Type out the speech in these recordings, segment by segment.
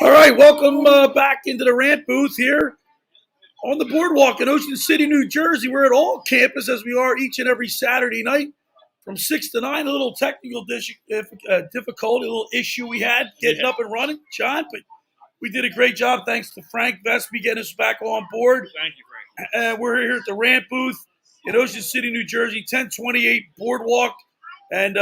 All right, welcome back into the Rant Booth here on the boardwalk in Ocean City, New Jersey. We're at all campus as we are each and every Saturday night from 6 to 9. A little technical difficulty, a little issue we had getting up and running, John, but we did a great job thanks to Frank Vespi getting us back on board. Thank you, Frank. We're here at the Rant Booth in Ocean City, New Jersey, 1028 Boardwalk. And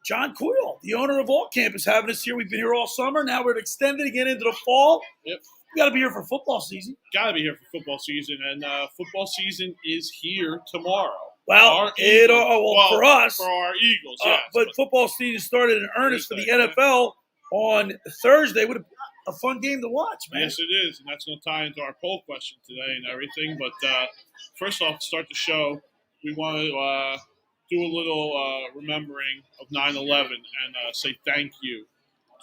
John Coyle, the owner of All Campus, having us here. We've been here all summer. Now we're extended again into the fall. Yep. We got to be here for football season. Got to be here for football season, and football season is here tomorrow. Well, for us. For our Eagles, yes. But football season started in earnest for the NFL on Thursday. What a fun game to watch, man. Yes, it is, and that's going to tie into our poll question today and everything. But first off, to start the show, we want to do a little remembering of 9/11 and say thank you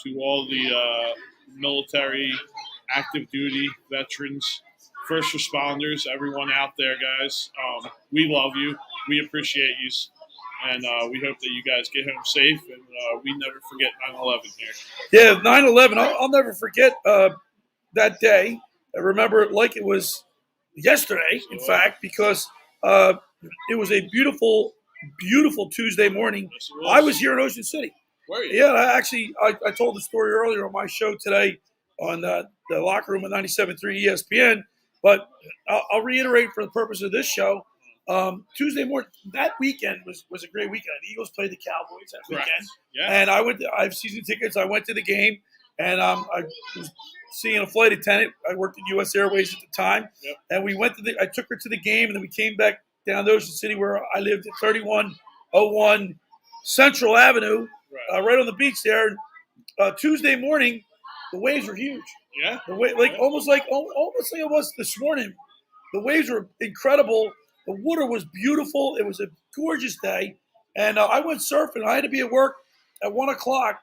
to all the military, active duty veterans, first responders, everyone out there, guys. We love you. We appreciate you. And we hope that you guys get home safe. And we never forget 9/11 here. Yeah, 9/11. I'll never forget that day. I remember it like it was yesterday, in fact, because it was a beautiful Tuesday morning. Yes, I was here in Ocean City. Where are you? Yeah, I told the story earlier on my show today on the locker room at 97.3 ESPN. But I'll reiterate for the purpose of this show. Tuesday morning, that weekend was a great weekend. The Eagles played the Cowboys that weekend. Yeah. And I have season tickets. I went to the game, and I was seeing a flight attendant. I worked at U.S. Airways at the time. Yep. And I took her to the game, and then we came back down to Ocean City where I lived at 3101 Central Avenue, right on the beach there. Tuesday morning, the waves were huge. Yeah. Almost like it was this morning. The waves were incredible. The water was beautiful. It was a gorgeous day. And I went surfing. I had to be at work at 1 o'clock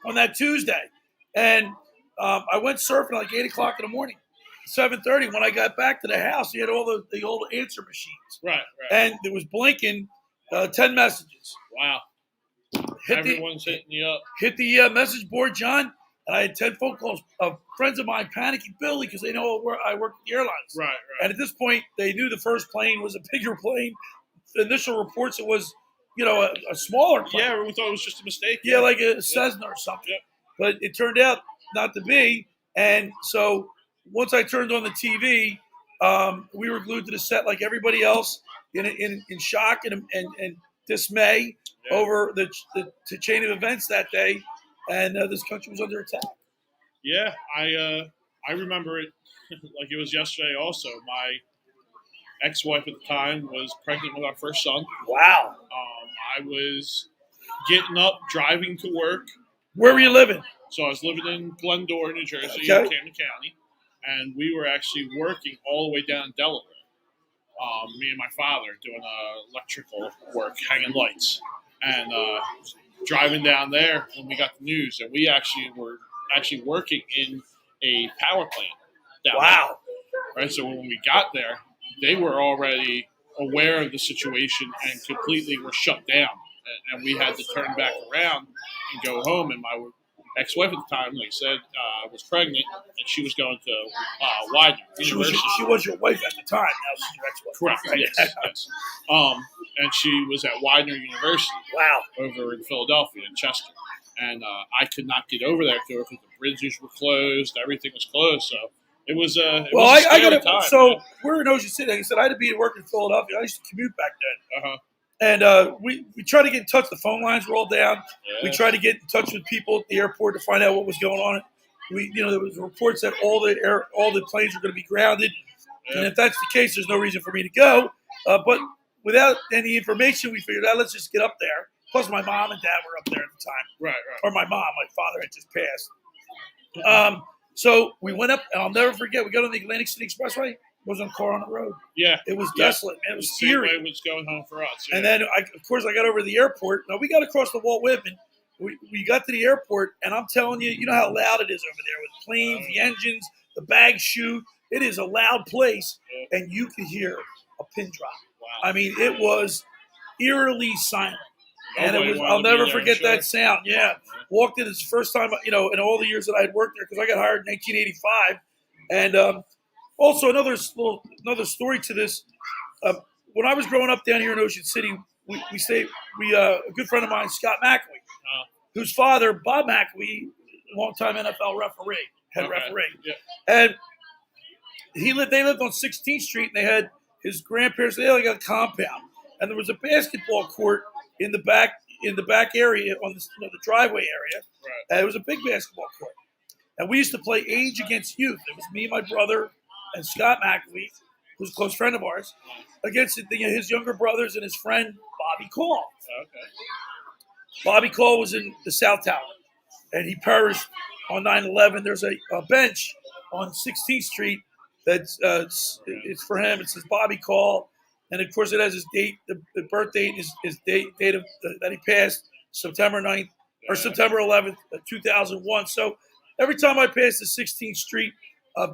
on that Tuesday. And I went surfing like 8 o'clock in the morning. 7:30. When I got back to the house, he had all the old answer machines. Right. And it was blinking 10 messages. Wow. Everyone's hitting you up. Hit the message board, John. And I had 10 phone calls of friends of mine panicking Billy because they know I work at the airlines. Right. And at this point, they knew the first plane was a bigger plane. The initial reports, it was, a smaller plane. Yeah, we thought it was just a mistake. Yeah, like a Cessna or something. Yep. But it turned out not to be. And so once I turned on the TV, we were glued to the set like everybody else in shock and dismay over the chain of events that day. And this country was under attack. Yeah, I remember it like it was yesterday also. My ex-wife at the time was pregnant with our first son. Wow. I was getting up, driving to work. Where were you living? So I was living in Glendora, New Jersey, in Camden County. And we were actually working all the way down in Delaware. Me and my father doing electrical work, hanging lights. And driving down there when we got the news, and we actually were working in a power plant down there. Right, so when we got there, they were already aware of the situation and completely were shut down, and we had to turn back around and go home. And my ex-wife at the time, like I said, was pregnant, and she was going to Widener University. She was your wife at the time. Now she's your ex-wife. Correct. Right? Yes. And she was at Widener University. Wow. Over in Philadelphia, in Chester. And I could not get over there because the bridges were closed. Everything was closed. So it was a scary time. So we're in Ocean City. Like I said, I had to be at work in Philadelphia. I used to commute back then. Uh-huh. And we tried to get in touch. The phone lines were all down. Yeah. We tried to get in touch with people at the airport to find out what was going on. There was reports that all the planes were going to be grounded. Yeah. And if that's the case, there's no reason for me to go. But without any information, we figured out let's just get up there. Plus, my mom and dad were up there at the time. Right. Or my father had just passed. So we went up, and I'll never forget. We got on the Atlantic City Expressway. Wasn't a car on the road. Yeah. It was desolate, man. It was eerie. It was going home for us. Yeah. And then, I got over to the airport. Now, we got across the Walt Whitman. We got to the airport, and I'm telling you, you know how loud it is over there with planes, the engines, the bags shoot. It is a loud place, and you could hear a pin drop. Wow. I mean, it was eerily silent. And it was, I'll never forget that sound. Yeah. Walked in, it's the first time, in all the years that I had worked there, because I got hired in 1985. And also another story to this. When I was growing up down here in Ocean City, a good friend of mine, Scott McAwee, whose father, Bob McAwee, longtime NFL referee, head referee. Yeah. And they lived on 16th Street, and they had his grandparents, they had like a compound. And there was a basketball court in the back area on the driveway area. Right. And it was a big basketball court. And we used to play age against youth. It was me, my brother, and Scott McAwee, who's a close friend of ours, against his younger brothers and his friend Bobby Call. Okay. Bobby Call was in the South Tower, and he perished on 9/11. There's a bench on 16th Street that's it's for him. It says Bobby Call, and of course it has his date, the birth date, his date of that he passed, September 9th or September 11th, 2001. So every time I pass the 16th Street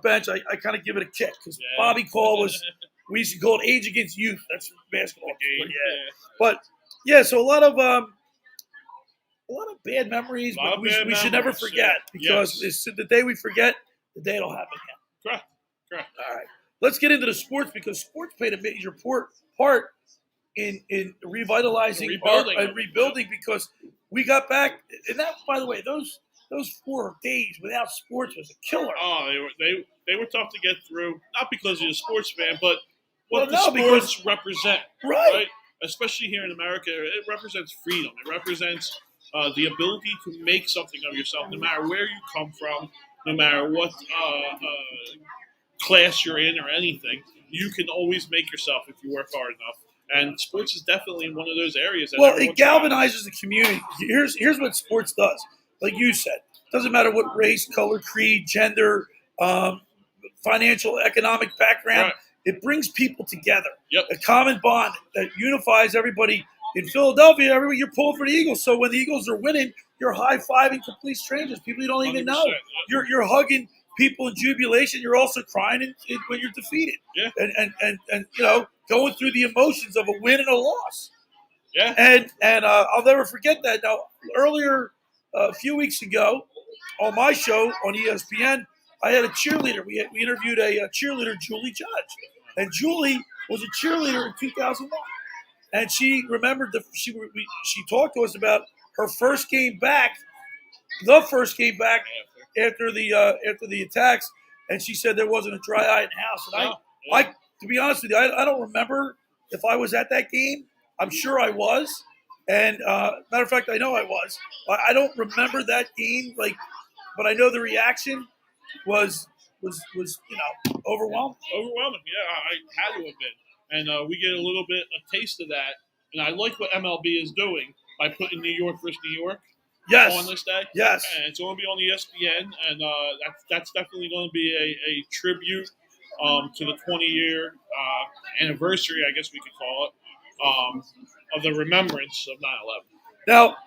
bench, I kind of give it a kick, because Bobby Call was, we used to call it age against youth. That's basketball. But, but yeah, so a lot of bad memories, but we should never forget, because it's the day we forget, the day it'll happen again. Correct. All right. Let's get into the sports, because sports played a major part in revitalizing and rebuilding, because we got back. And that, by the way, those 4 days without sports was a killer. Oh, they were tough to get through, not because you're a sports fan, but what sports represent. Right? Especially here in America, it represents freedom. It represents the ability to make something of yourself, no matter where you come from, no matter what class you're in or anything. You can always make yourself if you work hard enough. And sports is definitely one of those areas. It galvanizes the community. Here's what sports does. Like you said, doesn't matter what race, color, creed, gender, financial, economic background. Right. It brings people together. Yep. A common bond that unifies everybody. In Philadelphia, everybody, you're pulling for the Eagles. So when the Eagles are winning, you're high-fiving complete strangers, people you don't even know. Yep. You're hugging people in jubilation. You're also crying when you're defeated. Yeah. And going through the emotions of a win and a loss. Yeah. And I'll never forget that. Now, earlier, a few weeks ago, on my show on ESPN, I had a cheerleader. We interviewed a cheerleader, Julie Judge. And Julie was a cheerleader in 2001. And she remembered she talked to us about her first game back, after the attacks, and she said there wasn't a dry eye in the house. And I to be honest with you, I don't remember if I was at that game. I'm sure I was, and matter of fact, I know I was. I don't remember that game, but I know the reaction was overwhelming. Overwhelming, yeah, I had to have been. And we get a little bit a taste of that. And I like what MLB is doing by putting New York versus New York on this day. Yes. And it's going to be on ESPN, and that's definitely going to be a tribute to the 20-year anniversary, I guess we could call it, of the remembrance of 9/11. Now,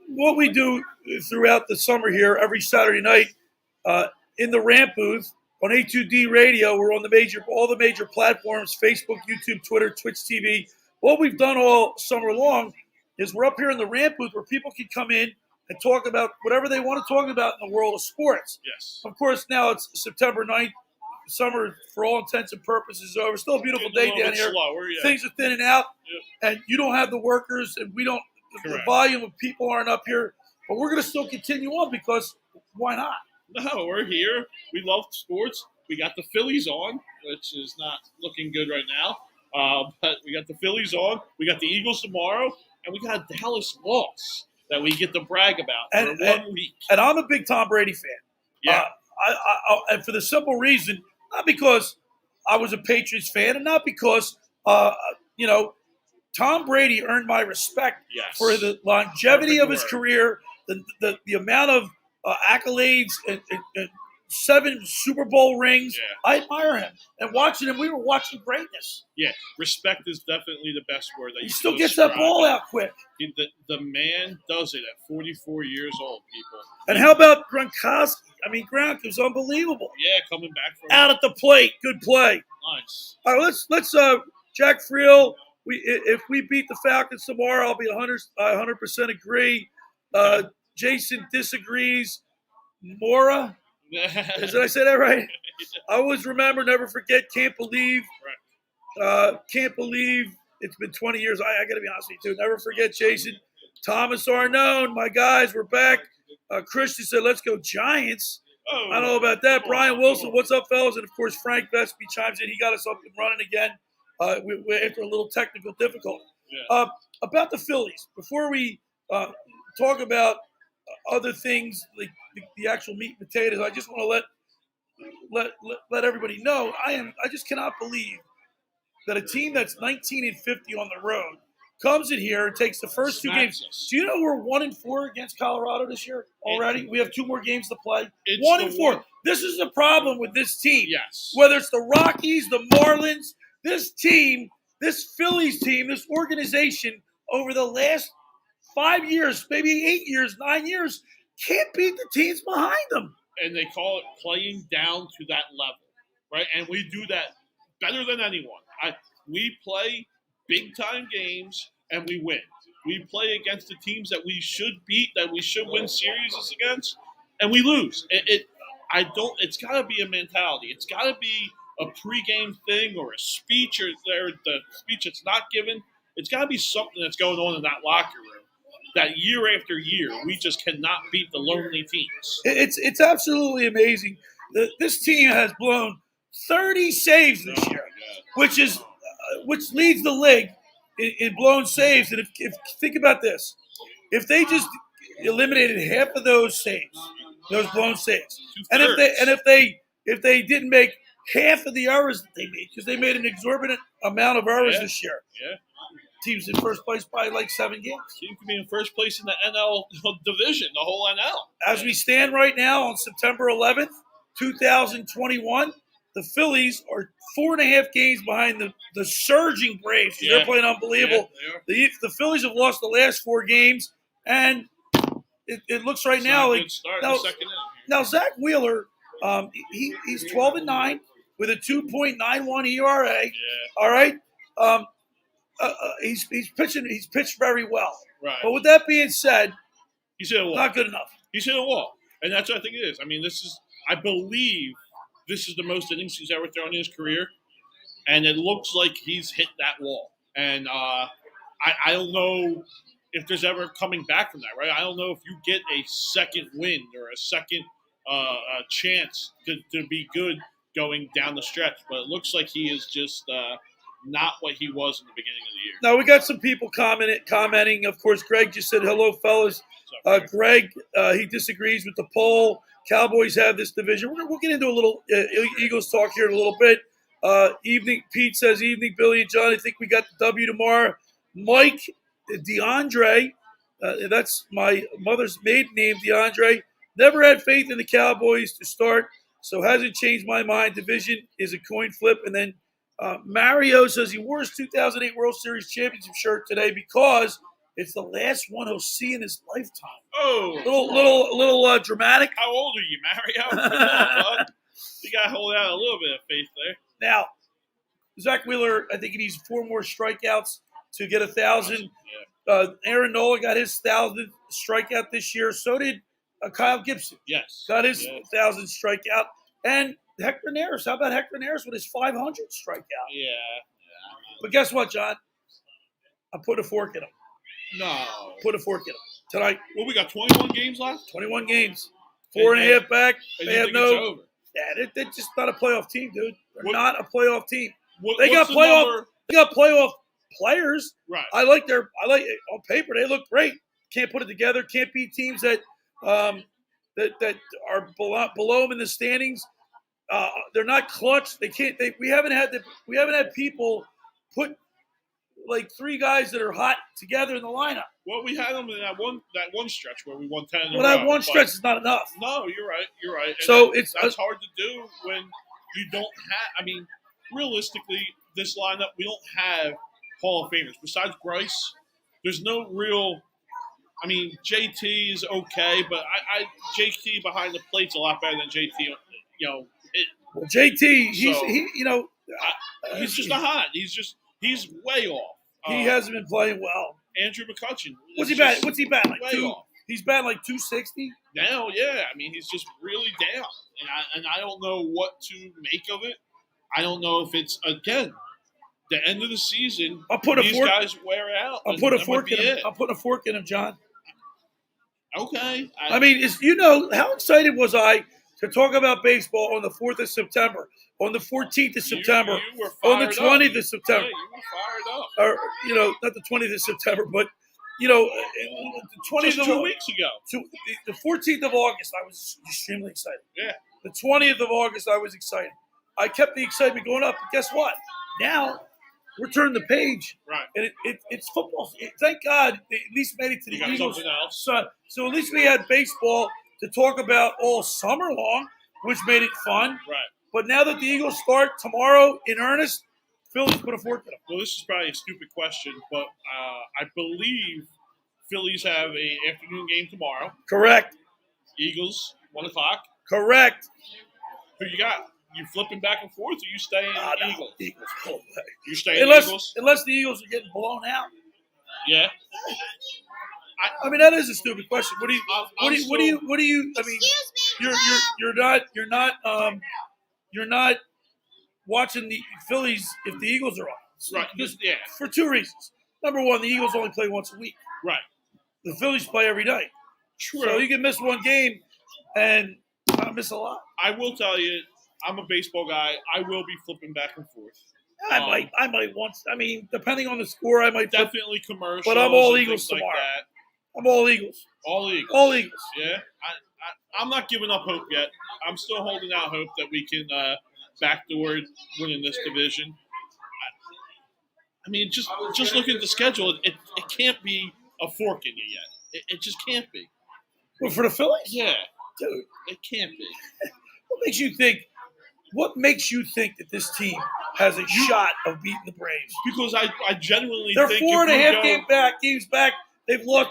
what we do throughout the summer here, every Saturday night, in the Rant Booth, on A2D Radio, we're on all the major platforms: Facebook, YouTube, Twitter, Twitch TV. What we've done all summer long is we're up here in the Rant Booth, where people can come in and talk about whatever they want to talk about in the world of sports. Yes. Of course, now it's September 9th. Summer, for all intents and purposes, is over. Still a beautiful day down here. Slower, yeah. Things are thinning out, and you don't have the workers, and we don't. The volume of people aren't up here, but we're going to still continue on, because why not? No, we're here. We love sports. We got the Phillies on, which is not looking good right now. But we got the Phillies on. We got the Eagles tomorrow, and we got a Dallas loss that we get to brag about for 1 week. And I'm a big Tom Brady fan. Yeah. And for the simple reason, not because I was a Patriots fan, and not because Tom Brady earned my respect for the longevity of his career, the amount of accolades and 7 Super Bowl rings. Yeah. I admire him. And watching him, we were watching greatness. Yeah, respect is definitely the best word. He still gets that ball out quick. The man does it at 44 years old, people. And how about Gronkowski? I mean, Gronk was unbelievable. Yeah, coming back from out at the plate. Good play. Nice. All right, let's Jack Friel, if we beat the Falcons tomorrow, I'll be 100% agree. Jason disagrees. Mora, did I say that right? I always remember, never forget, can't believe it's been 20 years. I got to be honest with you, too. Never forget, Jason. Thomas Arnone, my guys, we're back. Christian said, let's go Giants. I don't know about that. Brian Wilson, what's up, fellas? And, of course, Frank Vespi chimes in. He got us up and running again after a little technical difficulty. Yeah. About the Phillies, before we talk about other things like the actual meat and potatoes, I just want to let everybody know I just cannot believe that a team that's 19-50 on the road comes in here and takes the first two games. Do you know we're 1-4 against Colorado this year already? We have 2 more games to play. 1-4. This is the problem with this team. Yes. Whether it's the Rockies, the Marlins, this team, this Phillies team, this organization over the last 5 years, maybe 8 years, 9 years, can't beat the teams behind them. And they call it playing down to that level, right? And we do that better than anyone. We play big-time games, and we win. We play against the teams that we should beat, that we should win series against, and we lose. It's got to be a mentality. It's got to be a pregame thing or a speech or the speech that's not given. It's got to be something that's going on in that locker room. That year after year, we just cannot beat the lonely teams. It's absolutely amazing. This team has blown 30 saves this year, which leads the league in blown saves. And if think about this, if they just eliminated half of those saves, those blown saves, and if they didn't make half of the errors that they made, because they made an exorbitant amount of errors this year. Yeah. Teams in first place by like 7 games. Team could be in first place in the NL division, the whole NL. As we stand right now on September 11th, 2021, the Phillies are 4.5 games behind the surging Braves. Yeah. They're playing unbelievable. Yeah, the Phillies have lost the last 4 games, and it looks right now like now Zach Wheeler, he's 12-9 with a 2.91 ERA. Yeah. All right. He's pitched very well. Right. But with that being said, he's hit a wall. Not good enough. He's hit a wall. And that's what I think it is. I mean, I believe this is the most innings he's ever thrown in his career. And it looks like he's hit that wall. And I don't know if there's ever coming back from that, right? I don't know if you get a second win or a second chance to be good going down the stretch. But it looks like he is just not what he was in the beginning of the year. Now, we got some people commenting. Of course, Greg just said, hello, fellas. Greg, he disagrees with the poll. Cowboys have this division. We'll get into a little Eagles talk here in a little bit. Pete says, evening, Billy and John. I think we got the W tomorrow. Mike DeAndre, that's my mother's maiden name, DeAndre. Never had faith in the Cowboys to start, so hasn't changed my mind. Division is a coin flip. And then Mario says he wore his 2008 World Series championship shirt today because it's the last one he'll see in his lifetime. Oh, little dramatic. How old are you, Mario? Come on, bud. You got to hold out a little bit of faith there. Now, Zach Wheeler, I think he needs 4 more strikeouts to get 1,000. Yeah. Aaron Nola got his 1,000th strikeout this year. So did Kyle Gibson. Yes. Got his 1,000th strikeout. And Hector Neris. How about Hector Neris with his 500th strikeout? Yeah. But guess what, John? I put a fork in him. No. Put a fork in him tonight. Well, we got 21 games left? 21 games. 4.5 back. They have no. It's over? Yeah, they're just not a playoff team, dude. They're not a playoff team. They got playoff players. Right. I like on paper they look great. Can't put it together. Can't beat teams that that are below them in the standings. They're not clutch. They can't. We haven't had people put like 3 guys that are hot together in the lineup. Well, we had them in that one stretch where we won 10 in a row. Well, that one stretch is not enough. No, you're right. And so that's hard to do when you don't have. I mean, realistically, this lineup we don't have Hall of Famers besides Bryce. There's no real. I mean, JT is okay, but JT behind the plate's a lot better than JT. JT, he's just not hot. He's way off. He hasn't been playing well. Andrew McCutcheon. What's he batting? What's he batting like? Off. He's batting like 260 now. Yeah, I mean he's just really down, and I don't know what to make of it. I don't know if it's again the end of the season. These guys wear out. I'll put a fork in him. I'll put a fork in him, John. Okay. I mean, how excited was I to talk about baseball on the 4th of September, on the 14th of September, on the 20th of September. Yeah, you were fired up. Or, not the 20th of September, but, the 20th Just 2 weeks ago. The 14th of August, I was extremely excited. Yeah. The 20th of August, I was excited. I kept the excitement going up. But guess what? Now, we're turning the page. Right. And it's football. Thank God they at least made it to the Eagles. So at least we had baseball to talk about all summer long, which made it fun. Right. But now that the Eagles start tomorrow in earnest, Phillies put a fork in them. Well, this is probably a stupid question, but I believe Phillies have a afternoon game tomorrow. Correct. Eagles, 1 o'clock. Correct. Who you got? You flipping back and forth, or you staying Eagles? Eagles, no way. You staying Eagles? Unless the Eagles are getting blown out. Yeah. I mean, that is a stupid question. What do you? I mean, you're not watching the Phillies if the Eagles are on. Right. Yeah. For 2 reasons. Number one, the Eagles only play once a week. Right. The Phillies play every night. True. So you can miss one game and not miss a lot. I will tell you, I'm a baseball guy. I will be flipping back and forth. I might once. I mean, depending on the score, I might definitely commercials. But I'm all Eagles tomorrow. Like that. I'm all Eagles. All Eagles. All Eagles. Yeah. I'm not giving up hope yet. I'm still holding out hope that we can backdoor winning this division. I mean, just looking at the schedule, it can't be a fork in you yet. It just can't be. Well, for the Phillies? Yeah. Dude. It can't be. What makes you think that this team has a shot of beating the Braves? Because I genuinely think they're 4.5 games back. They've lost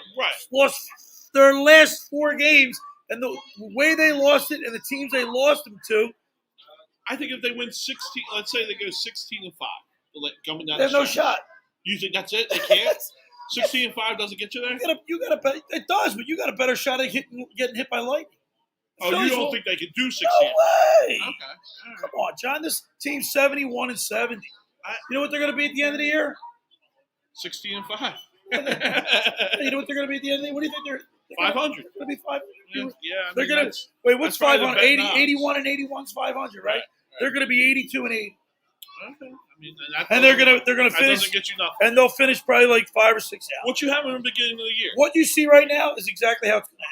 their last 4 games, and the way they lost it and the teams they lost them to. I think if they win 16, let's say they go 16-5, coming down. There's no shot. You think that's it? They can't. 16-5 doesn't get you there. You got to. It does, but you got a better shot at getting hit by lightning. Oh, you don't think they can do 16? No way. Okay. Right. Come on, John. This team's 71-70. You know what they're going to be at the end of the year? 16-5. You know what they're going to be at the end of the year? What do you think they're 500. They're going to be 500. Yeah, they're going to wait. What's 500? 81 and 81's 500, right? They're going to be 82 and 80. Okay. I mean, and they're going to finish. Doesn't get you nothing. And they'll finish probably like 5 or 6 out. What you have in the beginning of the year? What you see right now is exactly how it's going to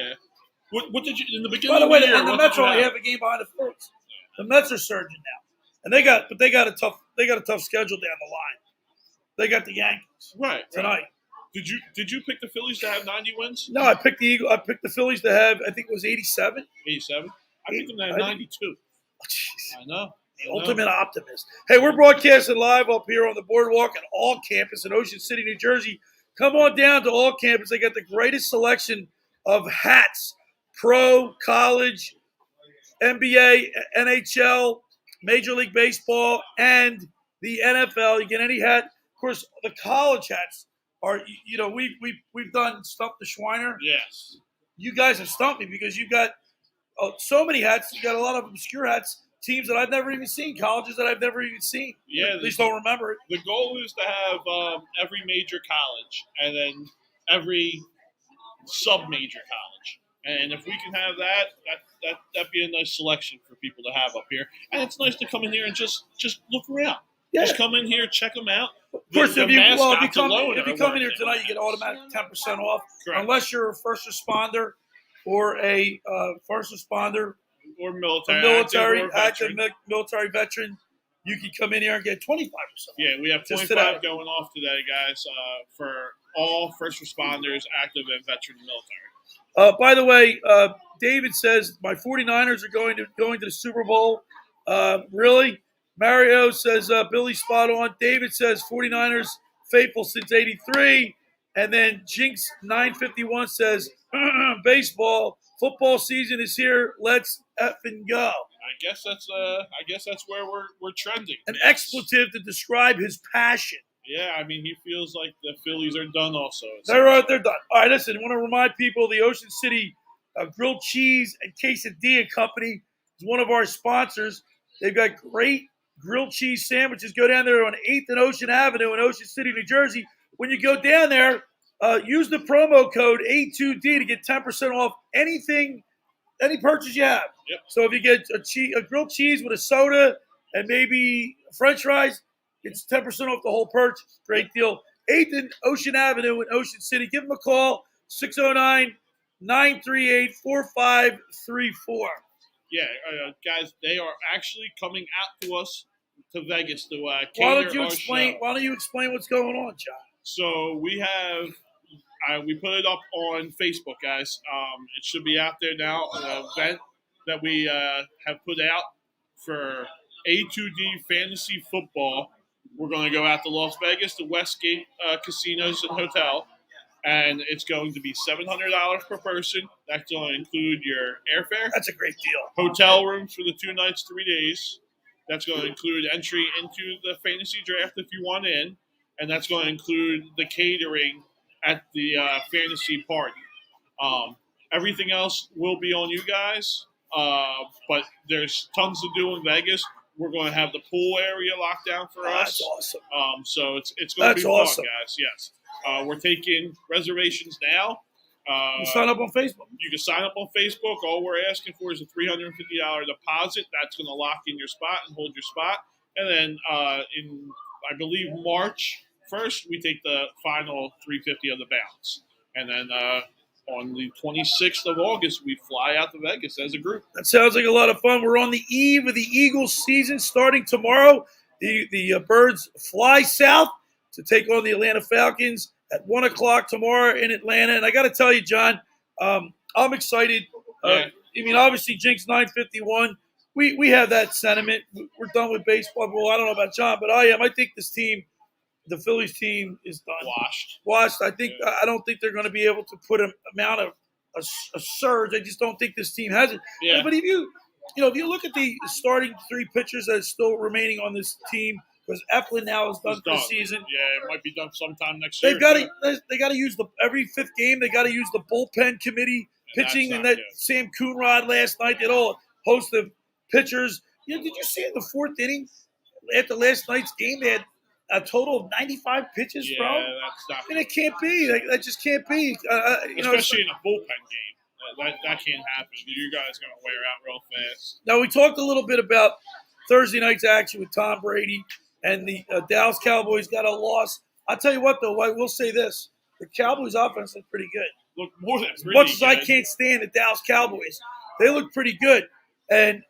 end. Yeah. What did you in the beginning? By the way, of the year, and the Mets only have a game behind the Phillies. The Mets are surging now, and they got a tough schedule down the line. They got the Yankees tonight. Did you pick the Phillies to have 90 wins? No, I picked the Phillies to have, I think it was 87. 87. I picked them to have 92. Oh, I know. The ultimate optimist. Hey, we're broadcasting live up here on the boardwalk at All Campus in Ocean City, New Jersey. Come on down to All Campus. They got the greatest selection of hats. Pro, college, NBA, NHL, Major League Baseball, and the NFL. You get any hat. Of course, the college hats are, we've done Stump the Schweiner. Yes. You guys have stumped me because you've got so many hats. You got a lot of obscure hats, teams that I've never even seen, colleges that I've never even seen. Yeah. At least don't remember it. The goal is to have every major college and then every sub-major college. And if we can have that'd be a nice selection for people to have up here. And it's nice to come in here and just look around. Yeah. Just come in here, check them out. Of course, if you come in here tonight, you get automatic 10% off. Correct. Unless you're a first responder or a or military, active military veteran. You can come in here and get 25%. Yeah, we have 25 going off today, guys, for all first responders, active and veteran military. By the way, David says my 49ers are going to the Super Bowl. Really? Mario says Billy's spot on. David says 49ers faithful since '83. And then Jinx 951 says baseball football season is here. Let's effing go. I guess that's where we're trending. An expletive to describe his passion. Yeah, I mean, he feels like the Phillies are done. Also, They're done. All right, listen. I want to remind people the Ocean City Grilled Cheese and Quesadilla Company is one of our sponsors. They've got great grilled cheese sandwiches. Go down there on 8th and Ocean Avenue in Ocean City, New Jersey. When you go down there, use the promo code A2D to get 10% off anything, any purchase you have. Yep. So if you get a grilled cheese with a soda and maybe French fries, it's 10% off the whole purchase. Great deal. 8th and Ocean Avenue in Ocean City. Give them a call, 609-938-4534. Yeah, guys, they are actually coming out to us to Vegas to cater Why don't you our explain? show. Why don't you explain what's going on, John? So we have we put it up on Facebook, guys. It should be out there now. An event that we have put out for A2D Fantasy Football. We're going to go out to Las Vegas, to Westgate Casinos and Hotel, and it's going to be $700 per person. That's going to include your airfare. That's a great deal. Hotel rooms for the 2 nights, 3 days. That's going to include entry into the fantasy draft if you want in, and that's going to include the catering at the fantasy party. Everything else will be on you guys, but there's tons to do in Vegas. We're going to have the pool area locked down for us. That's awesome. So it's going to be awesome. fun, guys. Yes. We're taking reservations now. You sign up on Facebook. You can sign up on Facebook. All we're asking for is a $350 deposit. That's going to lock in your spot and hold your spot. And then in, I believe, March 1st, we take the final $350 of the balance. And then on the 26th of August, we fly out to Vegas as a group. That sounds like a lot of fun. We're on the eve of the Eagles season starting tomorrow. The Birds fly south to take on the Atlanta Falcons at 1 o'clock tomorrow in Atlanta. And I got to tell you, John, I'm excited. Yeah. I mean, obviously, Jinx 951. We have that sentiment. We're done with baseball. Well, I don't know about John, but I am. I think this team, the Phillies team, is done. Washed. I think. Yeah. I don't think they're going to be able to put an amount of a surge. I just don't think this team has it. Yeah. But if you look at the starting 3 pitchers that are still remaining on this team, because Eflin now is done for the season. Yeah, it might be done sometime next year. They got to use every 5th game. They got to use the bullpen committee pitching, and that good. Sam Coonrod last night did all host of pitchers. Did you see in the 4th inning after last night's game they had a total of 95 pitches, bro? Yeah, that's not. I mean, it can't be. That just can't be. Especially in a bullpen game. That can't happen. You guys going to wear out real fast. Now, we talked a little bit about Thursday night's action with Tom Brady, and the Dallas Cowboys got a loss. I'll tell you what, though, I will say this. The Cowboys' offense looked pretty good. Look more than as much as I can't stand the Dallas Cowboys, they look pretty good. And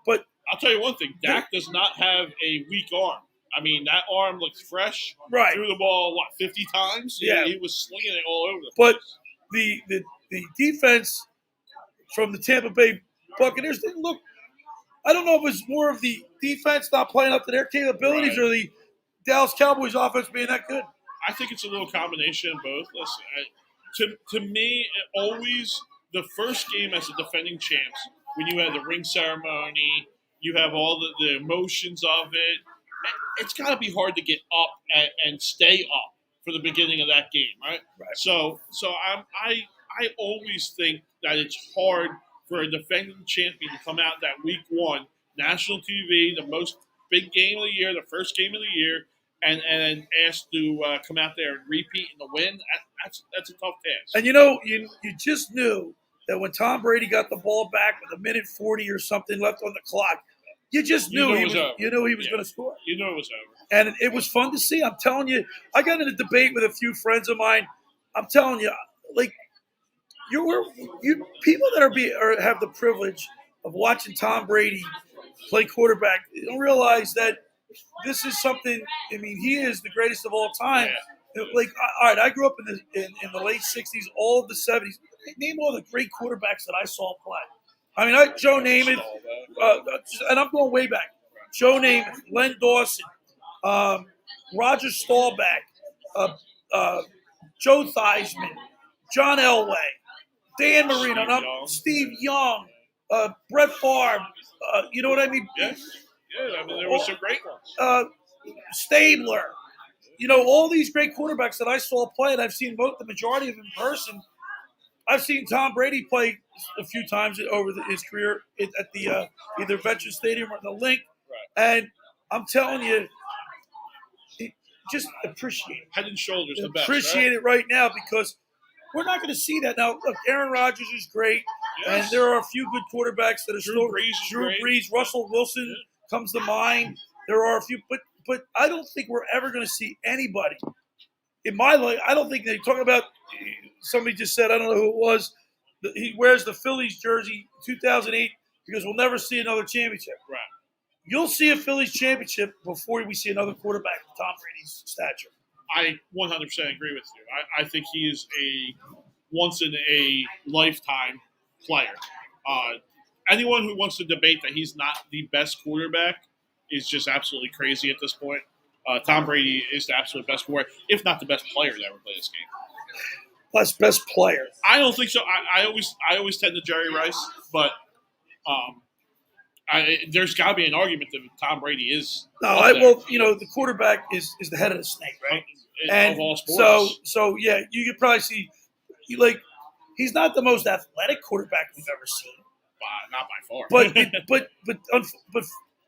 but I'll tell you one thing: Dak does not have a weak arm. I mean, that arm looks fresh. Right. Threw the ball 50 times. Yeah. He was slinging it all over the place. But the defense from the Tampa Bay Buccaneers didn't look. I don't know if it's more of the defense not playing up to their capabilities or the Dallas Cowboys offense being that good. I think it's a little combination of both. Listen, to me, always the first game as a defending champs, when you have the ring ceremony, you have all the emotions of it. It's got to be hard to get up and stay up for the beginning of that game, right? So I always think that it's hard for a defending champion to come out that week 1, national TV, the most big game of the year, the first game of the year, and asked to come out there and repeat in the win. That's a tough task. And you just knew that when Tom Brady got the ball back with 1:40 or something left on the clock, you just knew he was going to score. You knew it was over. And it was fun to see. I'm telling you, I got in a debate with a few friends of mine. I'm telling you, like, you people that have the privilege of watching Tom Brady play quarterback, you don't realize that this is something. I mean, he is the greatest of all time. Yeah. Like, all right, I grew up in the late '60s, all of the '70s. Name all the great quarterbacks that I saw play. I mean, Joe Namath, and I'm going way back. Joe Namath, Len Dawson, Roger Staubach, Joe Theismann, John Elway, Dan Marino, Steve Young, Brett Favre. You know what I mean? Yeah, I mean, there were some great ones. Stabler. all these great quarterbacks that I saw play, and I've seen the majority of them in person. I've seen Tom Brady play a few times over his career at the either Veterans Stadium or the Link, and I'm telling you, just appreciate it. Head and shoulders the best. Appreciate it right now because we're not going to see that now. Look, Aaron Rodgers is great, and there are a few good quarterbacks that are Drew Brees, Russell Wilson comes to mind. There are a few, but I don't think we're ever going to see anybody in my life. I don't think they talk about. Somebody just said, I don't know who it was. He wears the Phillies jersey 2008 because we'll never see another championship. Right. You'll see a Phillies championship before we see another quarterback with Tom Brady's stature. I 100% agree with you. I think he is a once-in-a-lifetime player. Anyone who wants to debate that he's not the best quarterback is just absolutely crazy at this point. Tom Brady is the absolute best quarterback, if not the best player to ever play this game. Best player. I don't think so. I always tend to Jerry Rice, but there's got to be an argument that Tom Brady is. The quarterback is the head of the snake, right? Of all sports. So yeah, you could probably see, he's not the most athletic quarterback we've ever seen. Not by far. But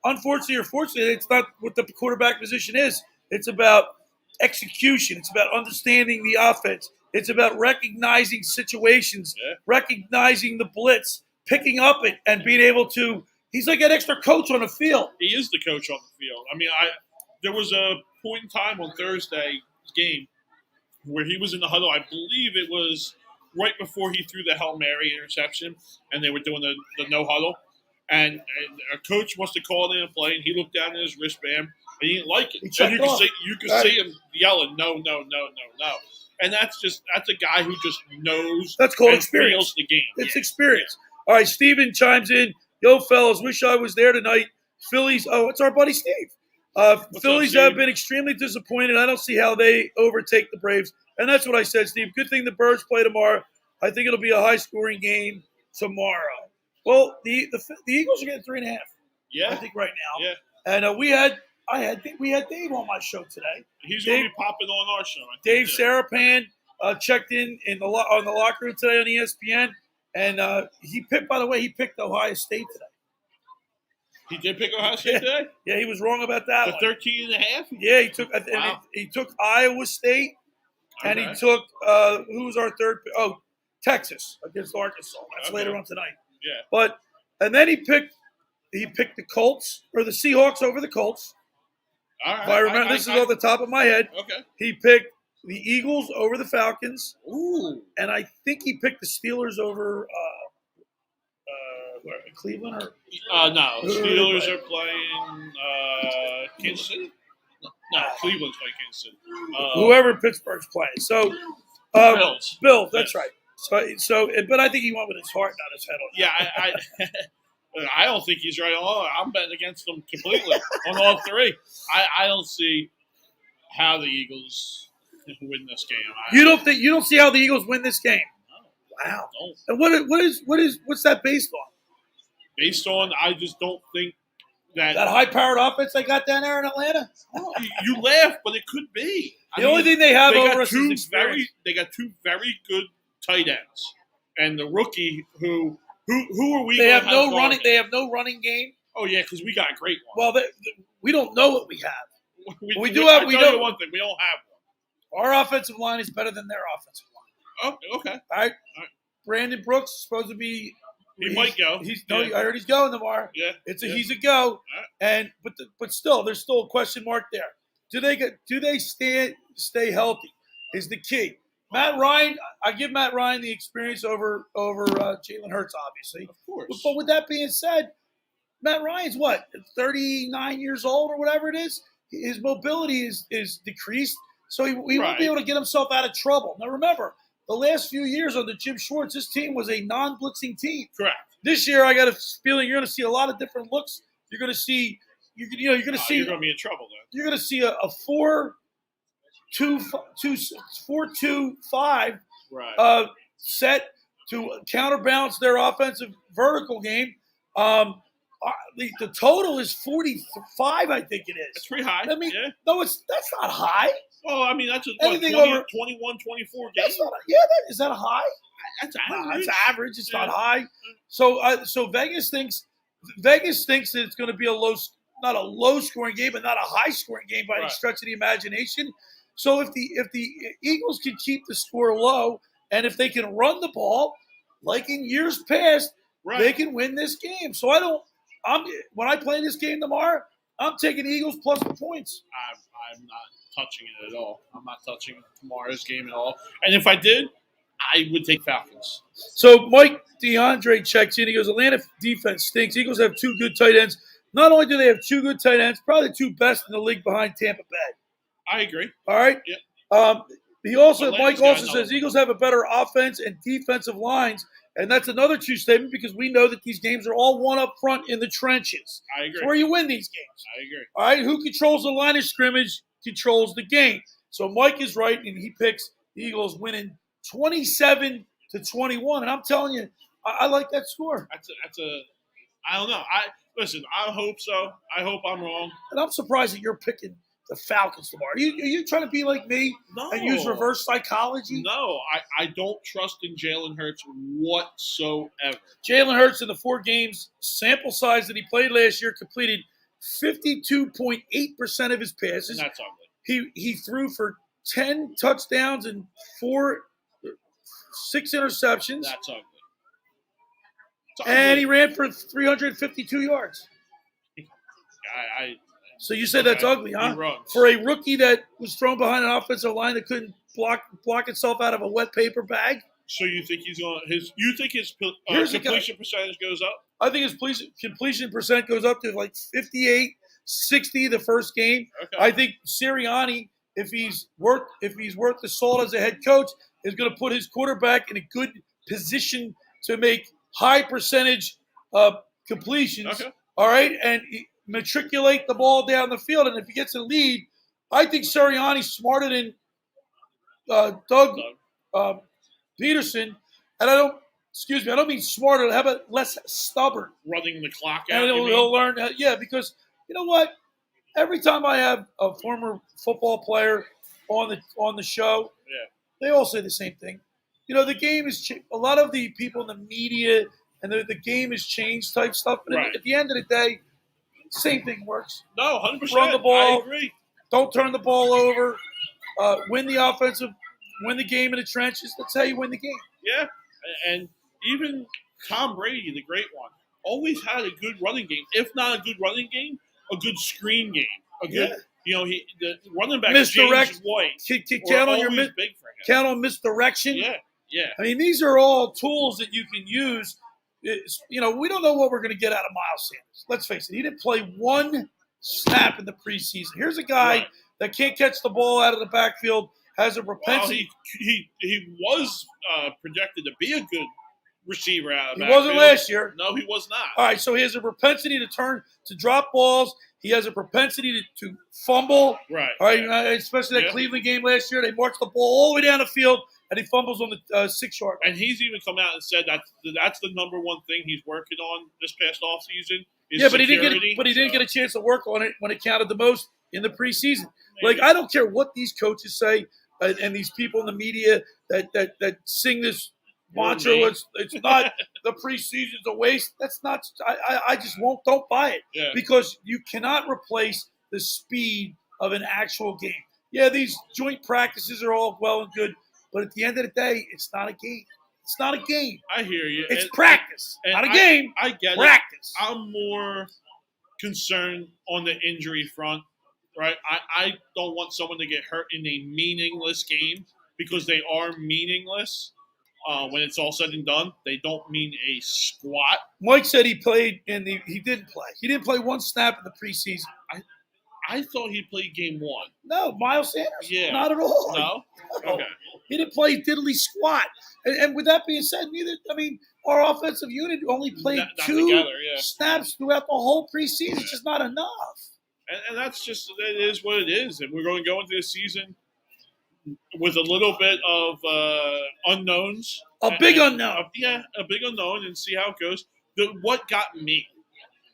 unfortunately or fortunately, it's not what the quarterback position is. It's about execution. It's about understanding the offense. It's about recognizing situations, recognizing the blitz, picking up it, and being able to. He's like an extra coach on the field. He is the coach on the field. I mean, there was a point in time on Thursday's game where he was in the huddle. I believe it was right before he threw the Hail Mary interception, and they were doing the no huddle. And a coach must have called in a play, and he looked down at his wristband, and he didn't like it. And you could see him yelling, no, no, no, no, no. And that's a guy who just knows. That's called experience. The game. It's experience. All right, Steven chimes in. Yo, fellas, wish I was there tonight. Phillies. Oh, it's our buddy Steve. Phillies have been extremely disappointed. I don't see how they overtake the Braves. And that's what I said, Steve. Good thing the Birds play tomorrow. I think it'll be a high-scoring game tomorrow. Well, the Eagles are getting 3.5. Yeah, I think right now. Yeah, and we had Dave on my show today. He's going to be popping on our show. Dave Sarapan checked in on the locker room today on ESPN, and he picked Ohio State today. He did pick Ohio State today? Yeah, he was wrong about that one. 13.5? Yeah, he took Iowa State, and he took who was our third? Oh, Texas against Arkansas. That's later on tonight. Yeah. And then he picked the Colts or the Seahawks over the Colts. All right. If I remember, this is off the top of my head. Okay. He picked the Eagles over the Falcons. Ooh. And I think he picked the Steelers over Cleveland or no. Steelers are playing Kansas City. No, Cleveland's playing Kansas City. Whoever Pittsburgh's playing. So Bills. That's right. So, but I think he went with his heart, not his head on that. Yeah, I don't think he's right. I'm betting against them completely on all three. I don't see how the Eagles win this game. You don't see how the Eagles win this game? No, wow. I don't. And what's that based on? Based on, I just don't think that high-powered offense they got down there in Atlanta. You laugh, but it could be. The only thing they have over us is experience. They got two very good tight ends, and the rookie who are we? They have no running. They have no running game. Oh yeah, because we got a great one. Well, we don't know what we have. We do have. have. We know one thing. We don't have one. Our offensive line is better than their offensive line. Oh, okay. All right. Brandon Brooks is supposed to be. He might go. I heard he's going tomorrow. Yeah. He's a go. And but still, there's still a question mark there. Do they stay healthy? Is the key. Matt Ryan, I give Matt Ryan the experience over Jalen Hurts, obviously. Of course. But with that being said, Matt Ryan's 39 years old or whatever it is. His mobility is decreased, so he won't be able to get himself out of trouble. Now remember, the last few years under Jim Schwartz, this team was a non-blitzing team. Correct. This year, I got a feeling you're going to see a lot of different looks. You're going to see, you're going to see. You're going to be in trouble then. You're going to see a 4-2-5 set to counterbalance their offensive vertical game. The total is 45, I think it is. It's pretty high. I mean, no, that's not high. Well, I mean, that's a Anything 20, over 21, 24 game. that's not is that a high? That's No, average. it's average. It's not high. So Vegas thinks that it's going to be not a low scoring game, but not a high scoring game by any stretch of the imagination. So if the Eagles can keep the score low, and if they can run the ball like in years past, they can win this game. So when I play this game tomorrow, I'm taking the Eagles plus the points. I'm not touching it at all. I'm not touching tomorrow's game at all. And if I did, I would take Falcons. So Mike DeAndre checks in. He goes, Atlanta defense stinks. Eagles have two good tight ends. Not only do they have two good tight ends, probably the two best in the league behind Tampa Bay. I agree. All right. Yeah. Mike also says Eagles have a better offense and defensive lines, and that's another true statement because we know that these games are all won up front in the trenches. I agree. It's where you win these games. I agree. All right. Who controls the line of scrimmage controls the game. So Mike is right, and he picks the Eagles winning 27-21, and I'm telling you, I like that score. I don't know. I hope so. I hope I'm wrong. And I'm surprised that you're picking the Falcons tomorrow. Are you trying to be like me and use reverse psychology? No, I don't trust in Jalen Hurts whatsoever. Jalen Hurts in the 4 games sample size that he played last year completed 52.8% of his passes. And that's ugly. He threw for 10 touchdowns and 6 interceptions. That's ugly. And he ran for 352 yards. So you said that's ugly, huh? For a rookie that was thrown behind an offensive line that couldn't block itself out of a wet paper bag. So you think his completion percentage goes up? I think his completion percent goes up to like 58, 60 the first game. Okay. I think Sirianni, if he's worth the salt as a head coach, is going to put his quarterback in a good position to make high percentage completions. Okay. All right, and matriculate the ball down the field. And if he gets a lead, I think Sirianni's smarter than Doug Peterson. And I don't mean smarter. How about less stubborn? Running the clock out. And he'll learn. Because you know what? Every time I have a former football player on the show, they all say the same thing. The game is a lot of the people in the media and the game has changed type stuff. But at the end of the day, same thing works. No, 100%. Run the ball. I agree. Don't turn the ball over. Win the game in the trenches. That's how you win the game. Yeah, and even Tom Brady, the great one, always had a good running game. If not a good running game, a good screen game. A good, the running back James White. Count on big for him. Count on misdirection. Yeah. I mean, these are all tools that you can use. We don't know what we're going to get out of Miles Sanders. Let's face it. He didn't play one snap in the preseason. Here's a guy that can't catch the ball out of the backfield, has a propensity. Well, he was projected to be a good receiver out of the backfield. He wasn't last year. No, he was not. All right, so he has a propensity to drop balls. He has a propensity to fumble. Right. All right, especially that Cleveland game last year. They marched the ball all the way down the field, and he fumbles on the 6-yard line. And he's even come out and said that's the number one thing he's working on this past offseason. But he didn't get a chance to work on it when it counted the most in the preseason. Maybe. Like, I don't care what these coaches say and these people in the media that sing this mantra. It's not the preseason's a waste. That's not. I just don't buy it because you cannot replace the speed of an actual game. Yeah, these joint practices are all well and good, but at the end of the day, it's not a game. It's not a game. I hear you. It's practice, not a game. I get practice. I'm more concerned on the injury front, right? I don't want someone to get hurt in a meaningless game because they are meaningless. When it's all said and done, they don't mean a squat. Mike said he played he didn't play. He didn't play one snap in the preseason. I thought he played game 1. No, Miles Sanders. Yeah. Not at all. No? Okay. He didn't play diddly squat. And with that being said, our offensive unit only played two snaps throughout the whole preseason. It's just not enough. And that's just, it is what it is. And we're going to go into the season with a little bit of unknowns. A big unknown. A big unknown and see how it goes. What got me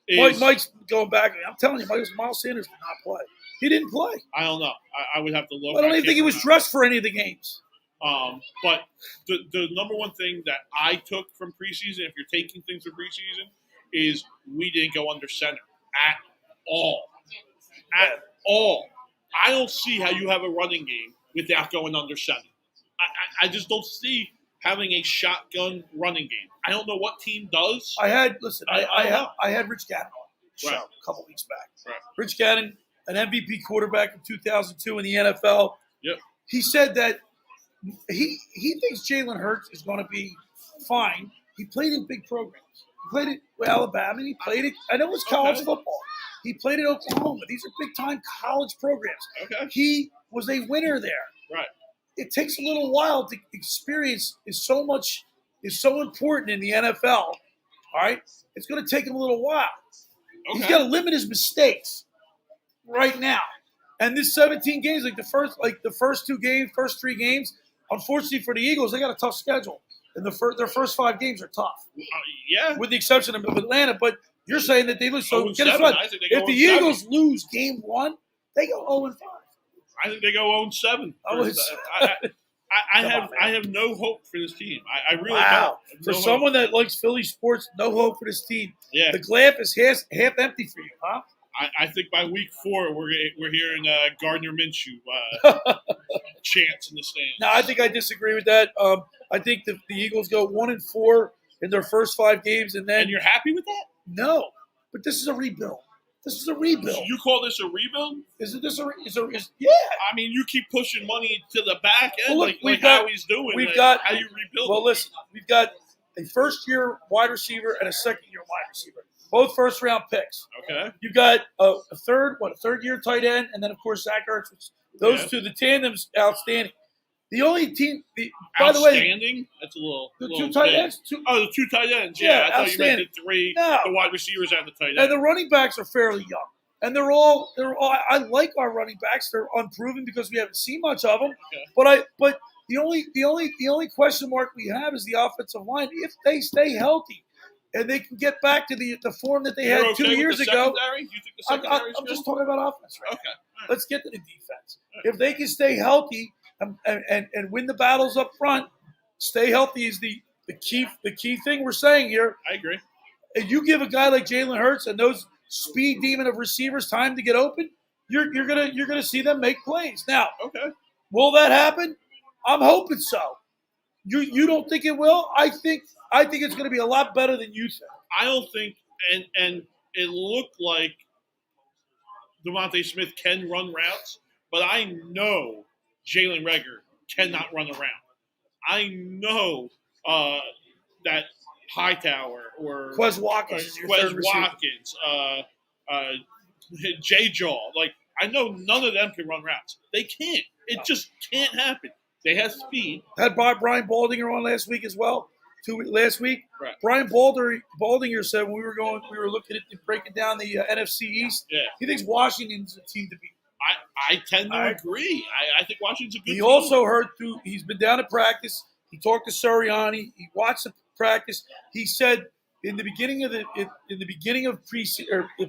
is Mike's going back. I'm telling you, Miles Sanders did not play. He didn't play. I don't know. I would have to look. I don't even think he was dressed for any of the games. But the number one thing that I took from preseason, if you're taking things from preseason, is we didn't go under center at all. At all. I don't see how you have a running game without going under center. I just don't see having a shotgun running game. I don't know what team does. I had Rich Gannon on the show a couple weeks back. Right. Rich Gannon, an MVP quarterback in 2002 in the NFL. Yep. He said that he thinks Jalen Hurts is going to be fine. He played in big programs. He played at Alabama. And he played it. I know it's college football. He played at Oklahoma. These are big-time college programs. Okay. He was a winner there. Right. It takes a little while to experience is so important in the NFL. All right? It's going to take him a little while. Okay. He's got to limit his mistakes right now. And this 17 games, like the first 3 games, unfortunately for the Eagles, they got a tough schedule. And their first 5 games are tough. Yeah. With the exception of Atlanta. But you're saying that they lose. So get it right. If the 0-7. Eagles lose game 1, they go 0-5. I think they go 0-7. I have no hope for this team. I really don't. For someone that likes Philly sports, no hope for this team. Yeah. The glass is half empty for you, huh? I think by week 4 we're hearing Gardner Minshew chants in the stands. No, I think I disagree with that. I think the Eagles go 1-4 in their first 5 games, and you're happy with that? No, but this is a rebuild. This is a rebuild. So you call this a rebuild? Yeah. I mean, you keep pushing money to the back end, well, look, how he's doing. How you rebuild? Well, listen, we've got a first-year wide receiver and a second-year wide receiver, both first-round picks. Okay. You got a third-year tight end, and then of course Zach Ertz. Those two, the tandem's outstanding. The only team, by the way, outstanding. That's a little. The little 2 tight big. ends. The 2 tight ends. Yeah, I thought you meant the 3, the wide receivers and the tight end. And the running backs are fairly young, and they're all. I like our running backs. They're unproven because we haven't seen much of them. Okay. But the only question mark we have is the offensive line. If they stay healthy, and they can get back to the form that they had 2 years ago. You think the secondary I'm just talking about offense, right? Okay. Right. Let's get to the defense. Right. If they can stay healthy and win the battles up front, stay healthy is the key thing we're saying here. I agree. If you give a guy like Jalen Hurts and those speed demon of receivers time to get open, you're gonna see them make plays. Now, will that happen? I'm hoping so. You don't think it will? I think it's going to be a lot better than you think. I don't think, and it looked like Devontae Smith can run routes, but I know Jalen Reagor cannot run around. I know that Hightower or Quez Watkins, J-Jaw. Like, I know none of them can run routes. They can't. It just can't happen. They have speed. Had Brian Baldinger on last week as well. Last week, right. Brian Baldinger said when we were looking at breaking down the NFC East. Yeah. He thinks Washington's a team to beat. I tend to agree. I think Washington's a good team. He also heard he's been down to practice. He talked to Sirianni. He watched the practice. He said in the beginning of the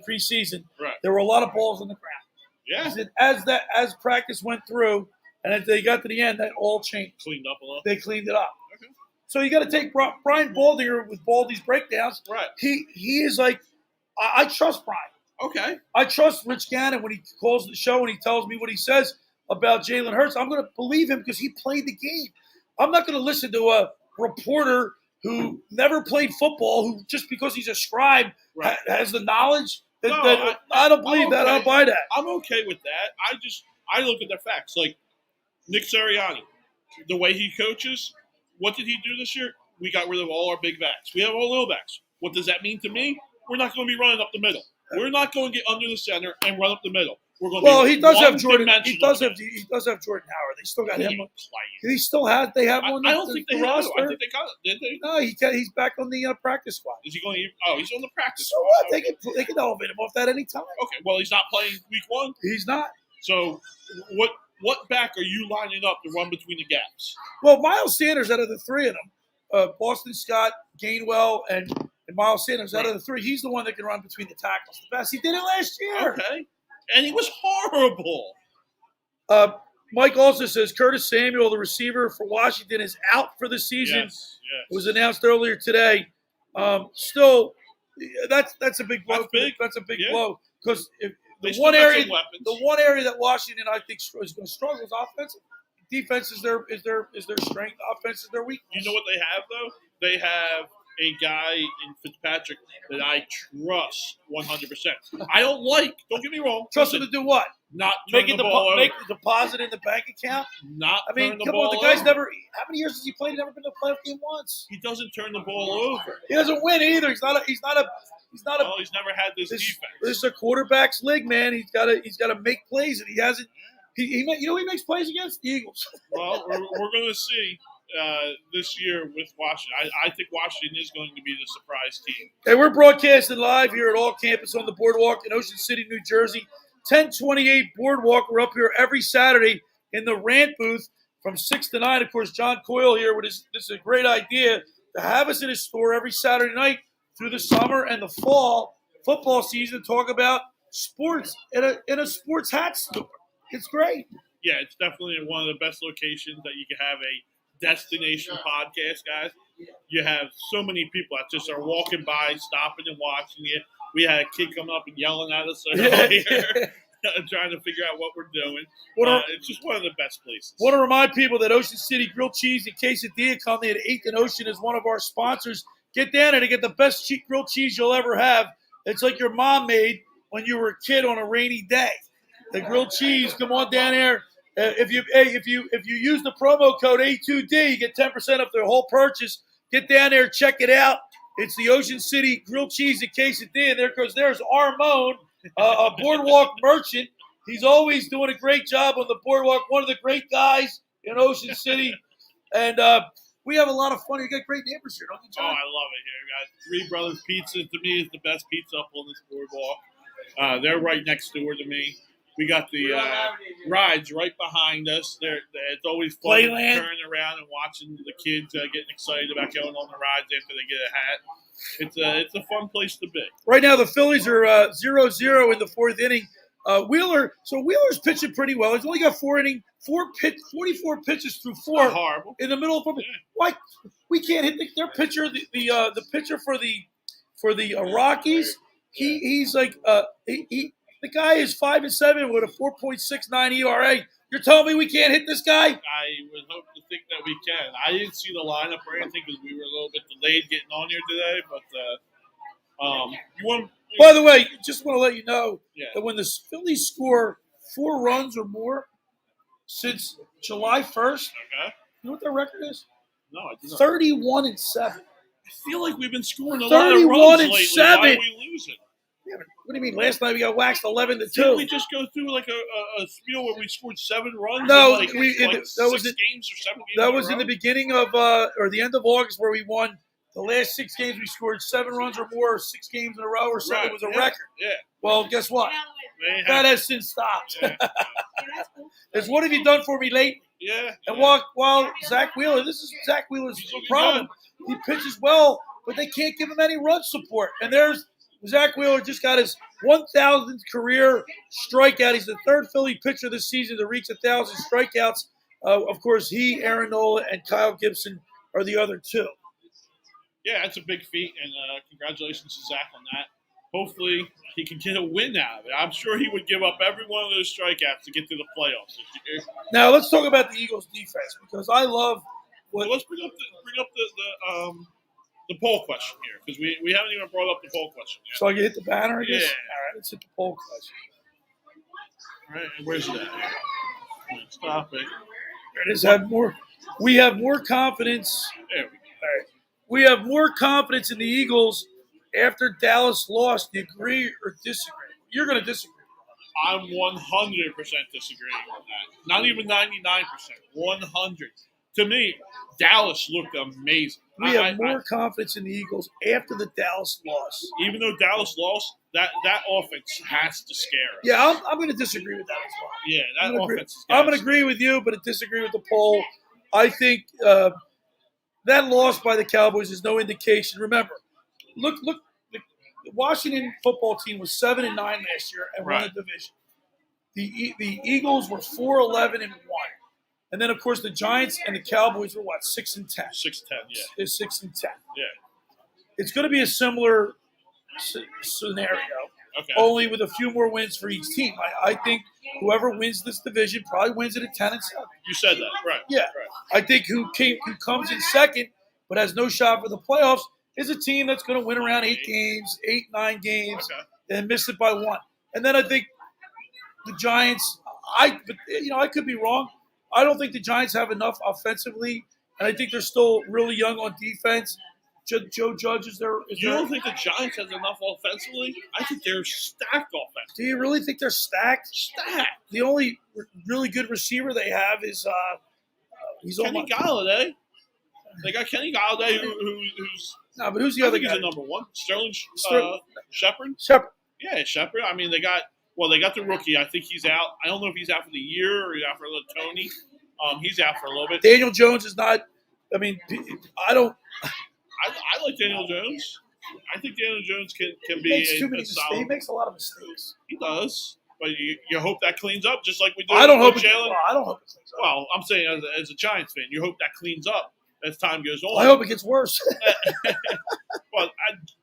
preseason, right. There were a lot of balls on the ground. Yeah. He said as practice went through and as they got to the end, that all changed. Cleaned up a little. They cleaned it up. Okay. So you got to take Brian Baldinger with Baldy's breakdowns. Right. He is like, I trust Brian. Okay. I trust Rich Gannon when he calls the show and he tells me what he says about Jalen Hurts. I'm going to believe him because he played the game. I'm not going to listen to a reporter who never played football, who just because he's a scribe has the knowledge. I don't believe that. I don't buy that. I'm okay with that. I look at the facts. Like Nick Sirianni, the way he coaches, what did he do this year? We got rid of all our big backs. We have all little backs. What does that mean to me? We're not going to be running up the middle. We're not going to get under the center and run up the middle. We're going to he does have Jordan. He does have Jordan Howard. They still got him. They still have. They have one. I don't think they roster. I think they got it. Did they? No, he's back on the practice squad. Is he going to? He's on the practice squad. So what? Okay. They can elevate him off that anytime. Okay. Well, he's not playing week 1. He's not. So what back are you lining up to run between the gaps? Well, Miles Sanders out of the 3 of them, Boston Scott, Gainwell, and Miles Sanders out of the 3, he's the one that can run between the tackles the best. He did it last year. Okay. And he was horrible. Mike also says Curtis Samuel, the receiver for Washington, is out for the season. Yes. It was announced earlier today. Still, that's a big blow. That's a big blow because the one area that Washington I think is going to struggle is offensive. Defense is their strength. Offense is their weakness. You know what they have though? They have a guy in Fitzpatrick that I trust 100%. I don't like. Don't get me wrong. Trust him to do what? Not turn the ball over. Make the deposit in the bank account. Not I mean, turn the come ball on. The guy's over. never. How many years has he played? He's never been to a playoff game once. He doesn't turn the ball over. He doesn't win either. He's not a. Well, he's never had this defense. This is a quarterback's league, man. He's got to make plays, and he hasn't. He makes plays against the Eagles. Well, we're going to see this year with Washington. I think Washington is going to be the surprise team. Hey, we're broadcasting live here at All Campus on the Boardwalk in Ocean City, New Jersey. 1028 Boardwalk. We're up here every Saturday in the Rant Booth from 6 to 9. Of course, John Coyle here with this is a great idea to have us in his store every Saturday night through the summer and the fall football season to talk about sports in a sports hat store. It's great. Yeah, it's definitely one of the best locations that you can have a destination podcast, guys. You have so many people that just are walking by, stopping and watching it. We had a kid coming up and yelling at us earlier, trying to figure out what we're doing. It's just one of the best places. Want to remind people that Ocean City Grilled Cheese and Quesadilla Company at 8th and Ocean is one of our sponsors. Get down there to get the best grilled cheese you'll ever have. It's like your mom made when you were a kid on a rainy day. The grilled cheese, come on down there. If you use the promo code A2D, you get 10% off their whole purchase. Get down there, check it out. It's the Ocean City Grilled Cheese and Quesadilla. There's Armone, a Boardwalk merchant. He's always doing a great job on the Boardwalk. One of the great guys in Ocean City, and we have a lot of fun. You got great neighbors here, don't you, John? Oh, I love it here, guys. Three Brothers Pizza to me is the best pizza up on this Boardwalk. They're right next door to me. We got the rides right behind us. It's always fun turning around and watching the kids getting excited about going on the rides after they get a hat. It's a fun place to be. Right now, the Phillies are 0-0 in the fourth inning. Wheeler's pitching pretty well. He's only got 44 pitches through 4 in the middle of football. Yeah. Why we can't hit their pitcher? The pitcher for the Rockies. He's like the guy is 5-7 with a 4.69 ERA. You're telling me we can't hit this guy? I would hope to think that we can. I didn't see the lineup or anything because we were a little bit delayed getting on here today. But by the way, just want to let you know that when the Phillies score 4 runs or more since July 1st, you know what their record is? No, I do not. 31-7. I feel like we've been scoring a lot of runs lately. 31-7. Why are we losing? Yeah, what do you mean? Last night we got waxed 11-2. Didn't we just go through like a spiel where we scored 7 runs? No, in 6 games or 7 games. That was in the beginning of or the end of August where we won the last 6 games. We scored 7 runs or more, 6 games in a row or something. It was a record. Yeah. Well, guess what? That has since stopped. Yeah. It's what have you done for me lately? Yeah. And while Zach Wheeler, this is Zach Wheeler's problem. He pitches well, but they can't give him any run support. And there's Zach Wheeler just got his 1,000th career strikeout. He's the 3rd Philly pitcher this season to reach 1,000 strikeouts. Of course, he, Aaron Nola, and Kyle Gibson are the other 2. Yeah, that's a big feat, and congratulations to Zach on that. Hopefully, he can get a win out of it. I'm sure he would give up every one of those strikeouts to get to the playoffs this year. Now, let's talk about the Eagles' defense because I love what. Well, let's bring up the poll question here because we haven't even brought up the poll question yet. So I can hit the banner, I guess? Yeah. All right, let's hit the poll question. All right, and where's it at? Stop it. There it is. We have more confidence. There we go. All right. We have more confidence in the Eagles after Dallas lost. Do you agree or disagree? You're going to disagree. I'm 100% disagreeing with that. Not even 99%. 100. To me, Dallas looked amazing. We have more confidence in the Eagles after the Dallas loss. Even though Dallas lost, that offense has to scare us. Yeah, I'm going to disagree with that as well. Yeah, that offense. I'm going to agree with you, but I disagree with the poll. I think that loss by the Cowboys is no indication. Remember, look. The Washington football team was 7-9 last year and won the division. The Eagles were 4-11-1, and then of course the Giants and the Cowboys were what 6-10. 6-10, yeah. They're 6-10. Yeah. It's going to be a similar scenario, Okay. only with a few more wins for each team. I think whoever wins this division probably wins it at 10-7. You said that, right? Yeah. Right. I think who comes in second but has no shot for the playoffs is a team that's going to win around 8 games, 9 games, and miss it by 1. And then I think the Giants, I could be wrong. I don't think the Giants have enough offensively, and I think they're still really young on defense. Joe Judge is there. You don't think the Giants has enough offensively? I think they're stacked offensively. Do you really think they're stacked? Stacked. The only really good receiver they have is he's Kenny Galladay. They got Kenny Galladay, who's no, but who's the other guy? He's the number one. Sterling Shepard. Shepard. Yeah, Shepard. I mean, they got the rookie. I think he's out. I don't know if he's out for the year or he's out for a little Tony. He's out for a little bit. Daniel Jones is not. I mean, I don't. I like Daniel Jones. I think Daniel Jones can be a solid. He makes a lot of mistakes. He does. But you hope that cleans up, just like we do. I don't hope Jalen. I don't hope it cleans up. Well, I'm saying as a Giants fan, you hope that cleans up as time goes on. I hope it gets worse. Well,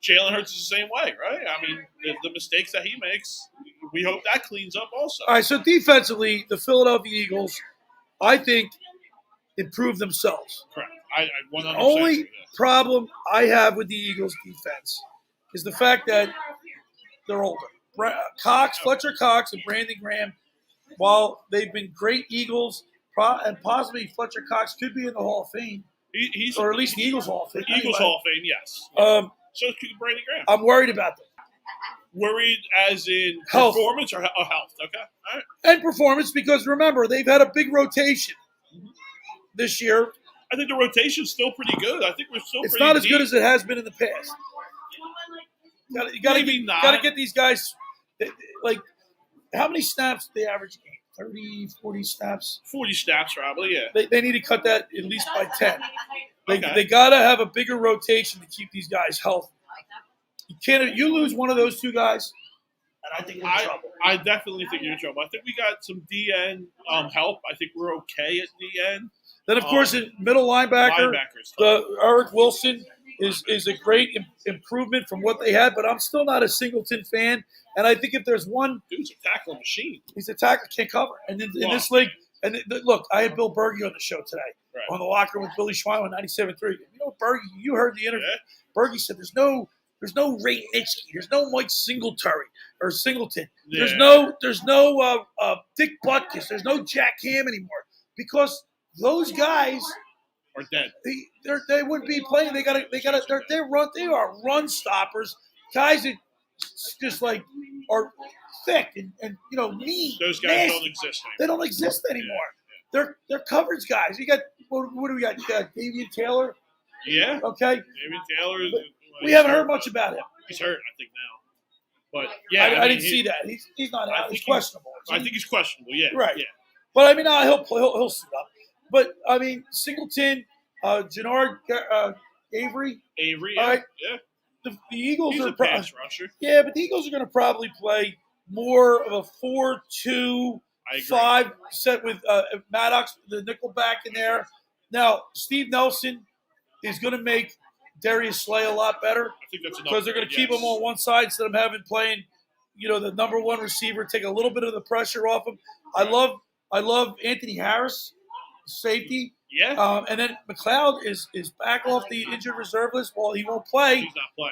Jalen Hurts is the same way, right? I mean, the mistakes that he makes, we hope that cleans up also. All right, so defensively, the Philadelphia Eagles, I think, improved themselves. Correct. I 100% The only agree with that. problem I have with the Eagles defense is the fact that they're older. Fletcher Cox and Brandon Graham, while they've been great Eagles, and possibly Fletcher Cox could be in the Hall of Fame, or at least the Eagles Hall of Fame. Eagles Hall of Fame, yes. So could Brady Graham. I'm worried about them. Worried as in Health. performance or health? Okay, all right. And performance, because remember, they've had a big rotation this year. I think the rotation's still pretty good. I think we're still It's pretty not as deep. good as it has been in the past. You got to get these guys. Like, how many snaps do they average a game? 30, 40 snaps? 40 snaps, probably, yeah. They need to cut that at least by 10. Okay. They got to have a bigger rotation to keep these guys healthy. You lose one of those two guys, and I think you're in trouble. I definitely think you're in trouble. I think we got some DN help. I think we're okay at DN. Then, of course, in middle linebacker, Eric Wilson is a great improvement from what they had, but I'm still not a Singleton fan. And I think if there's one – dude's a tackling machine. He's a tackler, can't cover. And in this league – and look, I had Bill Berge on the show today on the locker with Billy Schwein on 97.3. You know, Berge, you heard the interview. Yeah. Berge said there's no Ray Nitschke. There's no Mike Singletary or Singleton. Yeah. There's no Dick Butkus. There's no Jack Ham anymore because those guys are dead. They wouldn't be playing. They are run stoppers. Guys that just like are thick and mean. Those guys nasty. don't exist anymore. They don't exist anymore. Yeah. They're coverage guys. You got what do we got? You got Davian Taylor. Yeah. Okay. Davian Taylor. We haven't heard much about him. He's hurt, I think now. But yeah, I didn't see that. He's not out. He's questionable. I think he's questionable. Yeah. Right. Yeah. But I mean, he'll suit up. But I mean, Singleton, Jannard, Avery. Avery. All right. Yeah. The Eagles he's are a pass rusher. Yeah, but the Eagles are going to probably play more of a 4-2-5 set with Maddox, the nickelback in there. Now, Steve Nelson is going to make Darius Slay a lot better. I think that's enough because they're going to keep him on one side instead of having playing, the number one receiver, take a little bit of the pressure off him. Right. I love Anthony Harris, safety. Yeah. And then McLeod is back off the injured reserve list. Well, he won't play.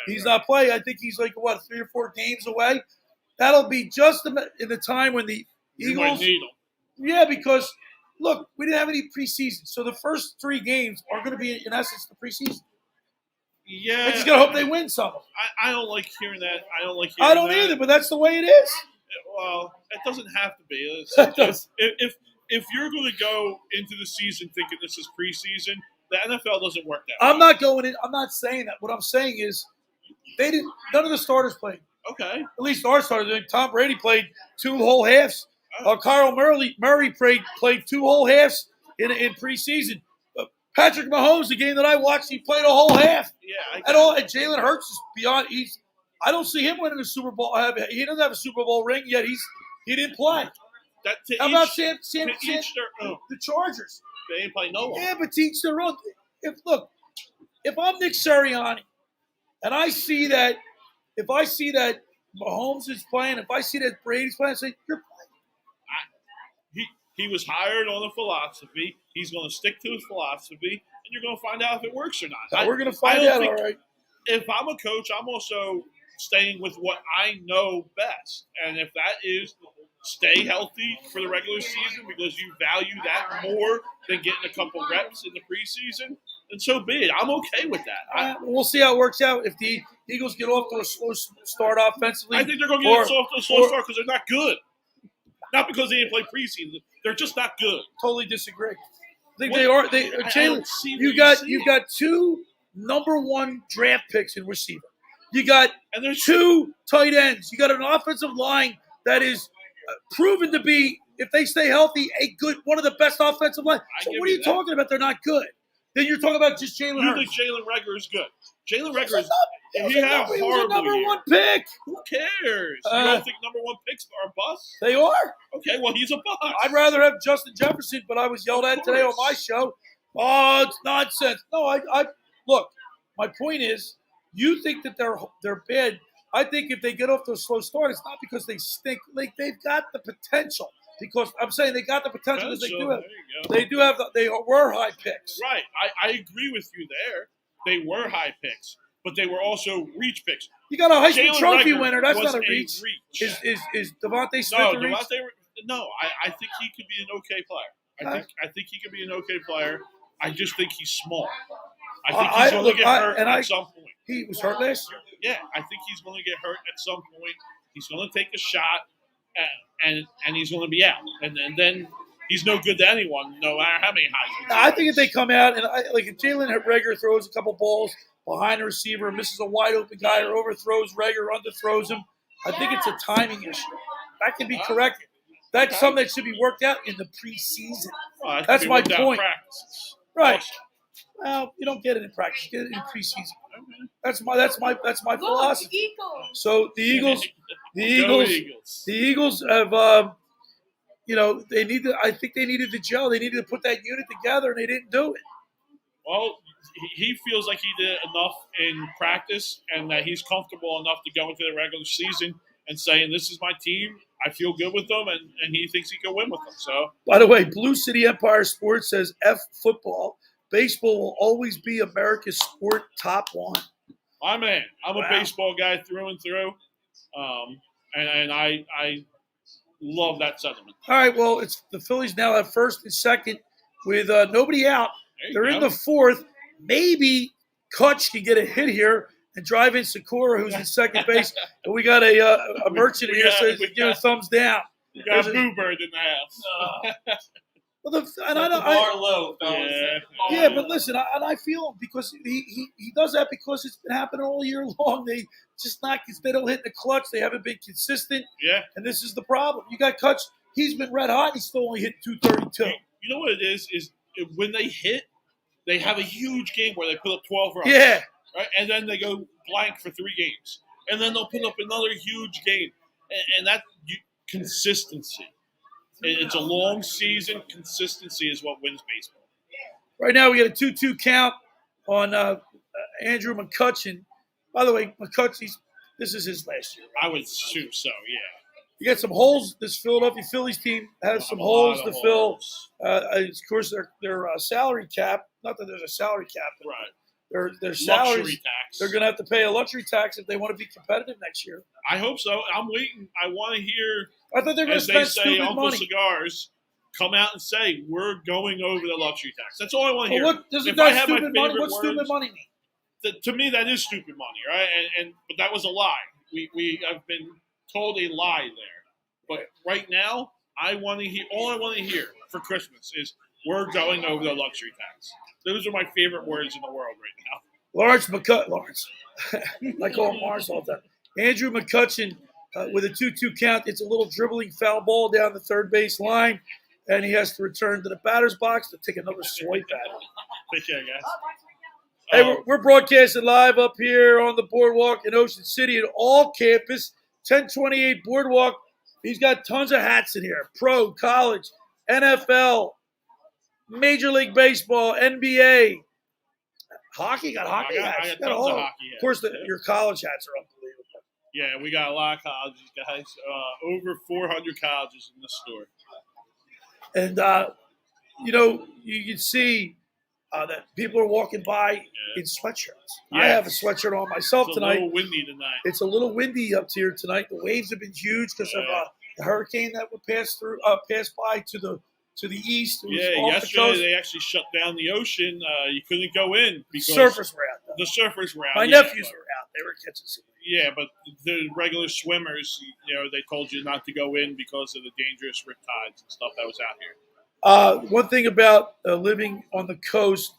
He's not playing. I think he's 3 or 4 games away. That'll be just in the time when the Eagles. Might need him. Yeah, because look, we didn't have any preseason, so the first 3 games are going to be in essence the preseason. Yeah. I just got to hope they win some. I don't like hearing that. I don't either, but that's the way it is. Well, it doesn't have to be. If you're going to go into the season thinking this is preseason, the NFL doesn't work that way. I'm not going in. I'm not saying that. What I'm saying is none of the starters played. Okay. At least our starters. Tom Brady played 2 whole halves. Kyle Murray played 2 whole halves in preseason. Patrick Mahomes, the game that I watched, he played a whole half. Yeah. And Jalen Hurts is beyond. I don't see him winning a Super Bowl. He doesn't have a Super Bowl ring yet. He didn't play. How about Sam, their own. the Chargers? They ain't play no one. Yeah, but to each their own. If I'm Nick Sirianni and I see that Mahomes is playing, if I see that Brady's playing, I say, you're playing. He was hired on a philosophy. He's going to stick to his philosophy, and you're going to find out if it works or not. We're going to find out, all right. If I'm a coach, I'm also staying with what I know best. And if that is stay healthy for the regular season because you value that more than getting a couple reps in the preseason, then so be it. I'm okay with that. We'll see how it works out. If the Eagles get off to a slow start offensively. I think they're going to get off to a slow start because they're not good. Not because they didn't play preseason. They're just not good. Totally disagree. I think they are. Jalen, you've got 2 number 1 draft picks in receiver. You got 2 tight ends. You got an offensive line that is proven to be, if they stay healthy, one of the best offensive lines. So what are you talking about? They're not good. Then you're talking about just Jalen Hurts. You think Jalen Reagor is good? Jalen Reagor is. He was a number 1 pick. Who cares? You don't think number 1 picks are a bust? They are. Okay, well, he's a bust. I'd rather have Justin Jefferson, but I was yelled at today on my show. Oh, it's nonsense. No, I look. My point is, you think that they're bad. I think if they get off to a slow start, it's not because they stink. Like they've got the potential. Because I'm saying they got the potential because they were high picks. Right. I agree with you there. They were high picks, but they were also reach picks. You got a Heisman Trophy winner. That's not a reach. Is Devontae Smith a reach? No, I think he could be an okay player. I think he could be an okay player. I just think he's small. I think he's going to get hurt at some point. He was hurt last year? Yeah, I think he's going to get hurt at some point. He's going to take a shot, and he's going to be out. And then he's no good to anyone, no matter how many highs. I think if they come out, and if Jalen Reagor throws a couple balls behind the receiver, misses a wide-open guy, or overthrows Reagor, underthrows him, I think it's a timing issue. That can be corrected. That's something that should be worked out in the preseason. Well, that's my point. Right. Awesome. Well, you don't get it in practice. You get it in preseason. That's my philosophy. So the Eagles have they need to. I think they needed to gel. They needed to put that unit together, and they didn't do it. Well, he feels like he did enough in practice, and that he's comfortable enough to go into the regular season and saying, "This is my team. I feel good with them," and he thinks he can win with them. So, by the way, Blue City Empire Sports says F football. Baseball will always be America's sport top 1. My man, I'm a baseball guy through and through, and I love that sentiment. All right, well, it's the Phillies now have first and second with nobody out. They're in the 4th. Maybe Kutch can get a hit here and drive in Sakura, who's in second base. And we got a merchant here says give a thumbs down. We got a boo bird in the house. Well, yeah, but listen, I feel him because he does that because it's been happening all year long. They don't hit the clutch. They haven't been consistent. Yeah, and this is the problem. You got Kutch. He's been red hot. He's still only hitting 232. You know what it is when they hit, they have a huge game where they put up 12 runs. Yeah, right, and then they go blank for 3 games, and then they'll put up another huge game, and that consistency. It's a long season. Consistency is what wins baseball. Right now, we got a 2-2 count on Andrew McCutcheon. By the way, this is his last year. Right? I would assume so, yeah. You got some holes. This Philadelphia Phillies team has some holes to fill. Of course, their salary cap. Not that there's a salary cap, but right. Their salaries. Luxury tax. They're going to have to pay a luxury tax if they want to be competitive next year. I hope so. I'm waiting. I want to hear. I thought they were going to spend stupid Uncle money. Cigars come out and say we're going over the luxury tax. That's all I want to hear. What does that stupid money? What's stupid money mean? To me, that is stupid money, right? But that was a lie. We have been told a lie there. But right now, I want to hear. All I want to hear for Christmas is we're going over the luxury tax. Those are my favorite words in the world right now. Lawrence. I call him Mars all the time. Andrew McCutcheon with a 2-2 count. It's a little dribbling foul ball down the third base line, and he has to return to the batter's box to take another swipe at it. Take care, guys. Hey, we're broadcasting live up here on the boardwalk in Ocean City at all campus, 1028 Boardwalk. He's got tons of hats in here. Pro, college, NFL, Major League Baseball, NBA. Hockey, got hockey hats. I got tons of hockey hats. Of course, your college hats are unbelievable. Yeah, we got a lot of colleges, guys. Over 400 colleges in the store. And, you can see that people are walking by in sweatshirts. Yeah. I have a sweatshirt on myself tonight. It's a little windy tonight. It's a little windy up here tonight. The waves have been huge because of the hurricane that would pass by to the east. Yesterday they actually shut down the ocean. You couldn't go in because surfers were out. The surfers were out. My nephews were out. They were catching some. Yeah, but the regular swimmers, they told you not to go in because of the dangerous riptides and stuff that was out here. One thing about living on the coast,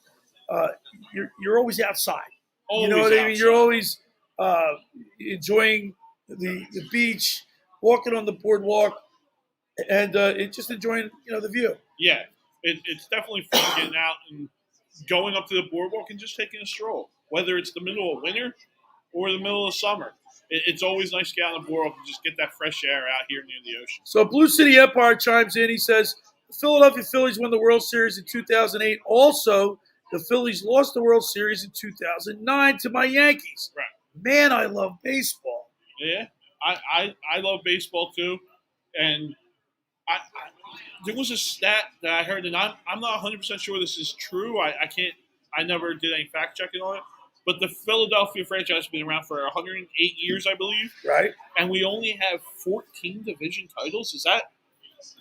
you're always outside. Always you know what outside. I mean? You're always enjoying the beach, walking on the boardwalk, and just enjoying the view. Yeah, it's definitely fun getting out and going up to the boardwalk and just taking a stroll, whether it's the middle of winter or the middle of summer. It's always nice to get on the boardwalk and just get that fresh air out here near the ocean. So Blue City Empire chimes in. He says, the Philadelphia Phillies won the World Series in 2008. Also, the Phillies lost the World Series in 2009 to my Yankees. Right. Man, I love baseball. Yeah, I love baseball too. And there was a stat that I heard, and I'm not 100% sure this is true. I never did any fact checking on it. But the Philadelphia franchise has been around for 108 years, I believe. Right. And we only have 14 division titles. Is that?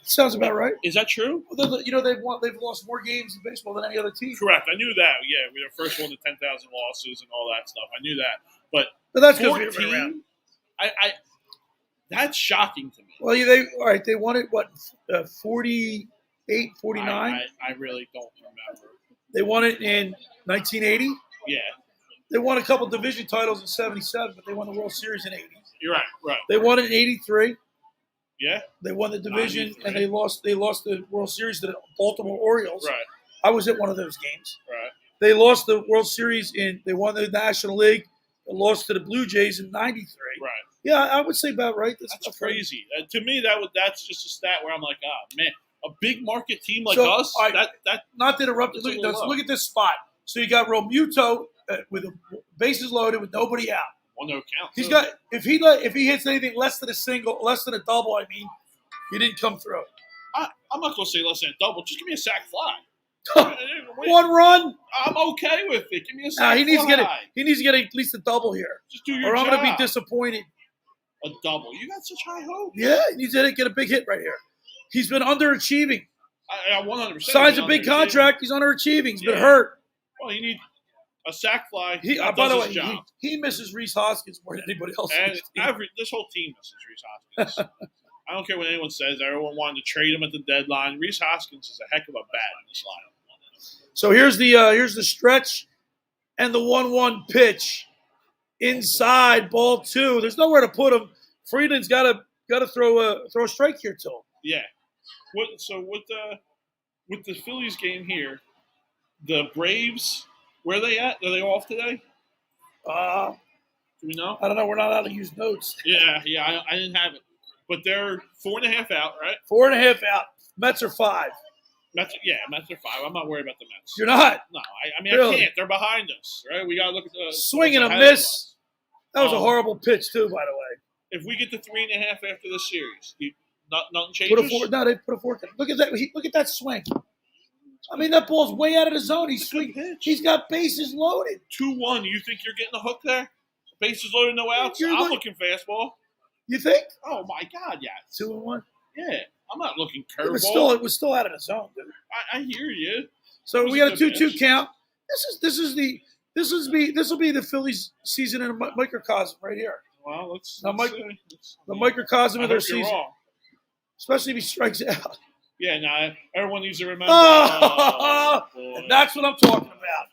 Sounds about right. Is that true? Well, they've lost more games in baseball than any other team. Correct. I knew that. Yeah, we were the first one to 10,000 losses and all that stuff. I knew that. But that's 14. That's shocking to me. Well, they won it, 48, 49? I really don't remember. They won it in 1980? Yeah. They won a couple division titles in 77, but they won the World Series in 80. You're right. They won it in 83. Yeah. They won the division, and they lost the World Series to the Baltimore Orioles. Right. I was at one of those games. Right. They lost the World Series they won the National League. They lost to the Blue Jays in 93. Right. Yeah, I would say about right. That's crazy. To me, that's just a stat where I'm like, man, a big market team like us. Not to interrupt. Look at this spot. So you got Romuto with bases loaded with nobody out. Well, no count. He's got if he hits anything less than a single, less than a double. I mean, he didn't come through. I'm not going to say less than a double. Just give me a sack fly. One run. I'm okay with it. Give me a sack fly. He needs to get at least a double here. Just do your job. Or I'm going to be disappointed. A double. You got such high hopes. Yeah, he needs to get a big hit right here. He's been underachieving. I 100%. Signs a big contract. He's underachieving. He's been hurt. Well, you need a sack fly. By the way, he misses Rhys Hoskins more than anybody else. And this whole team misses Rhys Hoskins. I don't care what anyone says. Everyone wanted to trade him at the deadline. Rhys Hoskins is a heck of a bat in this lineup. So here's the stretch and the 1-1 pitch. Inside, ball 2. There's nowhere to put him. Friedland's got to throw a strike here to him. Yeah. With the Phillies game here, the Braves, where are they at? Are they off today? Do we know? I don't know. We're not allowed to use notes. Yeah. I didn't have it, but they're 4.5 out, right? 4.5 out. Mets are 5. Mets are 5. I'm not worried about the Mets. You're not? No, I can't. They're behind us, right? We got to look at the swing and a miss. That was a horrible pitch too, by the way. If we get to 3.5 after the series, nothing changes. They put a fork in. Look at that. Look at that swing. I mean, that ball's way out of the zone. He's got bases loaded. 2-1. You think you're getting a hook there? Bases loaded, no outs. I'm looking fastball. You think? Oh my God, yeah. 2-1. Yeah, I'm not looking curveball. It was still out of the zone, dude. I hear you. So we got a 2-2 count. This will be the Phillies' season in a microcosm right here. Well, let's the microcosm of their season, especially if he strikes out. Yeah, now everyone needs to remember. And that's what I'm talking about.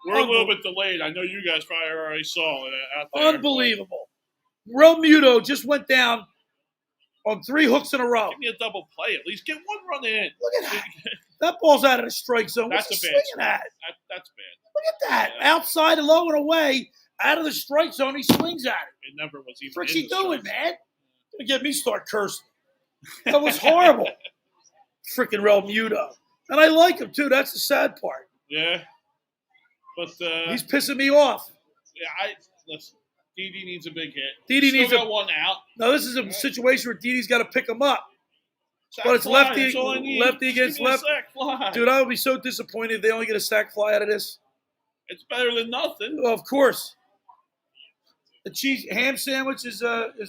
We're a little bit delayed. I know you guys probably already saw it out there. Unbelievable. Realmuto just went down on 3 hooks in a row. Give me a double play at least. Get one run in. Look at that. That ball's out of the strike zone. That's What's a he bad swinging at? That's bad. Look at that. Yeah. Outside and low and away, out of the strike zone, he swings at it. It never was even. What's he doing, man? Don't get me start cursing. That was horrible. Freaking Real Muto. And I like him, too. That's the sad part. Yeah. But he's pissing me off. Yeah, listen. Didi needs a big hit. Didi needs got one out. Now, this is a situation where Didi's got to pick him up. But it's lefty against lefty. Dude, I would be so disappointed if they only get a sack fly out of this. It's better than nothing. Well, of course. The ham sandwich is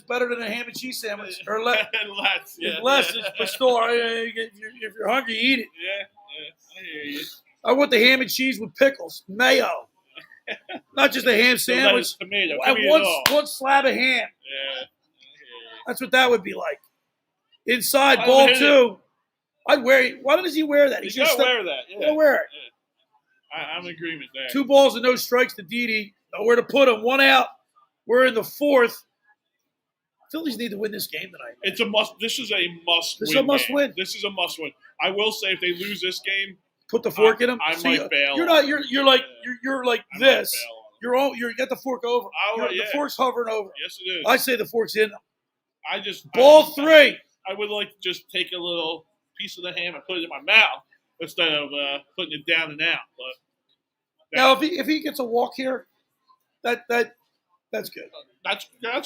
better than a ham and cheese sandwich. Or less. Less. But still, if you're hungry, eat it. Yeah, I hear you. I want the ham and cheese with pickles, mayo. Not just a ham sandwich. Tomato. One slab of ham. Yeah. That's what that would be like. Inside, ball two. I'd wear it. Why does he wear that? He's got to wear that. Yeah. Gotta wear it. Yeah. I'm in agreement there. 2 balls and no strikes to Didi. Nowhere to put him. 1 out. We're in the 4th. Phillies need to win this game tonight. It's a must. This is a must. This is a must win. This is a must win. I will say, if they lose this game, put the fork in them. I might bail. You're like this. You got the fork over. The fork's hovering over. Yes, it is. I say the fork's in. Ball 3. I would like to just take a little piece of the ham and put it in my mouth instead of putting it down and out. But now, if he gets a walk here, that's good. That's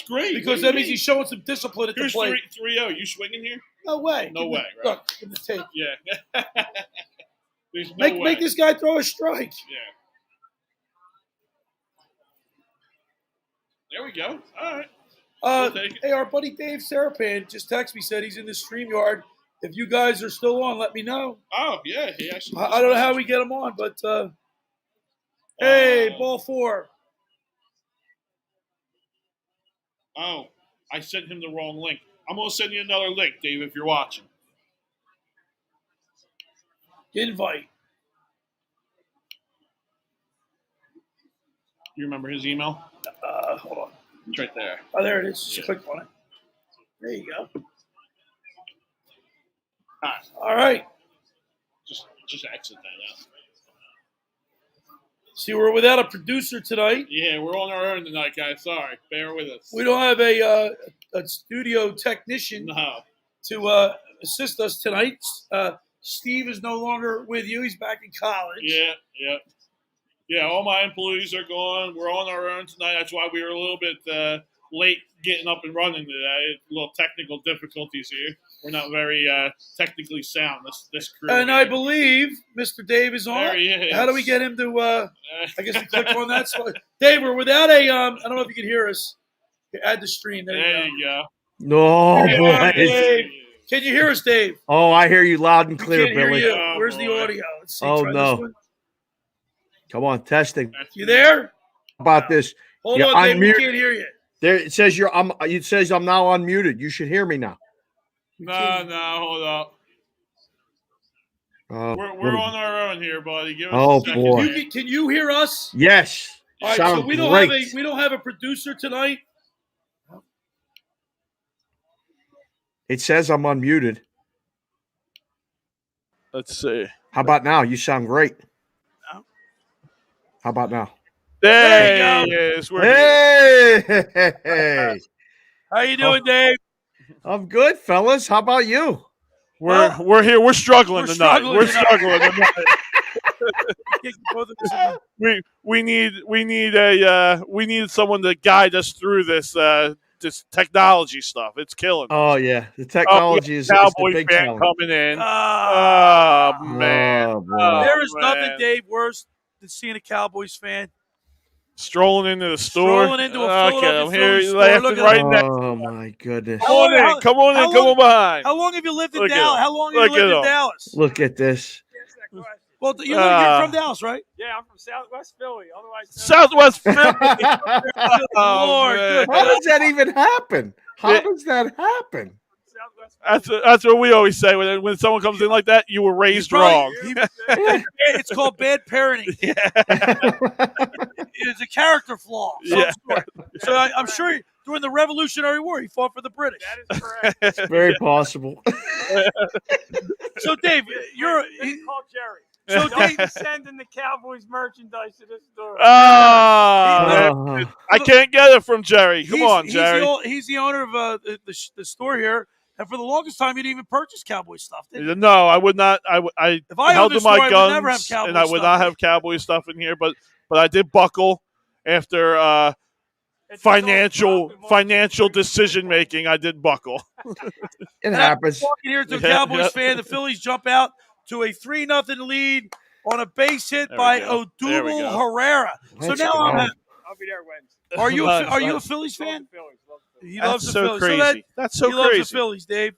great. Because that means he's showing some discipline at the plate. Here's 3-0. You swinging here? No way. No way. Right? Look, give the tape. Yeah. There's no way. Make this guy throw a strike. Yeah. There we go. All right. Hey, our buddy Dave Serapan just texted me, said he's in the StreamYard. If you guys are still on, let me know. Oh, yeah. He actually I don't know how we get him on, but hey, ball 4. Oh, I sent him the wrong link. I'm going to send you another link, Dave, if you're watching. Invite. You remember his email? Hold on. It's right there. Oh, there it is. Just click on it. There you go. All right. Just exit that out. See, we're without a producer tonight. Yeah, we're on our own tonight, guys. Sorry. Bear with us. We don't have a studio technician to assist us tonight. Steve is no longer with you. He's back in college. Yeah, all my employees are gone. We're on our own tonight. That's why we were a little bit late getting up and running today. A little technical difficulties here. We're not very technically sound, this crew. And I believe Mr. Dave is on. There he is. How do we get him to I guess we click on that. So, Dave, we're without a I don't know if you can hear us. Add the stream. There you go. No, Dave. Can you hear us, Dave? Oh, I hear you loud and clear, Billy. Where's the audio? Let's see. Oh, no. Come on, testing. You there? How about this? Hold on, Dave. We can't hear you. There, it says it says I'm now unmuted. You should hear me now. No, hold up. We're on our own here, buddy. Give us a second. Boy. Can you hear us? Yes. All right, so we don't have a producer tonight. It says I'm unmuted. Let's see. How about now? You sound great. How about now? There he is. Hey. How you doing, Dave? I'm good, fellas. How about you? We're here. We're struggling tonight. We're struggling tonight. we need someone to guide us through this technology stuff. It's killing us. Oh yeah, the technology is the big challenge. Coming in. Oh man. There is nothing, Dave, worse than seeing a Cowboys fan strolling into the store. Strolling into a Philadelphia store. Laughing right next. Oh my goodness! Come on behind. How long have you lived in Dallas? How long have you lived in Dallas? Look at this. Well, you're from Dallas, right? Yeah, I'm from Southwest Philly. Otherwise, Southwest Philly. Lord, good. How does that even happen? How does that happen? That's what we always say when someone comes in like that. You were raised wrong. It's called bad parenting. It's a character flaw. So I'm sure during the Revolutionary War he fought for the British. That is correct. It's very possible. So Dave, He's called Jerry. So Don't Dave, be sending the Cowboys merchandise to this store. I can't get it from Jerry. Come on, Jerry. He's the owner of the store here, and for the longest time, he didn't even purchase Cowboy stuff. Did he? No, I would not. I If I held owned to the store, my I would never have guns, Cowboy and I would stuff. not have Cowboy stuff in here. But I did buckle after It's financial all profit decision making. I did buckle. It And happens. walking here to a Yeah, Cowboys yeah. fan, the Phillies jump out to a 3-0 lead on a base hit There we by go. There we Odubel go. Herrera. So Let's now go. I'm happy. I'll be there Wednesday. Are you Nice. are you a Phillies Love fan? the Phillies. Love the Phillies. He That's loves the so Phillies. crazy. That's so he loves the crazy. Phillies, Dave.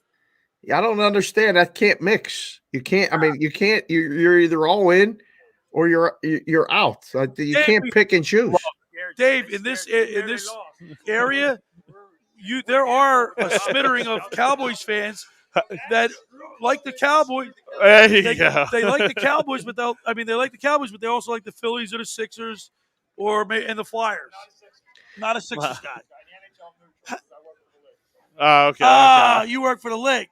I don't understand. That can't mix. You can't. I mean, you can't. You're either all in or you're out. You can't pick and choose. Dave, in this area, there are a smattering of Cowboys fans that like the Cowboys. There you They, go. they like the Cowboys, but they like the Cowboys, but they also like the Phillies or the Sixers, and the Flyers. Not a Sixers guy. Oh, okay. You work for the league.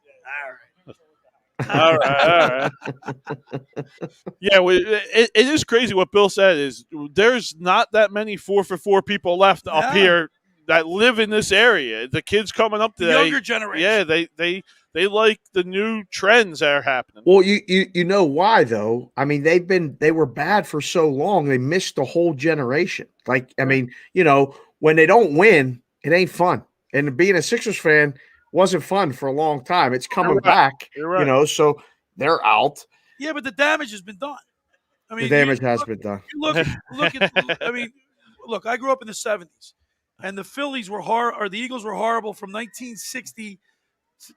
All right. Yeah, it is crazy what Bill said. Is there's not that many 4-for-4 people left up here that live in this area. The kids coming up today, younger generation. Yeah, they like the new trends that are happening. Well, you know why though? I mean, they were bad for so long. They missed a whole generation. Like, I mean, when they don't win, it ain't fun. And being a Sixers fan wasn't fun for a long time. It's coming back, You're right. so they're out. Yeah, but the damage has been done. I mean, The damage has been done. Look at. I mean, look. I grew up in the '70s, and the Phillies were the Eagles were horrible from 1960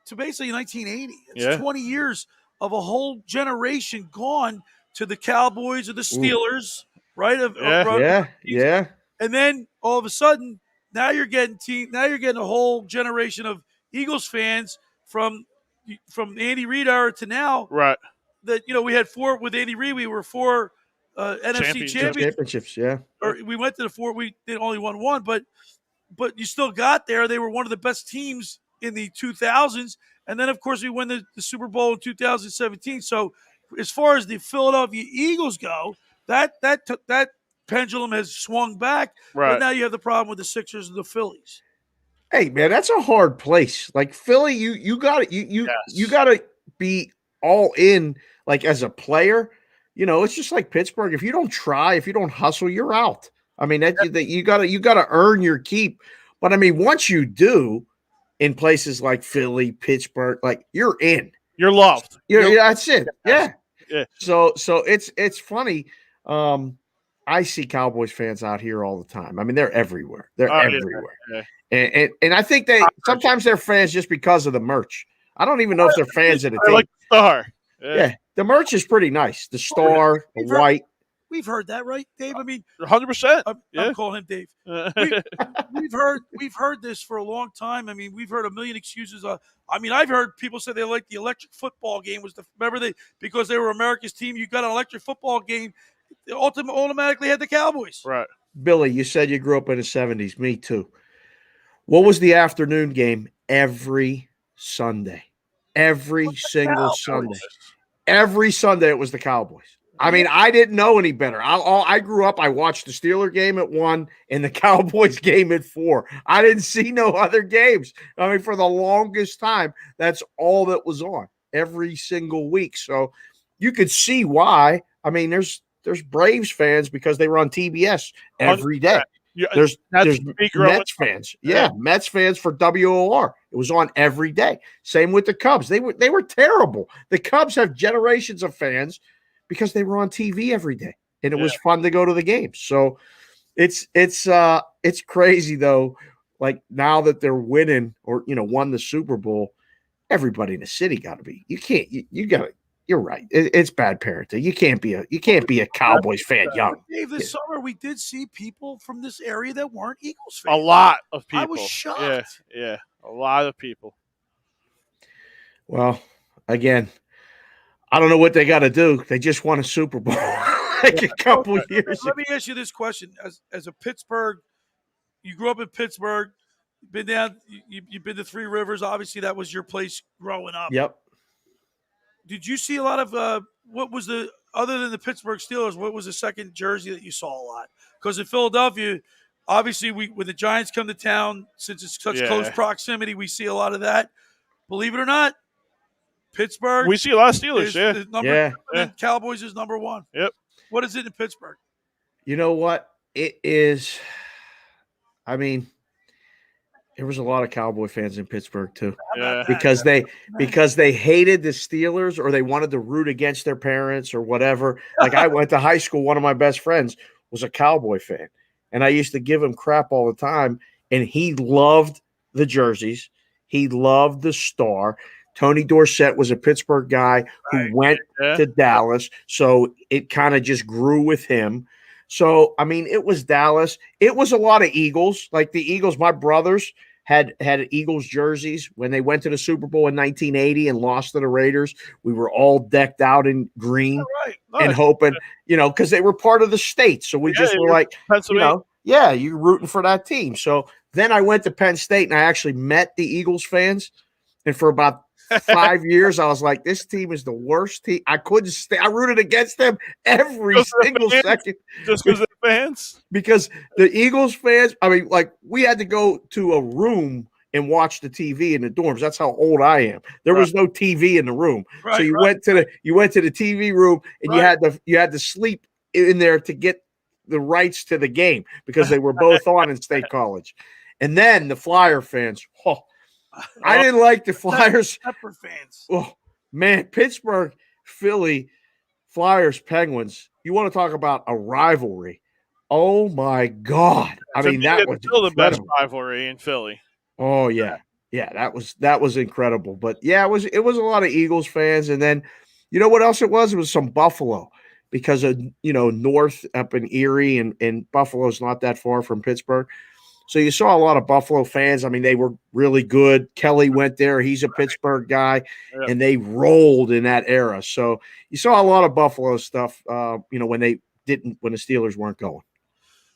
to basically 1980. It's 20 years of a whole generation gone to the Cowboys or the Steelers, right? Yeah. And then all of a sudden, now you're getting a whole generation of Eagles fans from Andy Reid era to now. Right. That we had 4 with Andy Reid. We were 4 NFC championships. Yeah. Or we went to the 4. We did only won 1, but you still got there. They were one of the best teams in the 2000s, and then of course we won the Super Bowl in 2017. So as far as the Philadelphia Eagles go, that pendulum has swung back. Right. But now you have the problem with the Sixers and the Phillies. Hey man, that's a hard place. Like Philly, you got you got to be all in. Like as a player, it's just like Pittsburgh. If you don't try, if you don't hustle, you're out. I mean, that you got to earn your keep. But I mean, once you do, in places like Philly, Pittsburgh, like you're in. You're loved. That's it. Yeah. Yeah. So it's funny. I see Cowboys fans out here all the time. I mean, they're everywhere. They're everywhere. Yeah. And I think sometimes they're fans just because of the merch. I don't even know if they're fans of the team. Like the star. Yeah. The merch is pretty nice. The star, the white. We've heard that, right, Dave? I mean, 100%. I'm calling him Dave. We've heard this for a long time. I mean, we've heard a million excuses. I've heard people say they like the electric football game because they were America's team. You got an electric football game. They automatically had the Cowboys. Right. Billy, you said you grew up in the 70s. Me too. What was the afternoon game every Sunday? Every single Sunday. Every Sunday it was the Cowboys. I mean, I didn't know any better. I grew up, I watched the Steeler game at 1 and the Cowboys game at 4. I didn't see no other games. I mean, for the longest time, that's all that was on every single week. So you could see why. I mean, there's Braves fans because they were on TBS every day. There's Mets fans. Yeah, Mets fans for WOR. It was on every day. Same with the Cubs. They were terrible. The Cubs have generations of fans because they were on TV every day, and it was fun to go to the games. So it's crazy though. Like now that they're winning or won the Super Bowl, everybody in the city got to be. You can't. You got to. You're right. It's bad parenting. You can't be a Cowboys fan young. Dave, this summer we did see people from this area that weren't Eagles fans. A lot of people. I was shocked. Yeah. A lot of people. Well, again, I don't know what they got to do. They just won a Super Bowl like a couple years ago. Let me ask you this question: as a Pittsburgh, you grew up in Pittsburgh, been down, you've been to Three Rivers. Obviously, that was your place growing up. Yep. Did you see a lot of what was the other than the Pittsburgh Steelers, what was the second jersey that you saw a lot? Because in Philadelphia, obviously, when the Giants come to town, since it's such close proximity, we see a lot of that. Believe it or not, Pittsburgh. We see a lot of Steelers. Is number Cowboys is number one. Yep. What is it in Pittsburgh? You know what? It is. I mean, there was a lot of Cowboy fans in Pittsburgh too, because they hated the Steelers or they wanted to root against their parents or whatever. Like I went to high school, one of my best friends was a Cowboy fan, and I used to give him crap all the time, and he loved the jerseys. He loved the star. Tony Dorsett was a Pittsburgh guy who went to Dallas, so it kind of just grew with him. So, I mean, it was Dallas. It was a lot of Eagles. Like the Eagles, my brothers had Eagles jerseys when they went to the Super Bowl in 1980 and lost to the Raiders. We were all decked out in green and hoping, because they were part of the state. So we just were like, you're rooting for that team. So then I went to Penn State and I actually met the Eagles fans. And for about 5 years, I was like, this team is the worst team. I couldn't stay. I rooted against them every single second. Just because of the fans? Because the Eagles fans, I mean, like, we had to go to a room and watch the TV in the dorms. That's how old I am. There was no TV in the room. So you went to the TV room and you had to sleep in there to get the rights to the game because they were both on in State College. And then the Flyer fans, I didn't like the Flyers. Pepper fans. Oh, man, Pittsburgh, Philly, Flyers, Penguins. You want to talk about a rivalry. Oh, my God. I mean, that was still the best rivalry in Philly. Oh, yeah. Yeah, that was incredible. But, yeah, it was a lot of Eagles fans. And then, you know what else it was? It was some Buffalo because of, north up in Erie, and Buffalo's not that far from Pittsburgh. So you saw a lot of Buffalo fans. I mean, they were really good. Kelly went there. He's a Pittsburgh guy, and they rolled in that era. So you saw a lot of Buffalo stuff, when the Steelers weren't going.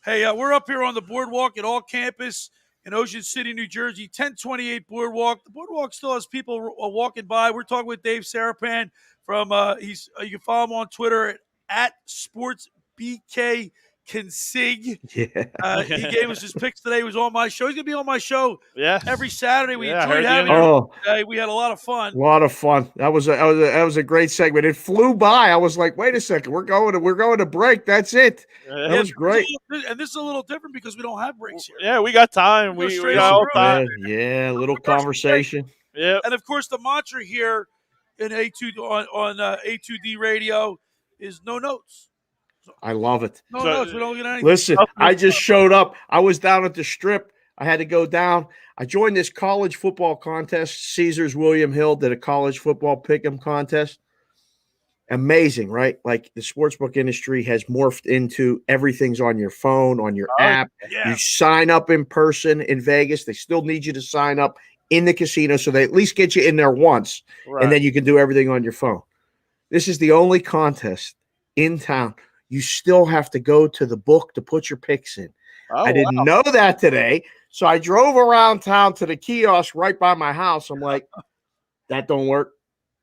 Hey, we're up here on the boardwalk at All Campus in Ocean City, New Jersey, 1028 Boardwalk. The boardwalk still has people walking by. We're talking with Dave Sarapan from you can follow him on Twitter at SportsBK Consig. He gave us his picks today. He was on my show. He's gonna be on my show every Saturday. We enjoyed having him today. We had a lot of fun. A lot of fun. That was a great segment. It flew by. I was like, wait a second, we're going to break. That's it. That was great. And this is a little different because we don't have breaks here. Yeah, we got time. We got all time. Yeah, a little conversation. Yeah. And of course, the mantra here in A2 on A2D radio is no notes. I love it. No notes. We don't get anything. Listen, I just showed up. I was down at the Strip. I had to go down. I joined this college football contest. Caesars William Hill did a college football pick'em contest. Amazing, right? Like the sportsbook industry has morphed into everything's on your phone, on your app. Yeah. You sign up in person in Vegas. They still need you to sign up in the casino, so they at least get you in there once, and then you can do everything on your phone. This is the only contest in town. You still have to go to the book to put your picks in. I didn't know that today. So I drove around town to the kiosk right by my house. I'm like, that don't work.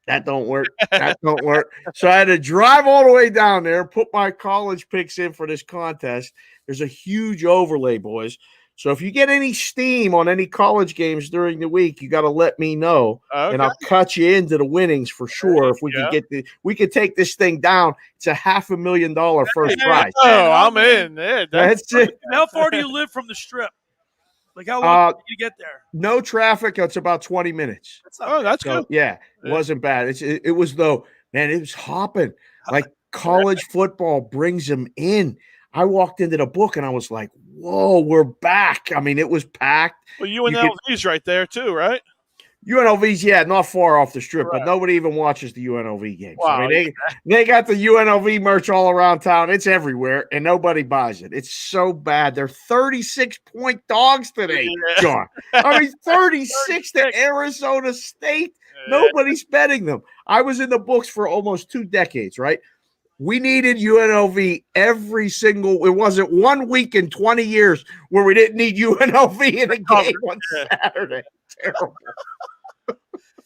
That don't work. That don't work. So I had to drive all the way down there, put my college picks in for this contest. There's a huge overlay, boys. So if you get any steam on any college games during the week, you got to let me know, and I'll cut you into the winnings for sure. If we can we could take this thing down. It's a $500,000 first prize. Oh, I'm in. Yeah, that's it. How far do you live from the Strip? Like how long did you get there? No traffic. It's about 20 minutes. That's good. Yeah, it wasn't bad. It was though, man. It was hopping. Like college football brings them in. I walked into the book and I was like, whoa, we're back. I mean, it was packed. Well, UNLV's right there too, right? UNLV's, not far off the Strip, but nobody even watches the UNLV games. Wow, I mean, they got the UNLV merch all around town. It's everywhere, and nobody buys it. It's so bad. They're 36-point dogs today, John. I mean, 36 to Arizona State. Nobody's betting them. I was in the books for almost 2 decades, right? We needed UNLV every single – it wasn't 1 week in 20 years where we didn't need UNLV in a game on Saturday. Terrible.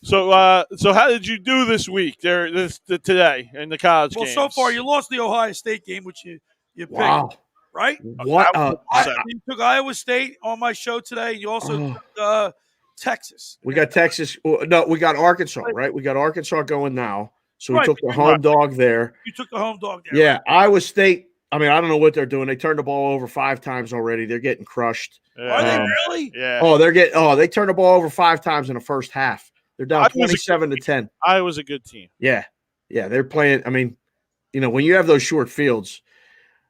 So how did you do this week? Today in the college Well, games? so far you lost the Ohio State game, which you picked, Wow. right? What? You took Iowa State on my show today. You also took Texas. We got Texas. No, we got Arkansas, right? We got Arkansas going now. So we Right. took the home dog there. You took the home dog there. Yeah, right? Iowa State. I mean, I don't know what they're doing. They turned the ball over 5 times already. They're getting crushed. Are they really? Yeah. They turned the ball over 5 times in the first half. They're down 27-10. Iowa's a good team. Yeah. Yeah, they're playing. I mean, when you have those short fields,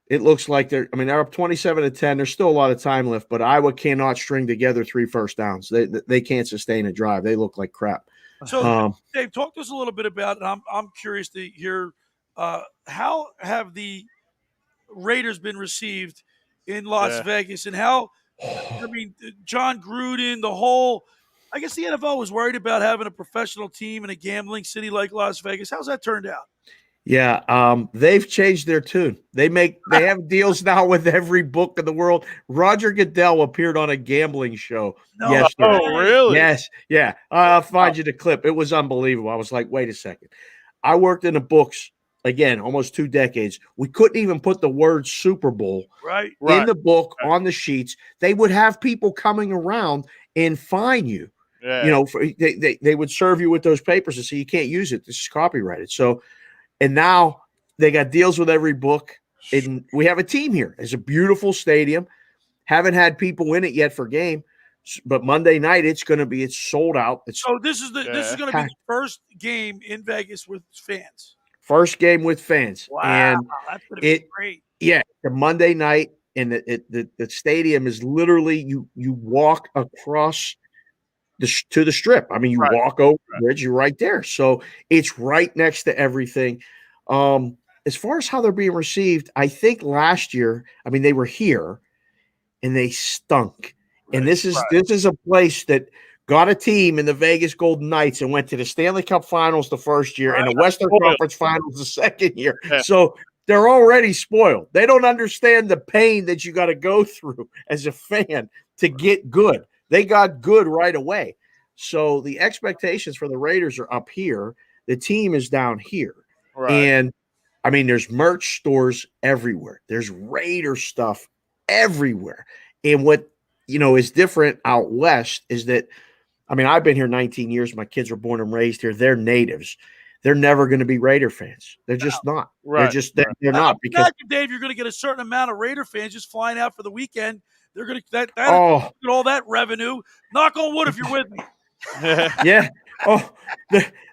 it looks like they're up 27-10. There's still a lot of time left, but Iowa cannot string together 3 first downs. They can't sustain a drive. They look like crap. So, Dave, talk to us a little bit about it. I'm curious to hear how have the Raiders been received in Las Vegas, and how John Gruden, the whole. I guess the NFL was worried about having a professional team in a gambling city like Las Vegas. How's that turned out? Yeah, they've changed their tune. They have deals now with every book in the world. Roger Goodell appeared on a gambling show yesterday. Oh, really? Yes, yeah. I'll find you the clip. It was unbelievable. I was like, wait a second. I worked in the books again almost 2 decades. We couldn't even put the word Super Bowl in the book on the sheets. They would have people coming around and fine you. Yeah. They would serve you with those papers and say you can't use it. This is copyrighted. So. And now they got deals with every book. And we have a team here. It's a beautiful stadium. Haven't had people in it yet for game, but Monday night it's sold out. So this is going to be the first game in Vegas with fans. First game with fans. Wow, and that's going to be great. Yeah, the Monday night, and the stadium is literally you walk across to the strip. I mean, you walk over the bridge, you're right there. So it's right next to everything. As far as how they're being received, I think last year, they were here and they stunk. And this is a place that got a team in the Vegas Golden Knights and went to the Stanley Cup Finals the first year and the Western Conference Finals the second year. Yeah. So they're already spoiled. They don't understand the pain that you got to go through as a fan to get good. They got good right away. So the expectations for the Raiders are up here. The team is down here. Right. And, there's merch stores everywhere. There's Raider stuff everywhere. And what, is different out west is that, I've been here 19 years. My kids were born and raised here. They're natives. They're never going to be Raider fans. They're just not. Right. They're not. Because Dave, you're going to get a certain amount of Raider fans just flying out for the weekend. They're going to get all that revenue. Knock on wood if you're with me. Yeah. Oh,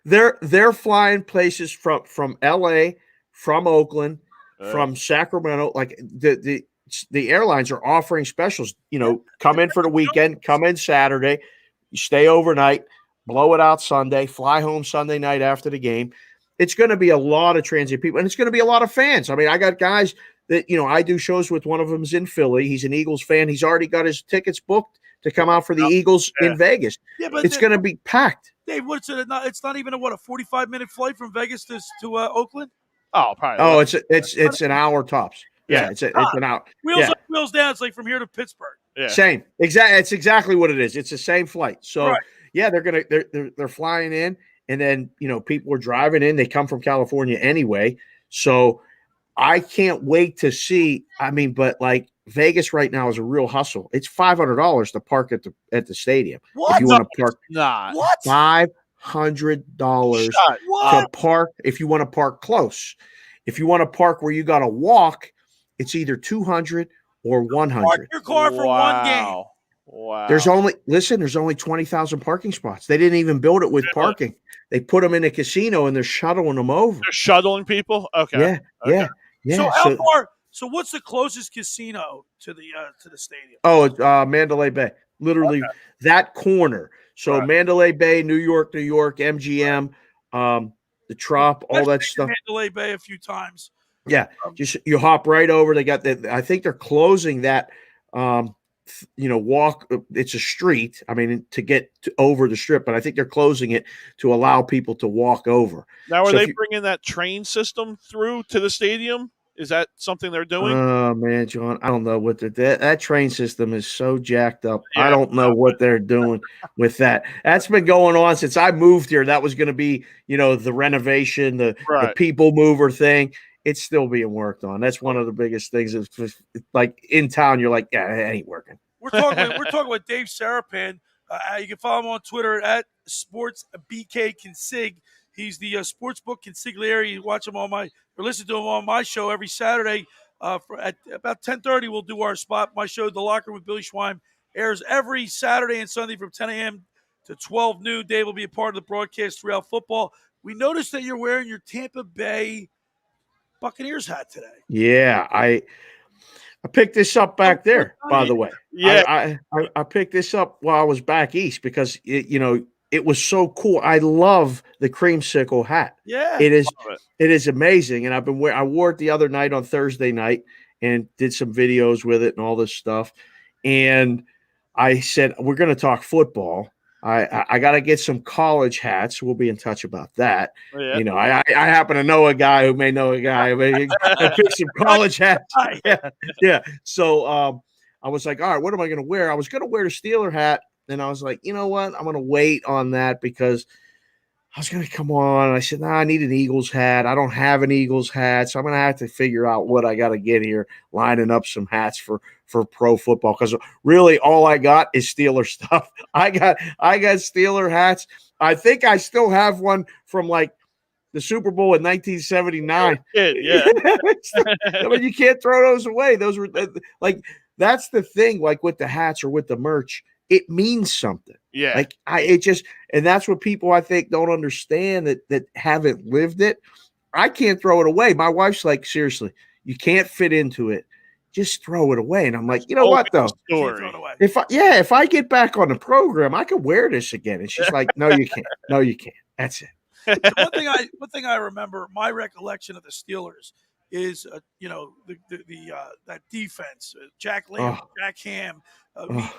they're flying places from LA, from Oakland, from Sacramento. Like the airlines are offering specials. Come in for the weekend, come in Saturday, you stay overnight, blow it out Sunday, fly home Sunday night after the game. It's going to be a lot of transient people, and it's going to be a lot of fans. I got guys that, I do shows with. One of them is in Philly. He's an Eagles fan. He's already got his tickets booked to come out for the Eagles in Vegas. Yeah, but it's going to be packed. Dave, what's it? It's not even a 45-minute flight from Vegas to Oakland? Oh, probably. Oh, it's an hour tops. Yeah, it's an hour. Wheels up, wheels down. It's like from here to Pittsburgh. Yeah. Same. Exactly. It's exactly what it is. It's the same flight. So yeah, they're flying in, and then people are driving in. They come from California anyway. So I can't wait to see. But like Vegas right now is a real hustle. It's $500 to park at the stadium. What? If you want to park, what? $500 to park if you want to park close. If you want to park where you got to walk, it's either $200 or $100. Park your car for one game. Wow. There's only 20,000 parking spots. They didn't even build it with parking. They put them in a casino and they're shuttling them over. They're shuttling people? Okay. Yeah. So how far? So what's the closest casino to the stadium? Oh, it's Mandalay Bay. Literally that corner. So Mandalay Bay, New York, MGM, the Trop, all that stuff. Mandalay Bay a few times. Yeah, just you hop right over. They got that. I think they're closing that. Walk. It's a street. To get over the strip, but I think they're closing it to allow people to walk over. Now, are they bringing that train system through to the stadium? Is that something they're doing? Oh man, John, I don't know what that train system is so jacked up. I Yeah. don't know what they're doing with that. That's been going on since I moved here. That was going to be, the renovation, the Right. people mover thing. It's still being worked on. That's one of the biggest things. It's just, like in town, you're like, yeah, it ain't working. We're talking with Dave Sarapan. You can follow him on Twitter at SportsBKConsig. He's the sportsbook consigliere. You watch him or listen to him on my show every Saturday. At about 10:30, we'll do our spot. My show, The Locker Room with Billy Schweim, airs every Saturday and Sunday from 10 a.m. to 12 noon. Dave will be a part of the broadcast throughout football. We noticed that you're wearing your Tampa Bay Buccaneers hat today. Yeah, I picked this up back there, by the way. Yeah. I picked this up while I was back east because it was so cool. I love the creamsicle hat. Yeah. It is amazing. And I wore it the other night on Thursday night and did some videos with it and all this stuff. And I said, we're going to talk football. I got to get some college hats. We'll be in touch about that. Yeah. I happen to know a guy who may know a guy. I picked some college hats. Yeah. So I was like, all right, what am I going to wear? I was going to wear the Steeler hat. Then I was like, you know what? I'm going to wait on that because I was going to come on. I said, no, I need an Eagles hat. I don't have an Eagles hat. So I'm going to have to figure out what I got to get here, lining up some hats for pro football. Because really all I got is Steeler stuff. I got Steeler hats. I think I still have one from like the Super Bowl in 1979. Yeah. I mean, you can't throw those away. Those were like, that's the thing, like with the hats or with the merch. It means something. Yeah. Like and that's what people I think don't understand that haven't lived it. I can't throw it away. My wife's like, seriously, you can't fit into it. Just throw it away. And I'm like, you know what though? If I get back on the program, I could wear this again. And she's like, no, you can't. No, you can't. That's it. One thing I remember, my recollection of the Steelers is, that defense, Jack Lamb, Jack Ham,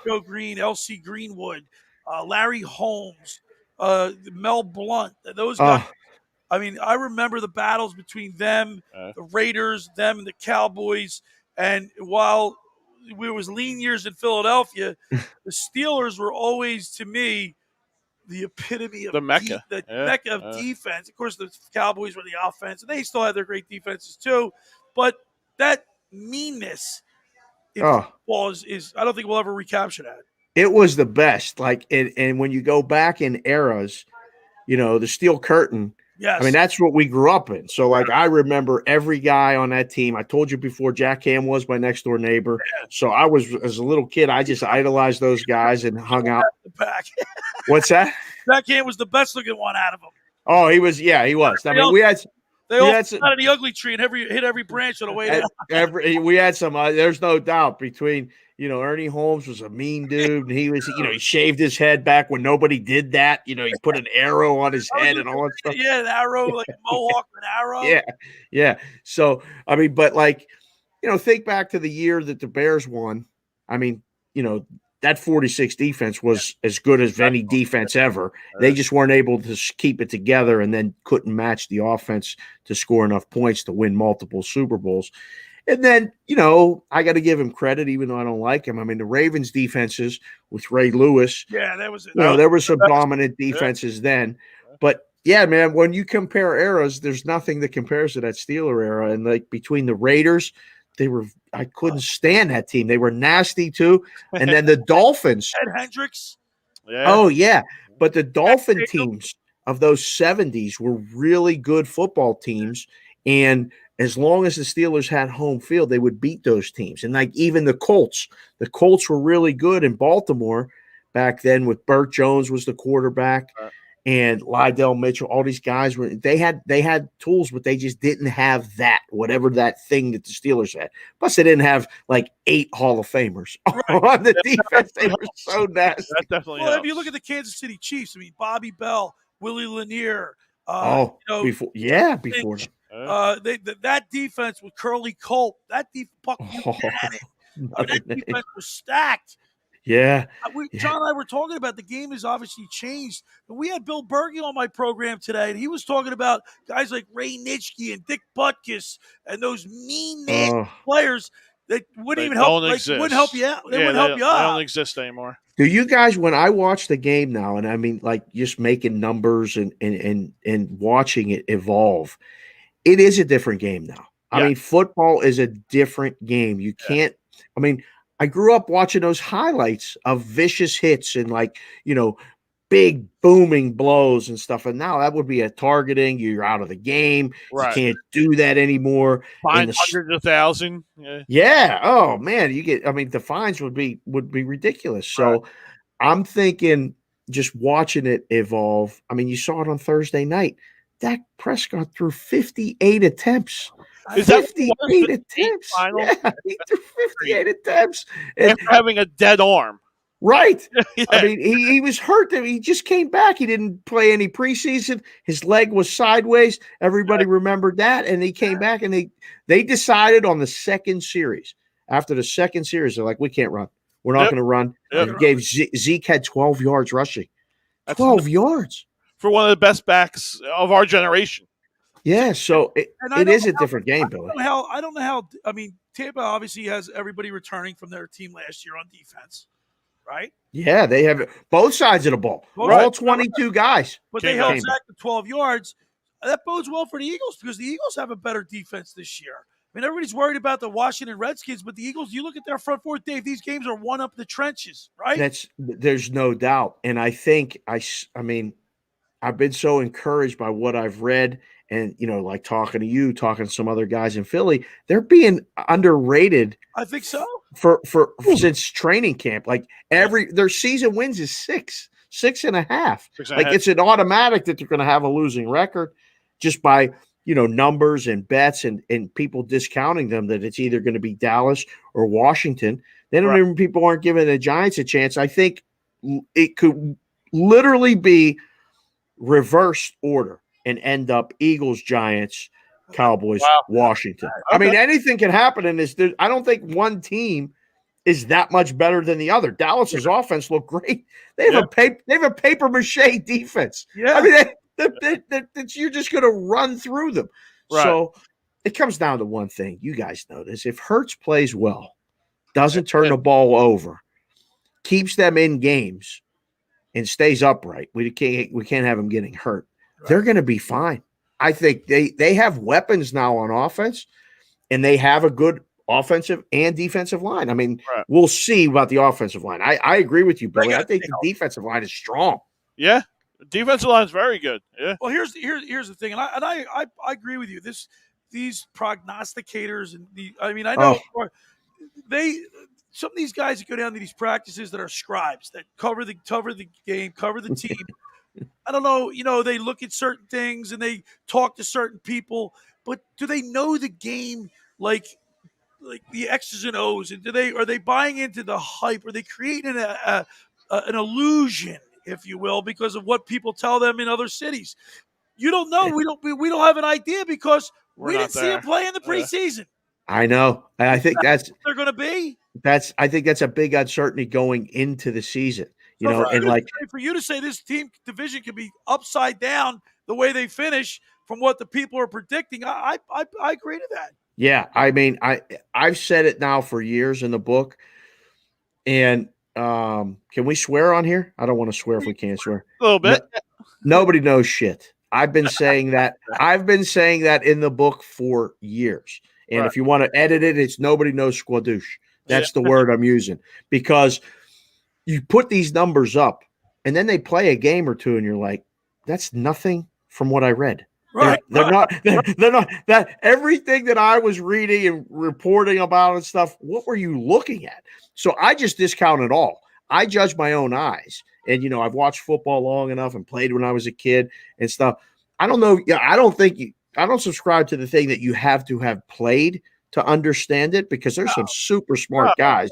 Joe Green, L.C. Greenwood, Larry Holmes, Mel Blount, those guys. I mean, I remember the battles between them, the Raiders, them and the Cowboys. And while there was lean years in Philadelphia, the Steelers were always, to me, the epitome of the Mecca, Mecca of defense. Of course, the Cowboys were the offense, and they still had their great defenses too. But that meanness in football is I don't think we'll ever recapture that. It was the best. Like, and when you go back in eras, the Steel Curtain. Yes. I mean, that's what we grew up in. So, like, I remember every guy on that team. I told you before, Jack Ham was my next door neighbor. Yeah. So as a little kid, I just idolized those guys and hung out. What's that? Jack Ham was the best looking one out of them. Oh, he was. Yeah, he was. I mean, they all out of the ugly tree and hit every branch on the way down. We had some. There's no doubt between. Ernie Holmes was a mean dude, and he was, he shaved his head back when nobody did that. He put an arrow on his head and all that stuff. Yeah, an arrow, like a mohawk, an arrow. Yeah. So, I mean, but like, think back to the year that the Bears won. I mean, that 46 defense was as good as any defense ever. They just weren't able to keep it together and then couldn't match the offense to score enough points to win multiple Super Bowls. And then, I got to give him credit, even though I don't like him. I mean, the Ravens defenses with Ray Lewis. Yeah, that was. There were some dominant defenses then. But, yeah, man, when you compare eras, there's nothing that compares to that Steeler era. And, like, between the Raiders, I couldn't stand that team. They were nasty, too. And then the Dolphins. Ed Hendricks. Yeah. Oh, yeah. But the Dolphin teams of those 70s were really good football teams. And as long as the Steelers had home field, they would beat those teams. And like even the Colts were really good in Baltimore back then with Burt Jones was the quarterback and Lydell Mitchell. All these guys they had tools, but they just didn't have whatever that thing that the Steelers had. Plus they didn't have like 8 Hall of Famers on the defense. They were so nasty. That definitely helps. If you look at the Kansas City Chiefs, I mean, Bobby Bell, Willie Lanier. Before that defense with Curly Colt, that defense was stacked. Yeah. John and I were talking about the game has obviously changed. And we had Bill Berge on my program today, and he was talking about guys like Ray Nitschke and Dick Butkus and those mean, nasty players that wouldn't even help. Don't Like exist. wouldn't help you out. They wouldn't help you They out. don't exist anymore. Do you guys, when I watch the game now, and I mean, like just making numbers and watching it evolve, it is a different game now. I mean, football is a different game. You can't. I mean, I grew up watching those highlights of vicious hits and big booming blows and stuff. And now that would be a targeting. You're out of the game. Right. You can't do that anymore. Fines hundreds of thousands. Yeah. Oh man, the fines would be ridiculous. So I'm thinking just watching it evolve. I mean, you saw it on Thursday night. Dak Prescott threw 58 attempts. Is that 58 attempts? Yeah, he threw 58 attempts. After having a dead arm. Right. I mean, he was hurt. He just came back. He didn't play any preseason. His leg was sideways. Everybody remembered that. And he came back, and they decided on the second series. After the second series, they're like, we can't run. We're not going to run. Zeke had 12 yards rushing. 12 yards. For one of the best backs of our generation. Yeah, so it is a different game, Billy. I don't know how. I mean, Tampa obviously has everybody returning from their team last year on defense, right? Yeah, they have both sides of the ball. All 22 guys. But they held Zach to 12 yards. That bodes well for the Eagles because the Eagles have a better defense this year. I mean, everybody's worried about the Washington Redskins, but the Eagles, you look at their front four, Dave, these games are won up the trenches, right? There's no doubt. And I think, I mean, I've been so encouraged by what I've read and, like talking to you, talking to some other guys in Philly, they're being underrated. I think so. For since training camp. Like their season wins is 6.5. It's an automatic that they're going to have a losing record just by, numbers and bets and people discounting them that it's either going to be Dallas or Washington. People aren't giving the Giants a chance. I think it could literally be reverse order and end up Eagles, Giants, Cowboys, Washington. Okay. I mean, anything can happen in this. I don't think one team is that much better than the other. Dallas's offense looked great. They have a paper mache defense. Yeah. I mean, you're just going to run through them. Right. So it comes down to one thing. You guys know this. If Hurts plays well, doesn't turn the ball over, keeps them in games, and stays upright, we can't have him getting hurt. Right. They're going to be fine. I think they have weapons now on offense, and they have a good offensive and defensive line. I mean, We'll see about the offensive line. I agree with you, Billy. I think the defensive line is strong. Yeah, the defensive line is very good. Yeah. Well, here's the thing, and I agree with you. These prognosticators and I know some of these guys that go down to these practices that are scribes that cover the game, cover the team. I don't know, they look at certain things and they talk to certain people, but do they know the game like the X's and O's? And are they buying into the hype? Are they creating an illusion, if you will, because of what people tell them in other cities? You don't know. We don't have an idea because we didn't see them play in the preseason. I know. I think that's what they're going to be. I think that's a big uncertainty going into the season. For you to say this team division could be upside down the way they finish from what the people are predicting, I agree to that. Yeah, I mean, I've said it now for years in the book, and can we swear on here? I don't want to swear if we can't swear. A little bit. Nobody knows shit. I've been saying that. I've been saying that in the book for years. And if you want to edit it, it's nobody knows squadoosh. That's the word I'm using, because you put these numbers up and then they play a game or two and you're like, that's nothing from what I read. Right. They're not that everything that I was reading and reporting about and stuff. What were you looking at? So I just discount it all. I judge my own eyes. And, I've watched football long enough and played when I was a kid and stuff. I don't know. I don't subscribe to the thing that you have to have played to understand it, because there's some super smart guys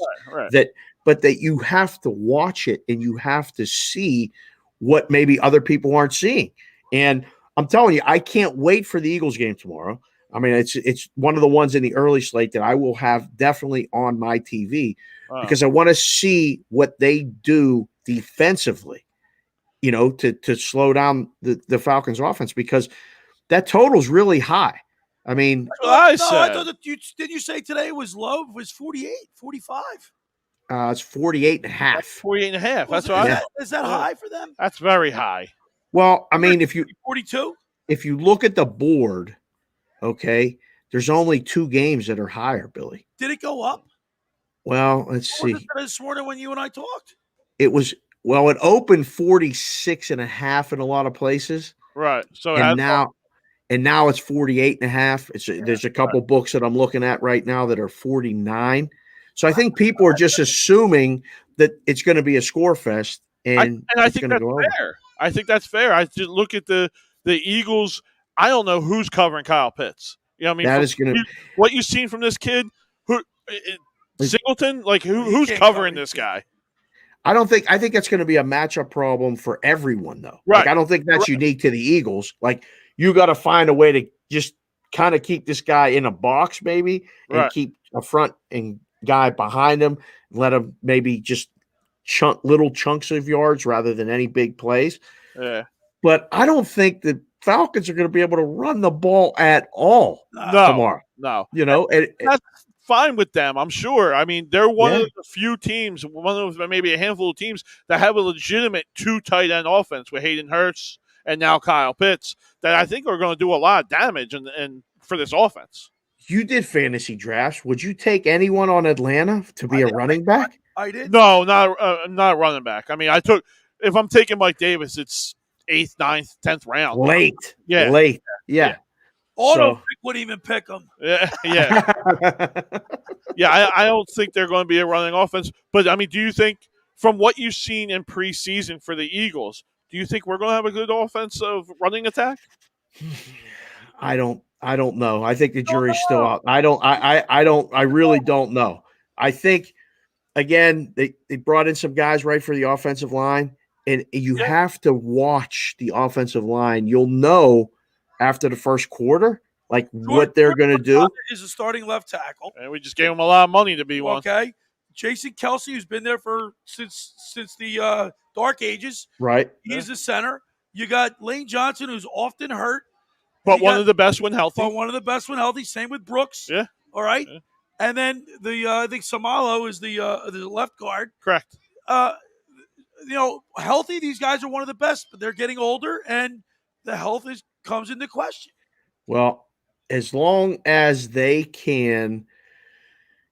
but that you have to watch it and you have to see what maybe other people aren't seeing. And I'm telling you, I can't wait for the Eagles game tomorrow. I mean, it's one of the ones in the early slate that I will have definitely on my TV. because I want to see what they do defensively, to slow down the Falcons offense, because that total's really high. I mean, That's what I No, I said. thought that did you say today it was low? It was 48, 45. it's 48 and a half. 48 and a half. Was That's it- what is that Yeah. high for them? That's very high. Well, I mean, if you 42? look at the board, okay, there's only 2 games that are higher, Billy. Did it go up? Well, let's What was see. it this morning when you and I talked? It opened 46 and a half in a lot of places. Right. So And now it's 48 and a half. There's a couple books that I'm looking at right now that are 49. So I think people are just assuming that it's going to be a score fest, and I it's think going to that's go over. fair. I think that's fair. I just look at the Eagles. I don't know who's covering Kyle Pitts. You know what I mean? That is going to What you've seen from this kid, Singleton, like who's can't covering cover this guy? I think that's going to be a matchup problem for everyone, though. Right. Like, I don't think that's unique to the Eagles. Like, you got to find a way to just kind of keep this guy in a box, maybe, and keep a front and guy behind him, let him maybe just little chunks of yards rather than any big plays. Yeah. But I don't think the Falcons are going to be able to run the ball at all tomorrow. No. That's fine with them, I'm sure. I mean, they're one of the few teams, one of maybe a handful of teams that have a legitimate 2 tight end offense with Hayden Hurst and now Kyle Pitts that I think are going to do a lot of damage and for this offense. You did fantasy drafts. Would you take anyone on Atlanta to be a running back? I did. No, not running back. I mean, if I'm taking Mike Davis, it's 8th, 9th, 10th round. Late. Yeah. Auto pick wouldn't even pick them. Yeah. I don't think they're going to be a running offense. But, I mean, do you think, from what you've seen in preseason for the Eagles, do you think we're going to have a good offensive running attack? I don't know. I think the jury's still out. I really don't know. I think, again, they brought in some guys right for the offensive line, and you have to watch the offensive line. You'll know after the first quarter, like, what they're going to do. Is a starting left tackle. And we just gave him a lot of money to be one. Okay. Jason Kelsey, who's been there since the dark ages. Right. He's the center. You got Lane Johnson, who's often hurt. But one of the best when healthy. Same with Brooks. Yeah. All right. Yeah. And then I think Samalo is the left guard. Correct. Healthy, these guys are one of the best, but they're getting older, and the health comes into question. Well, as long as they can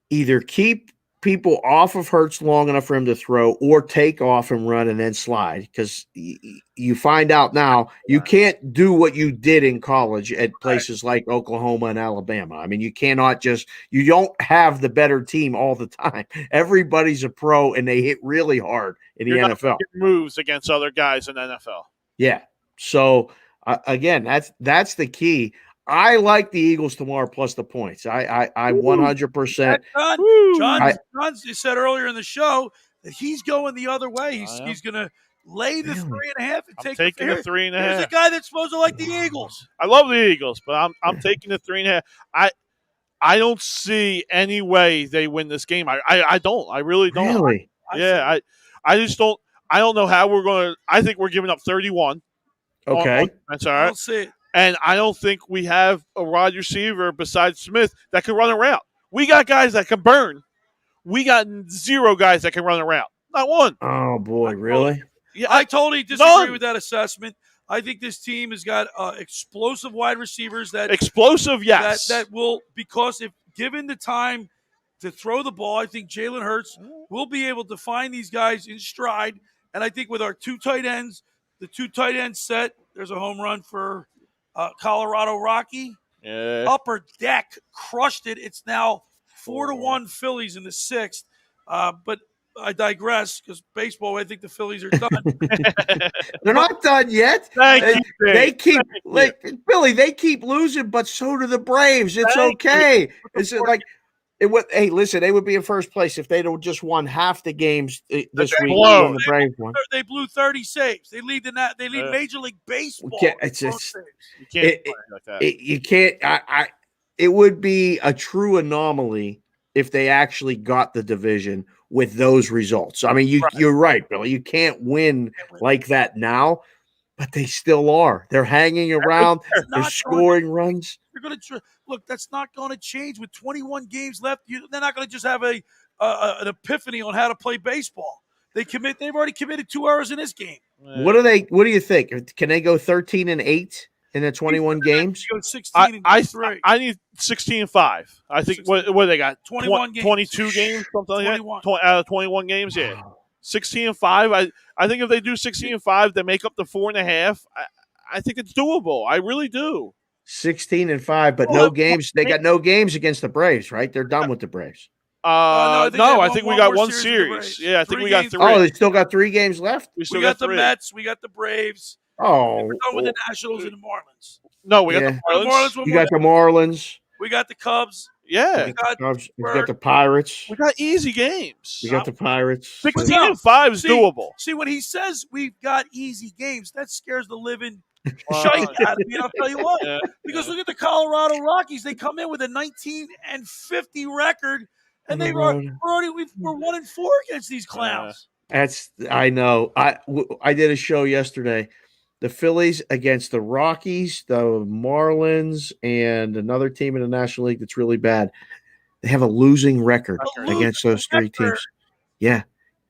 either keep people off of Hurts long enough for him to throw, or take off and run and then slide, because you find out now you can't do what you did in college at places like Oklahoma and Alabama. I mean, you don't have the better team all the time. Everybody's a pro, and they hit really hard in the NFL. Moves against other guys in the NFL. Yeah. So again, that's the key. I like the Eagles tomorrow plus the points. I 100%. John said earlier in the show that he's going the other way. He's going to lay the 3.5 and taking the 3.5. There's a guy that's supposed to like the Eagles. I love the Eagles, but I'm taking the 3.5. I don't see any way they win this game. I don't. I really don't. Really? I just don't. I don't know how we're going to. I think we're giving up 31. Okay. That's all right. I don't see it. And I don't think we have a wide receiver besides Smith that can run around. We got guys that can burn. We got 0 guys that can run around. Not one. Oh, boy, really? Yeah, I totally disagree with that assessment. I think this team has got explosive wide receivers explosive, yes. That will, because if given the time to throw the ball, I think Jalen Hurts will be able to find these guys in stride. And I think with our 2 tight ends, the 2 tight end set, there's a home run for Colorado Rocky. Yeah. Upper deck crushed it. It's now 4-1 Phillies in the 6th. But I digress, because baseball, I think the Phillies are done. They're not done yet. They keep Billy. They keep losing, but so do the Braves. It's okay. It's like hey, listen, they would be in first place if they'd have just won half the games this week when the Braves won. They blew 30 saves. They lead Major League Baseball. You can't play like that. You can't. It would be a true anomaly if they actually got the division with those results. I mean, you're right, Billy. You can't win like that now, but they still are. They're hanging around. They're scoring runs. They're going to look. That's not going to change with 21 games left. They're not going to just have an epiphany on how to play baseball. They've already committed 2 hours in this game. What do you think? Can they go 13-8 in the 21 games? Go 16 I need 16-5. I think what they got 21 games. 22 games, something like that. Out of 21 games, yeah. 16-5. I think if they do 16-5, they make up the 4.5. I think it's doable. I really do. 16-5, but no games. They got no games against the Braves, right? They're done with the Braves. I think we got one series. Yeah, I think we got 3. Oh, they still got 3 games left? We got the Mets. We got the Braves. Oh. We're done with the Nationals and the Marlins. No, we got the Marlins. You got the Marlins. We got the Cubs. Yeah. We got the Pirates. We got easy games. We got the Pirates. 16-5 is doable. See, when he says we've got easy games, that scares the living shite out of me. I'll tell you what. Yeah. Because look at the Colorado Rockies. They come in with a 19-50 record, and we're 1-4 against these clowns. I know. I did a show yesterday. The Phillies against the Rockies, the Marlins, and another team in the National League that's really bad. They have a losing record against those 3 teams. Yeah.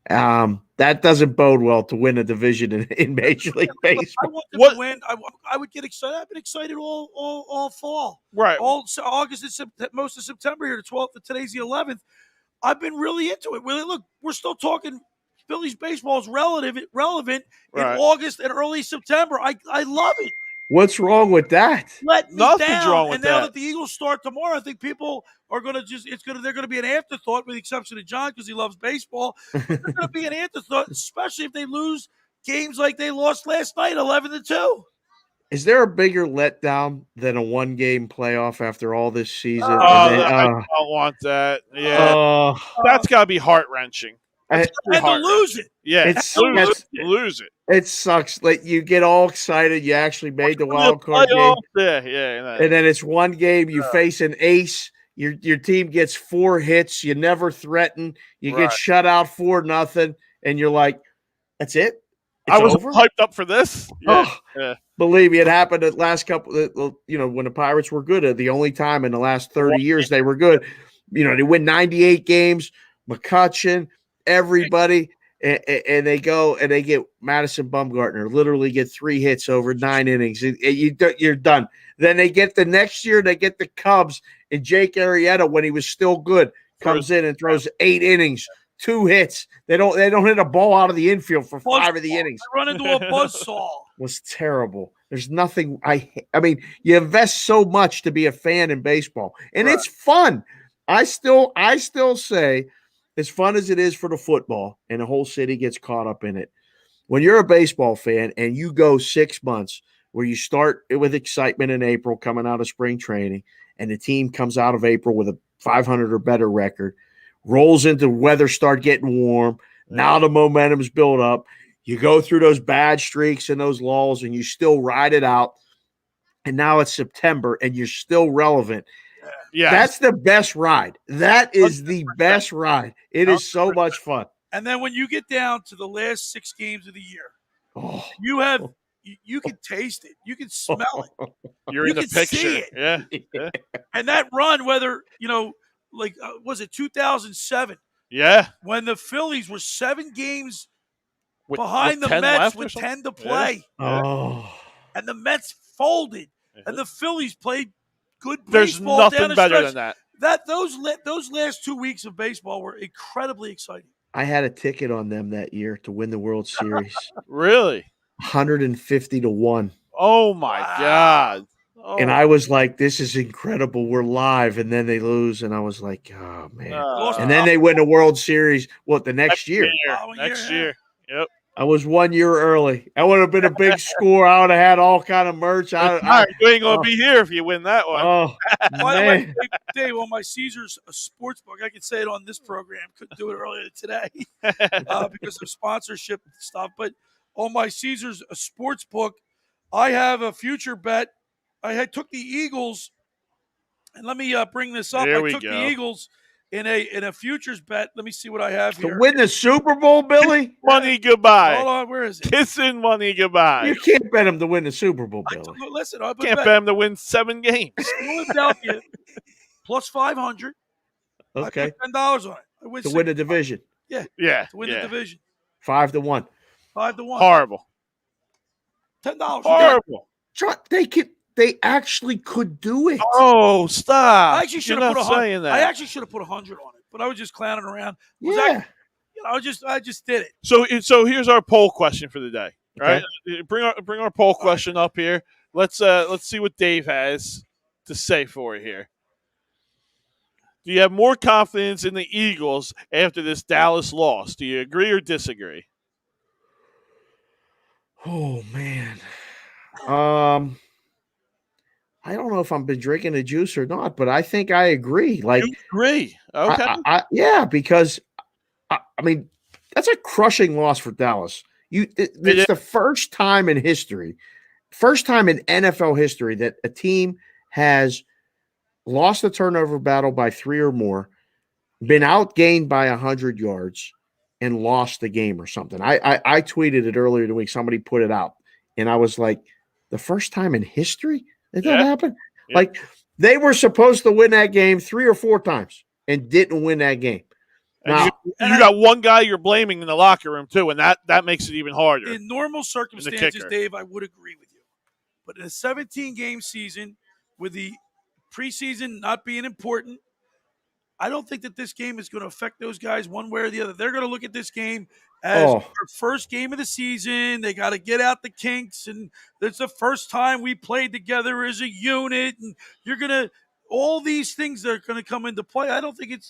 That doesn't bode well to win a division in Major League Baseball. I want them to win. I would get excited. I've been excited all fall. Right. All August and most of September here, the 12th. Today's the 11th. I've been really into it. Really, look, we're still talking Phillies baseball is relevant in August and early September. I love it. What's wrong with that? Nothing's wrong with that. And now that the Eagles start tomorrow, I think people are going to they're going to be an afterthought, with the exception of John because he loves baseball. But they're going to be an afterthought, especially if they lose games like they lost last night, 11-2. Is there a bigger letdown than a 1-game playoff after all this season? I don't want that. Yeah, that's got to be heart wrenching. And to lose it. Yeah, lose it. It sucks. Like you get all excited. You actually made the wild card game. Yeah. And then it's 1 game. You face an ace. Your team gets 4 hits. You never threaten. You get shut out 4-0, and you're like, "That's it." I was hyped up for this. Yeah. Believe me, it happened at last couple. When the Pirates were good, the only time in the last 30 years they were good. They win 98 games. McCutchen, everybody, and they go and they get Madison Bumgarner. Literally get 3 hits over 9 innings. You're done. Then they get the next year. They get the Cubs, and Jake Arrieta, when he was still good, comes in and throws 8 innings. 2 hits. They don't hit a ball out of the infield for 5 of the innings. They run into a buzzsaw. It was terrible. There's nothing. I mean, you invest so much to be a fan in baseball, and it's fun. I still say, as fun as it is for the football, and the whole city gets caught up in it. When you're a baseball fan and you go 6 months where you start with excitement in April, coming out of spring training, and the team comes out of April with a 500 or better record. Rolls into weather, start getting warm. Now the momentum's built up. You go through those bad streaks and those lulls, and you still ride it out. And now it's September, and you're still relevant. Yeah, that's the best ride. That is the best ride. It is so much fun. And then when you get down to the last 6 games of the year, you can taste it. You can smell it. You're in the picture. See it. Yeah. And that run, whether was it 2007? Yeah. When the Phillies were 7 games behind the Mets with 10 to play. Yeah. Oh. And the Mets folded. And the Phillies played good baseball. There's nothing down the better stretch. than that. Those last 2 weeks of baseball were incredibly exciting. I had a ticket on them that year to win the World Series. Really? 150-1. Oh my God. Oh. And I was like, this is incredible. We're live. And then they lose. And I was like, oh, man. And then they win the World Series, the next year? Next year. Yep. I was 1 year early. That would have been a big score. I would have had all kind of merch. You ain't going to be here if you win that one. Oh, by the way, Dave, on my Caesars Sportsbook, I can say it on this program. Couldn't do it earlier today because of sponsorship stuff. But on my Caesars Sportsbook, I have a future bet. I took the Eagles, and let me bring this up. I took the Eagles in a futures bet. Let me see what I have To here. win the Super Bowl, Billy? Money goodbye. Hold on, where is it? Kissing money goodbye. You can't bet him to win the Super Bowl, Billy. Listen, I Can't bet him to win 7 games. Philadelphia plus 500. Okay. I put $10 on it. I win To win the division. Yeah. Yeah. To win the division. 5-1. 5-1. Horrible. $10. Horrible. They actually could do it. Oh, stop. I actually should have put saying that. I actually should have put 100 on it, but I was just clowning around. I just did it. So here's our poll question for the day. Right? Bring our poll question up here. Let's see what Dave has to say for you here. Do you have more confidence in the Eagles after this Dallas loss? Do you agree or disagree? Oh man. I don't know if I've been drinking the juice or not, but I think I agree. Like, you agree? Okay. Yeah, because I mean that's a crushing loss for Dallas. It's the first time in history, first time in NFL history that a team has lost the turnover battle by 3 or more, been outgained by 100 yards, and lost the game or something. I tweeted it earlier in the week. Somebody put it out, and I was like, the first time in history that happened? Yeah. Like, they were supposed to win that game 3 or 4 times and didn't win that game. And now, you got one guy you're blaming in the locker room, too, and that makes it even harder. In normal circumstances, Dave, I would agree with you. But in a 17-game season, with the preseason not being important, I don't think that this game is going to affect those guys one way or the other. They're going to look at this game as their first game of the season. They got to get out the kinks, and it's the first time we played together as a unit. And you're going to all these things that are going to come into play. I don't think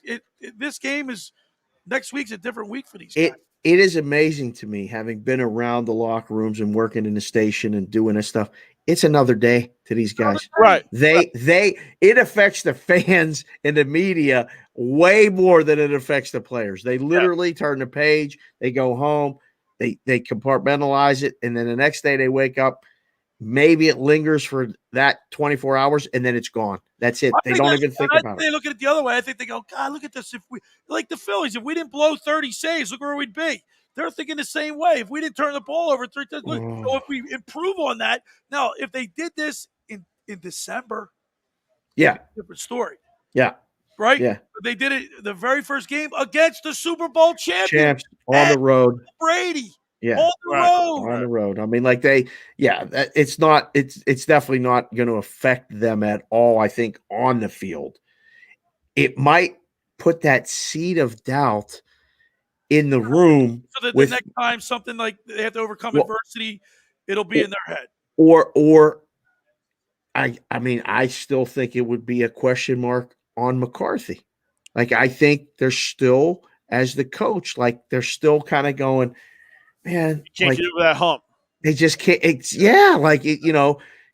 this game is next week's a different week for these guys. It is amazing to me, having been around the locker rooms and working in the station and doing this stuff. It's another day to these guys. Right. It affects the fans and the media way more than it affects the players. They literally turn the page, they go home, they compartmentalize it, and then the next day they wake up. Maybe it lingers for that 24 hours, and then it's gone. That's it. They don't even think about it. They look at it the other way. I think they go, God, look at this. If we like the Phillies, if we didn't blow 30 saves, look where we'd be. They're thinking the same way. If we didn't turn the ball over 3 times, look. So if we improve on that, now if they did this in December, different story. Yeah. Right? Yeah. They did it the very first game against the Super Bowl champions on the road. Brady. Yeah. On the road. I mean, like it's definitely not going to affect them at all, I think, on the field. It might put that seed of doubt in the room. So the next time something like they have to overcome adversity, it'll be in their head. Or I still think it would be a question mark on McCarthy. Like, I think they're still, as the coach, like they're still kind of going, man, you can't get over that hump. They just can't.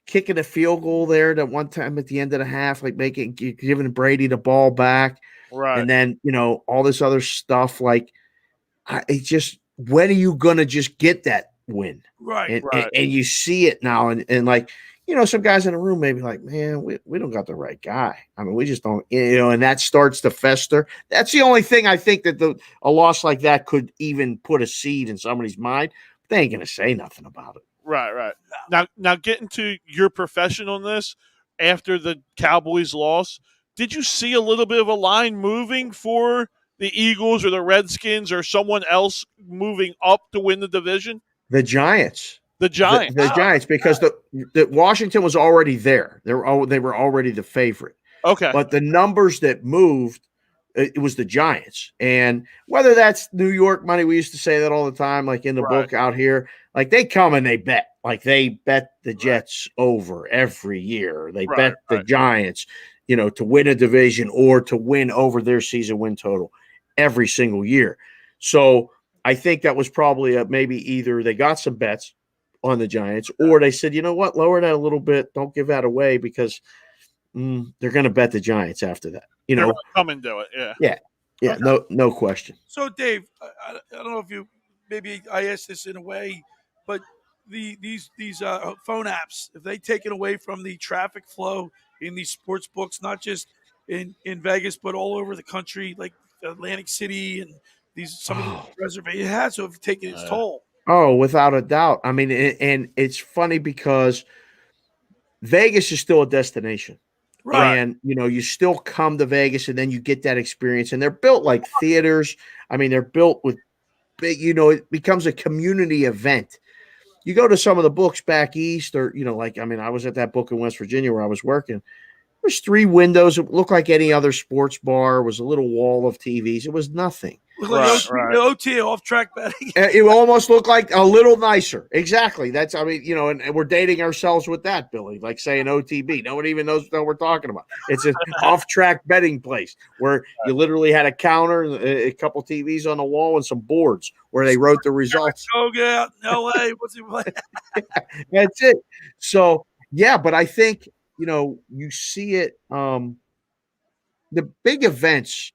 Kicking a field goal there that one time at the end of the half, like giving Brady the ball back, right? And then all this other stuff. Like, when are you gonna just get that win, right? And you see it now, and like some guys in the room may be like, man, we don't got the right guy. I mean, we just don't, and that starts to fester. That's the only thing I think that a loss like that could even put a seed in somebody's mind. They ain't gonna say nothing about it. Right. Now getting to your profession on this, after the Cowboys loss, did you see a little bit of a line moving for the Eagles or the Redskins or someone else moving up to win the division? The Giants. The Giants, because the Washington was already there. They were already the favorite. Okay. But the numbers that moved, it was the Giants. And whether that's New York money, we used to say that all the time, like in the book out here, like they come and they bet. Like they bet the Jets over every year. They bet the Giants, to win a division or to win over their season win total every single year. So I think that was probably maybe either they got some bets on the Giants, or they said, you know what, lower that a little bit. Don't give that away because they're going to bet the Giants after that. They're come and do it. Yeah. Okay. No question. So, Dave, I don't know if maybe I asked this in a way, but these phone apps, if they take it away from the traffic flow in these sports books, not just in Vegas, but all over the country, like Atlantic City and some of these reservations. It has to have taken its toll. Oh, without a doubt. I mean, and it's funny because Vegas is still a destination. Right. And, you still come to Vegas and then you get that experience. And they're built like theaters. I mean, they're built with big, it becomes a community event. You go to some of the books back east or, I was at that book in West Virginia where I was working. There was 3 windows. It looked like any other sports bar. It was a little wall of TVs. It was nothing. Look like OT, off-track betting. It almost looked like a little nicer. Exactly. That's, and we're dating ourselves with that, Billy, like saying OTB. No one even knows what we're talking about. It's an off-track betting place where you literally had a counter, a couple TVs on the wall, and some boards where they wrote the results. Oh, yeah. No way. What's he playing? That's it. So, yeah, but I think, you see it. The big events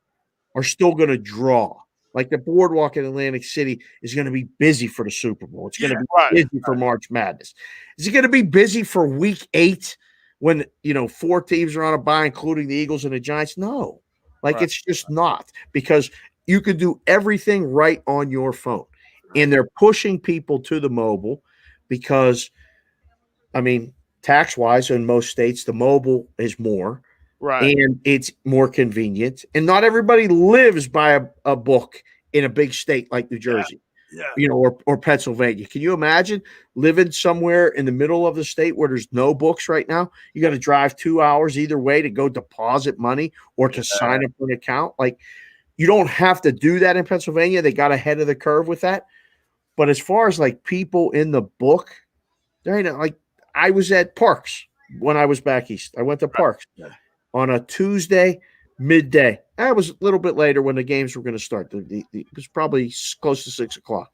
are still going to draw. Like the boardwalk in Atlantic City is going to be busy for the Super Bowl. It's going to be busy for March Madness. Is it going to be busy for Week 8 when 4 teams are on a bye, including the Eagles and the Giants? No, it's just not, because you can do everything right on your phone, and they're pushing people to the mobile because, tax-wise, in most states, the mobile is more. Right. And it's more convenient. And not everybody lives by a book in a big state like New Jersey, or Pennsylvania. Can you imagine living somewhere in the middle of the state where there's no books right now? You got to drive 2 hours either way to go deposit money or to sign up for an account. Like, you don't have to do that in Pennsylvania. They got ahead of the curve with that. But as far as like people in the book, there ain't like I was at Parks when I was back east. I went to Parks. On a Tuesday midday. That was a little bit later when the games were going to start. It was probably close to 6 o'clock.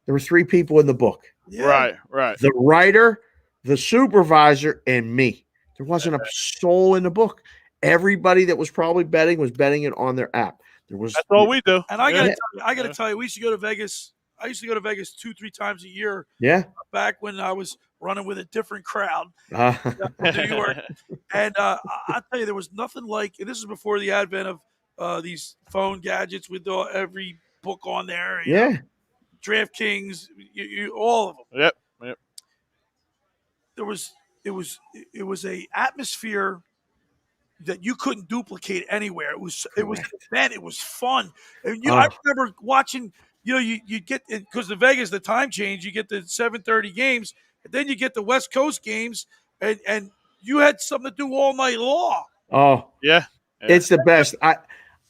There were 3 people in the book. Yeah. Right. The writer, the supervisor, and me. There wasn't a soul in the book. Everybody that was probably betting was betting it on their app. That's all we do. And I got to tell you, we used to go to Vegas. I used to go to Vegas 2-3 times a year. Yeah. Back when I was running with a different crowd from New York. And I'll tell you, there was nothing like, and this is before the advent of these phone gadgets with every book on there. DraftKings, all of them. Yep. It was a atmosphere that you couldn't duplicate anywhere. It was an event. It was fun. And I remember watching. You get, because the Vegas, the time change, you get the 7:30 games, and then you get the West Coast games, and you had something to do all night long. Oh, yeah. It's the best.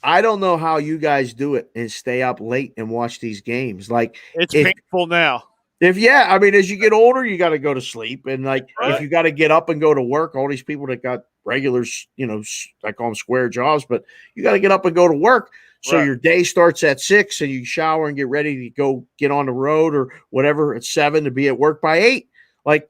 I don't know how you guys do it and stay up late and watch these games. Like, it's painful now. As you get older, you got to go to sleep, and if you got to get up and go to work, all these people that got regulars, I call them square jobs, but you got to get up and go to work. So your day starts at 6 and you shower and get ready to go get on the road or whatever at 7 to be at work by 8. Like,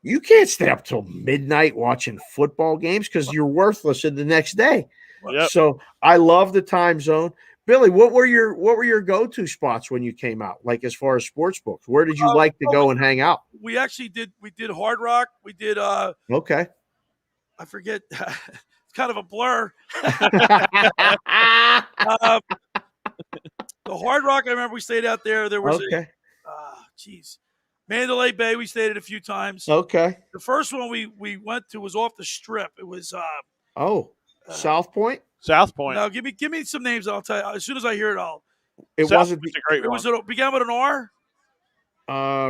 you can't stay up till midnight watching football games because you're worthless in the next day. Yep. So I love the time zone. Billy, what were your go-to spots when you came out? Like, as far as sports books, where did you like to go and hang out? We actually did Hard Rock. We did okay. I forget. It's kind of a blur. The Hard Rock, I remember we stayed out there. There was Mandalay Bay, we stayed at a few times. Okay. The first one we went to was off the Strip. It was South Point? South Point. No, give me some names. I'll tell you as soon as I hear it all. It wasn't a great one. It began with an R.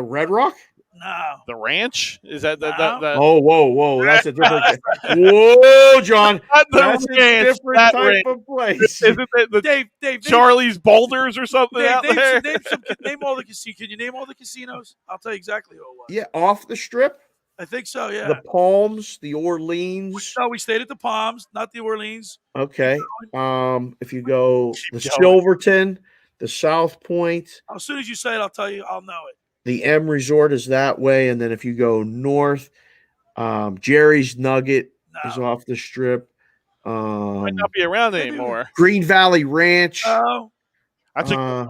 Red Rock? No. The Ranch? Is that the Oh, whoa. That's a different Whoa, John. That's a different type of place. Isn't it Dave, Charlie's Boulders or something out there? Name all the casinos. Can you name all the casinos? I'll tell you exactly who it was. Yeah, off the Strip? I think so, yeah. The Palms, the Orleans. No, we stayed at the Palms, not the Orleans. Okay. If you go the Silverton, the South Point. As soon as you say it, I'll tell you. I'll know it. The M Resort is that way, and then if you go north, Jerry's Nugget is off the Strip. Might not be around anymore. Green Valley Ranch. Oh, that's a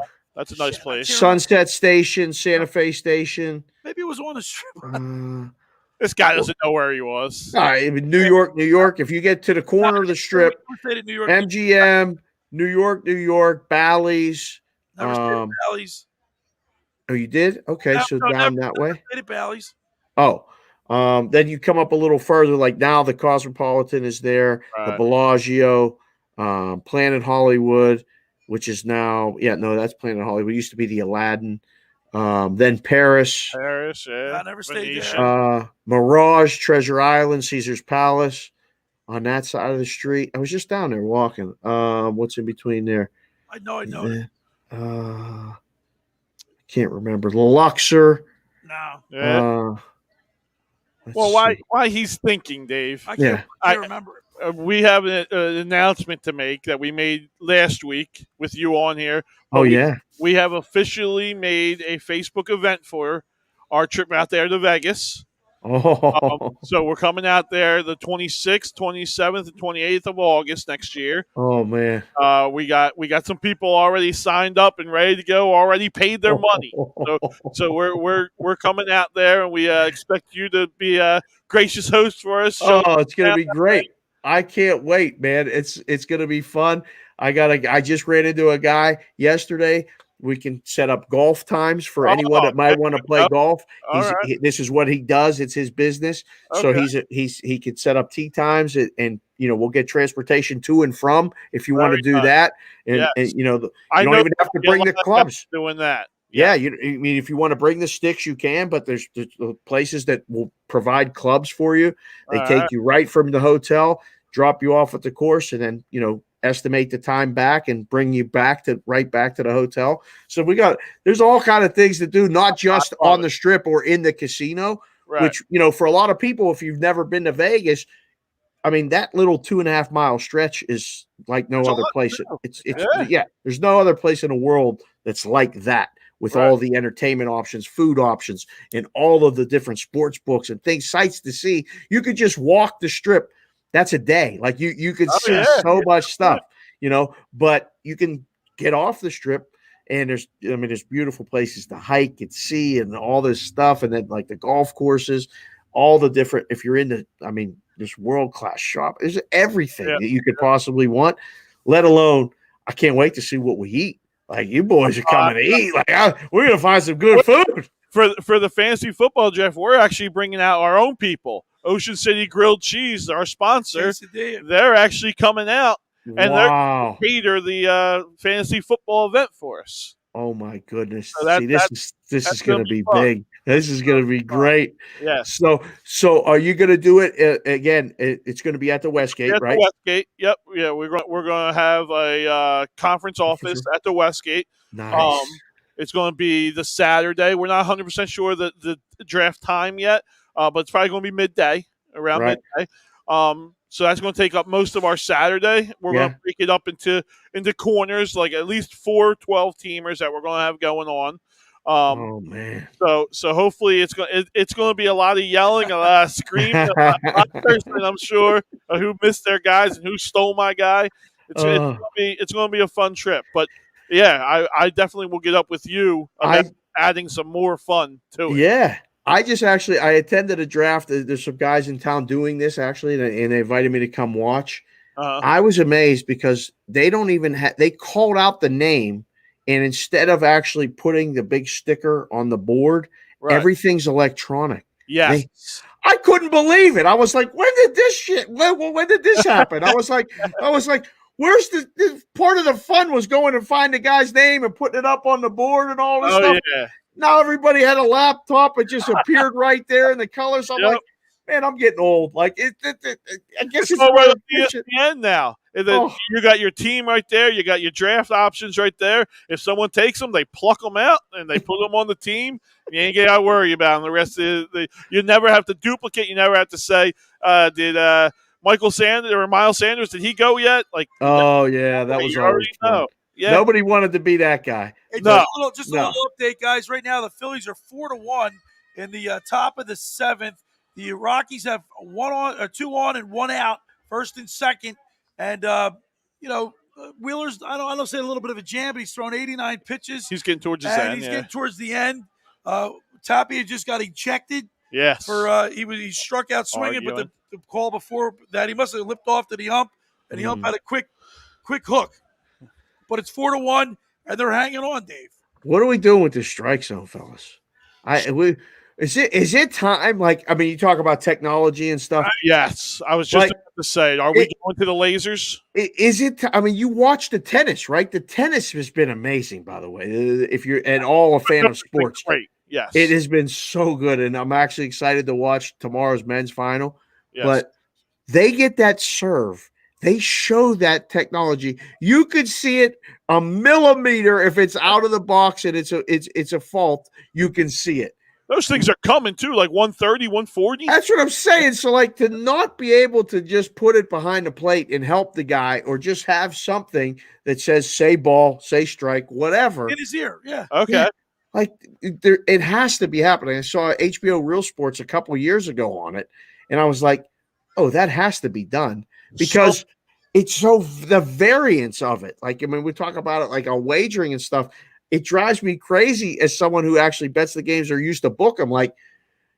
nice place. Sunset Station, Santa Fe Station. Maybe it was on the Strip. This guy doesn't know where he was. All right, New York. If you get to the corner of the strip, Never stayed in New York. MGM, New York, Bally's. Never stayed in Bally's. Oh, you did? Okay, so down that way. Stayed at Bally's. Oh, then you come up a little further. Like now, the Cosmopolitan is there. Right. The Bellagio, Planet Hollywood, which is now that's Planet Hollywood. It used to be the Aladdin. Then Paris, yeah. I never stayed Venetian. there. Mirage, Treasure Island, Caesar's Palace. On that side of the street, I was just down there walking. What's in between there? I know. Can't remember. The Luxor. No. Yeah. Well, why he's thinking, Dave? I can't remember. We have an announcement to make that we made last week with you on here. We have officially made a Facebook event for our trip out there to Vegas. So we're coming out there the 26th, 27th, and 28th of August next year. Oh man. We got some people already signed up and ready to go, already paid their money. So we're coming out there, and we expect you to be a gracious host for us. It's gonna be great. I can't wait, man. It's gonna be fun. I just ran into a guy yesterday. We can set up golf times for anyone that might want to play golf. This is what he does. It's his business. Okay. So he could set up tee times and we'll get transportation to and from if you want to do that. And, you don't even have to bring the clubs. Doing that. Yeah. I mean, if you want to bring the sticks, you can, but there's places that will provide clubs for you. They take you right from the hotel, drop you off at the course, and then, estimate the time back and bring you right back to the hotel. So there's all kind of things to do, not just on the strip or in the casino, which, for a lot of people, if you've never been to Vegas, I mean, that little 2.5 mile stretch is like no other place. There's no other place in the world that's like that with all the entertainment options, food options, and all of the different sports books and sites to see. You could just walk the strip. That's a day. Like you could see so much stuff, but you can get off the strip and there's beautiful places to hike and see and all this stuff. And then like the golf courses, all the different, if you're into, this world-class shop, there's everything that you could possibly want, let alone, I can't wait to see what we eat. Like you boys are coming to eat. Like we're going to find some good food. For the fantasy football, Jeff, we're actually bringing out our own people. Ocean City Grilled Cheese, our sponsor, they're actually coming out and they're going to cater the fantasy football event for us. Oh my goodness! So this is going to be big. This is going to be great. Yes. So are you going to do it again? It's going to be at the Westgate, right? Westgate. Yep. Yeah, we're going to have a conference office at the Westgate. Nice. It's going to be the Saturday. We're not 100% sure the draft time yet. But it's probably going to be around midday. So that's going to take up most of our Saturday. We're going to break it up into corners, like at least 4 12-teamers that we're going to have going on. Oh man! So hopefully it's going to be a lot of yelling, a lot of screaming, a lot of person, I'm sure, who missed their guys and who stole my guy. It's going to be a fun trip. But yeah, I definitely will get up with you about adding some more fun to it. Yeah. I attended a draft. There's some guys in town doing this actually, and they invited me to come watch. I was amazed because they don't even they called out the name, and instead of actually putting the big sticker on the board, everything's electronic. Yes. I couldn't believe it. I was like, when did this happen? I was like, where's the part of the fun was going to find the guy's name and putting it up on the board and all this stuff. Yeah. Now everybody had a laptop. It just appeared right there in the colors. I'm like, man, I'm getting old. Like, I guess it's right at ESPN now. And then you got your team right there. You got your draft options right there. If someone takes them, they pluck them out and they put them on the team. You ain't got to worry about them. The rest of you never have to duplicate. You never have to say, did Miles Sanders, did he go yet? Like, that was always fun. Yeah. Nobody wanted to be that guy. Hey, a little update, guys. Right now, the Phillies are 4-1 in the top of the 7th. The Rockies have 2 on and 1 out, first and second. And Wheeler's, I don't say a little bit of a jam, but he's thrown 89 pitches. He's getting towards his end. He's getting towards the end. Tapia just got ejected. Yes. For he struck out swinging, but the call before that he must have lipped off to the ump, and the ump had a quick hook. But it's 4-1, and they're hanging on, Dave. What are we doing with this strike zone, fellas? Is it time? Like, I mean, you talk about technology and stuff. Yes, I was just about to say, are we going to the lasers? Is it? I mean, you watch the tennis, right? The tennis has been amazing, by the way. If you're at all a fan of sports, great. Yes, it has been so good, and I'm actually excited to watch tomorrow's men's final. Yes. But they get that serve. They show that technology. You could see it a millimeter if it's out of the box and it's a fault. You can see it. Those things are coming too, like 130, 140. That's what I'm saying. So, like, to not be able to just put it behind the plate and help the guy, or just have something that says, say ball, say strike, whatever. In his ear, yeah. Okay. Yeah. Like, it has to be happening. I saw HBO Real Sports a couple of years ago on it, and I was like, oh, that has to be done. Because it's the variance of it. Like, I mean, we talk about it like on wagering and stuff. It drives me crazy as someone who actually bets the games or used to book them. Like,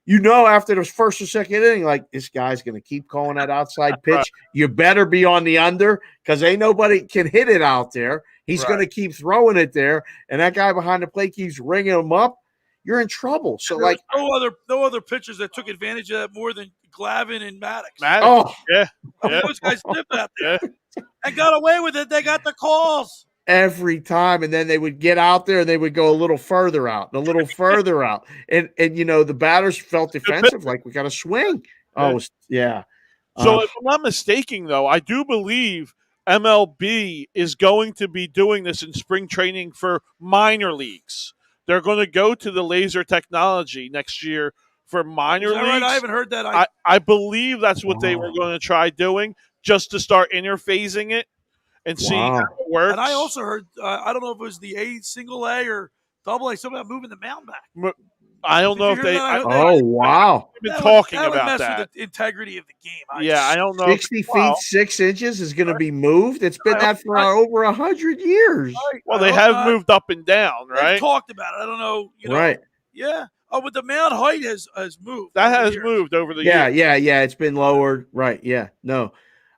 after the first or second inning, like, this guy's going to keep calling that outside pitch. Right. You better be on the under, because ain't nobody can hit it out there. He's going to keep throwing it there, and that guy behind the plate keeps ringing him up. You're in trouble. So, like, no other pitchers that took advantage of that more than Glavine and Maddox. Oh, yeah. Those guys lived out there and got away with it. They got the calls every time, and then they would get out there and they would go a little further out and a little further out, and the batters felt defensive, like, we got to swing. Oh, yeah. So if I'm not mistaken, though, I do believe MLB is going to be doing this in spring training for minor leagues. They're going to go to the laser technology next year for minor leagues. Right? I haven't heard that. I believe that's what they were going to try doing, just to start interphasing it and see how it works. And I also heard, I don't know if it was the single A or double A, something about moving the mound back. I don't know if they. Wow! They've been talking that would about mess that. With the integrity of the game. I don't know. 60 feet 6 inches is going to be moved. It's been that for over 100 years. Well, they have moved up and down, right? They've talked about it. I don't know. Right. Yeah. Oh, but the mound height has moved. That has moved over the years. Yeah. It's been lowered. Right. Yeah. No.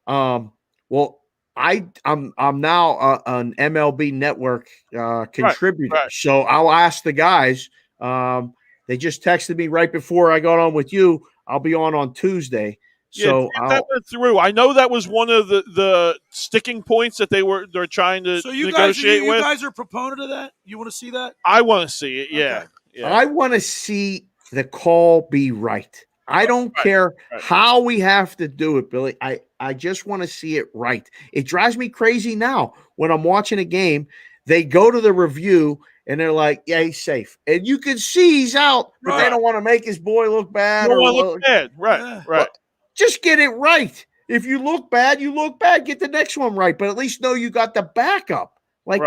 Well, I'm now an MLB Network contributor, right. So I'll ask the guys. They just texted me right before I got on with you. I'll be on Tuesday. So that went through. I know that was one of the sticking points that they're trying to negotiate with. You guys are a proponent of that? You want to see that? I want to see it. Yeah. Okay. Yeah. I want to see the call be right. I don't care how we have to do it, Billy. I just want to see it right. It drives me crazy now when I'm watching a game. They go to the review and they're like, yeah, he's safe. And you can see he's out, but they don't want to make his boy look bad. Look bad. Right. Yeah. Right. Just get it right. If you look bad, you look bad. Get the next one right, but at least know you got the backup. Like,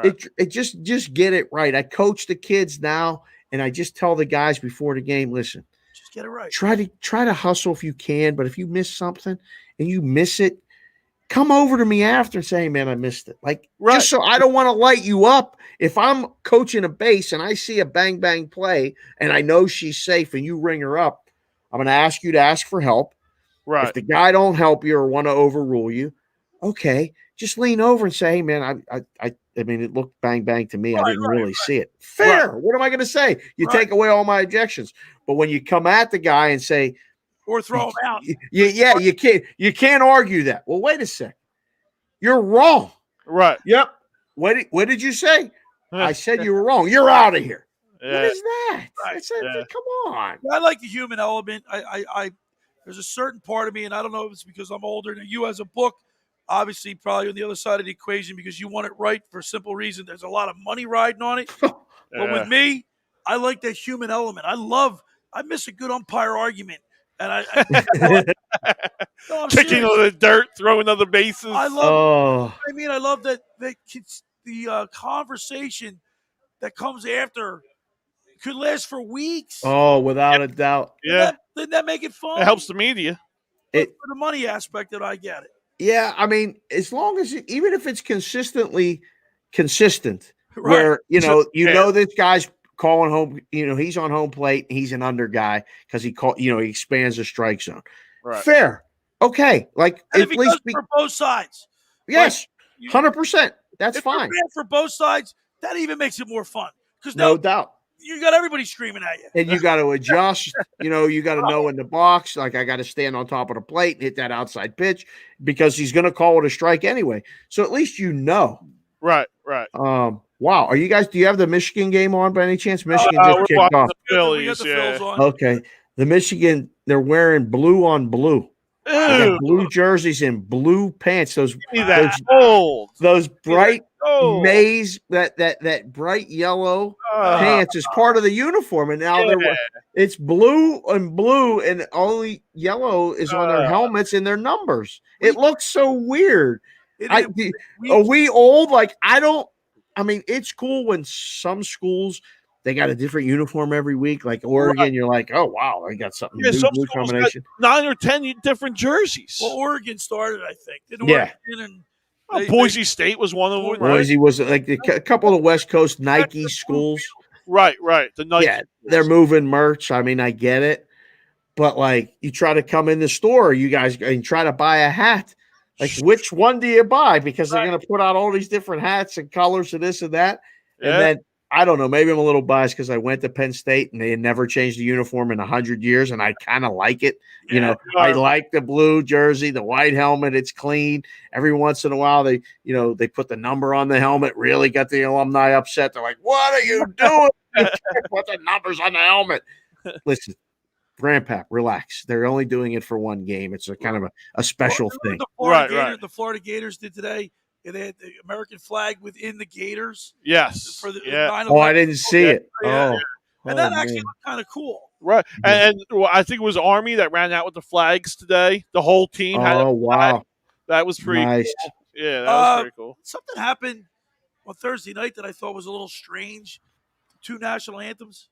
it just get it right. I coach the kids now, and I just tell the guys before the game, listen, just get it right. Try to hustle if you can, but if you miss something and you miss it, come over to me after and say, hey, man, I missed it. Like, just so I don't want to light you up. If I'm coaching a base and I see a bang, bang play and I know she's safe and you ring her up, I'm going to ask you to ask for help. Right. If the guy don't help you or want to overrule you, okay, just lean over and say, hey, man, I mean, it looked bang, bang to me. I didn't really see it. Fair. What am I going to say? You take away all my objections. But when you come at the guy and say, or throw him out. You can't argue that. Well, wait a sec. You're wrong. Right. Yep. What did you say? I said you were wrong. You're out of here. Yeah. What is that? Right. Come on. I like the human element. I there's a certain part of me, and I don't know if it's because I'm older than you as a book, obviously probably on the other side of the equation because you want it right for a simple reason. There's a lot of money riding on it. But with me, I like that human element. I miss a good umpire argument. And kicking on the dirt, throwing on the bases. I love that the conversation that comes after could last for weeks. Oh, without a doubt. Yeah. Didn't that make it fun? It helps the media. For the money aspect that I get it. Yeah, I mean, as long as even if it's consistently consistent, where know this guy's calling home. He's on home plate. He's an under guy because he expands the strike zone. Right. Fair, okay. Like And at if he least does for both sides, yes, like, 100%. That's if you're fine, bad for both sides, that even makes it more fun because no doubt. you got everybody screaming at you. And you got to adjust. You got to know in the box. Like I got to stand on top of the plate and hit that outside pitch because he's going to call it a strike anyway. So at least Right. Wow. Do you have the Michigan game on by any chance? Michigan We're just kicked watching off. the Phillies. We got the Yeah. Phils on. Okay. The Michigan, they're wearing blue on blue. They Ew. got blue jerseys and blue pants. Those Gold. those bright Gold. maize, that bright yellow pants is part of the uniform. And now it's blue, and only yellow is on their helmets and their numbers. It looks so weird. Are we old? Like it's cool when some schools they got a different uniform every week. Like Oregon, you're like, oh wow, they got something new, some blue schools combination. got 9 or 10 different jerseys. Well, Oregon started, I think. Yeah. Boise State was one of them. Boise was like a couple of West Coast Nike schools. Right. The Nike. Yeah, they're moving merch. I mean, I get it, but like you try to come in the store, you guys, and try to buy a hat. Like, which one do you buy? Because they're going to put out all these different hats and colors and this and that. Yeah. And then, I don't know, maybe I'm a little biased because I went to Penn State and they had never changed the uniform in 100 years. And I kind of like it. I like the blue jersey, the white helmet. It's clean. Every once in a while, they put the number on the helmet, really got the alumni upset. They're like, what are you doing? You can't put the numbers on the helmet. Listen. Grandpap, relax. They're only doing it for one game. It's a kind of a special thing. The Florida Gators did today. They had the American flag within the Gators. Yes. For the 9/11. Oh, I didn't see it. Yeah. And that actually looked kind of cool. Right. And I think it was Army that ran out with the flags today. The whole team had a flag. Wow. That was pretty nice. Cool. Yeah, that was pretty cool. Something happened on Thursday night that I thought was a little strange. 2 national anthems.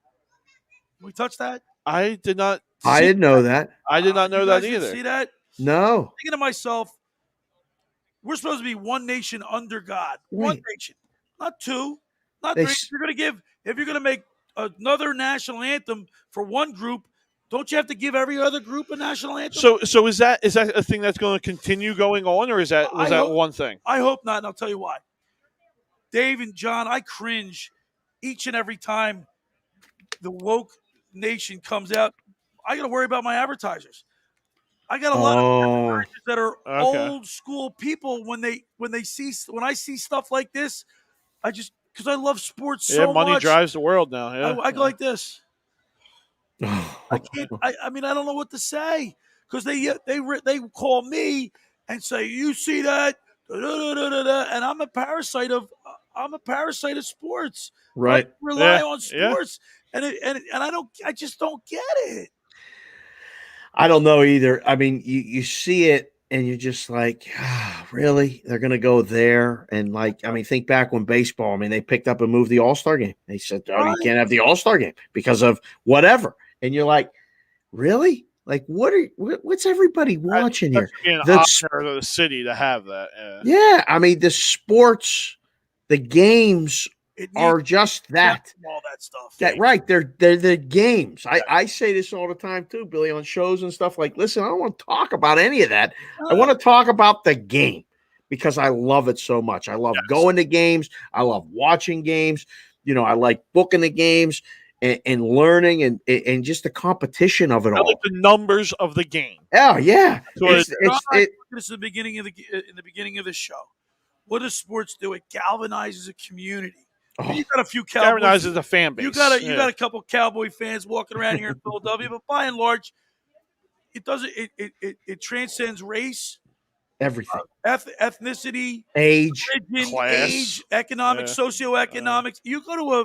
Can we touch that? I did not. I didn't know that. I did not know that either. Didn't see that? No. Thinking to myself, we're supposed to be one nation under God. Wait. One nation, not 2, not 3. If you're going to make another national anthem for one group, don't you have to give every other group a national anthem? So is that a thing that's going to continue going on, or was that one thing? I hope not, and I'll tell you why. Dave and John, I cringe each and every time the woke nation comes out. I got to worry about my advertisers. I got a lot of advertisers that are old school people. When I see stuff like this, because I love sports so much. Money drives the world now. Yeah, I go like this. I can't. I mean, I don't know what to say because they call me and say, "You see that?" And I'm a parasite of sports. Right. I rely on sports, and I just don't get it. I don't know either. I mean, you see it and you're just like, really? They're going to go there? And think back when baseball, they picked up and moved the All-Star game. They said, you can't have the All-Star game because of whatever. And you're like, really? Like, what's everybody watching here? The honor of the city to have that. Yeah. The sports, the games are just that. All that stuff. Right. They're the games. I say this all the time too, Billy, on shows and stuff. Like, listen, I don't want to talk about any of that. I want to talk about the game because I love it so much. I love going to games. I love watching games. I like booking the games and learning and just the competition of it all. I like the numbers of the game. Oh yeah. This is the beginning of the show. What does sports do? It galvanizes a community. You got a few Cowboys. Galvanizes a fan base. You got a couple Cowboy fans walking around here in Philadelphia, but by and large, it doesn't. It transcends race, everything, ethnicity, age, religion, class, economics, socioeconomics. You go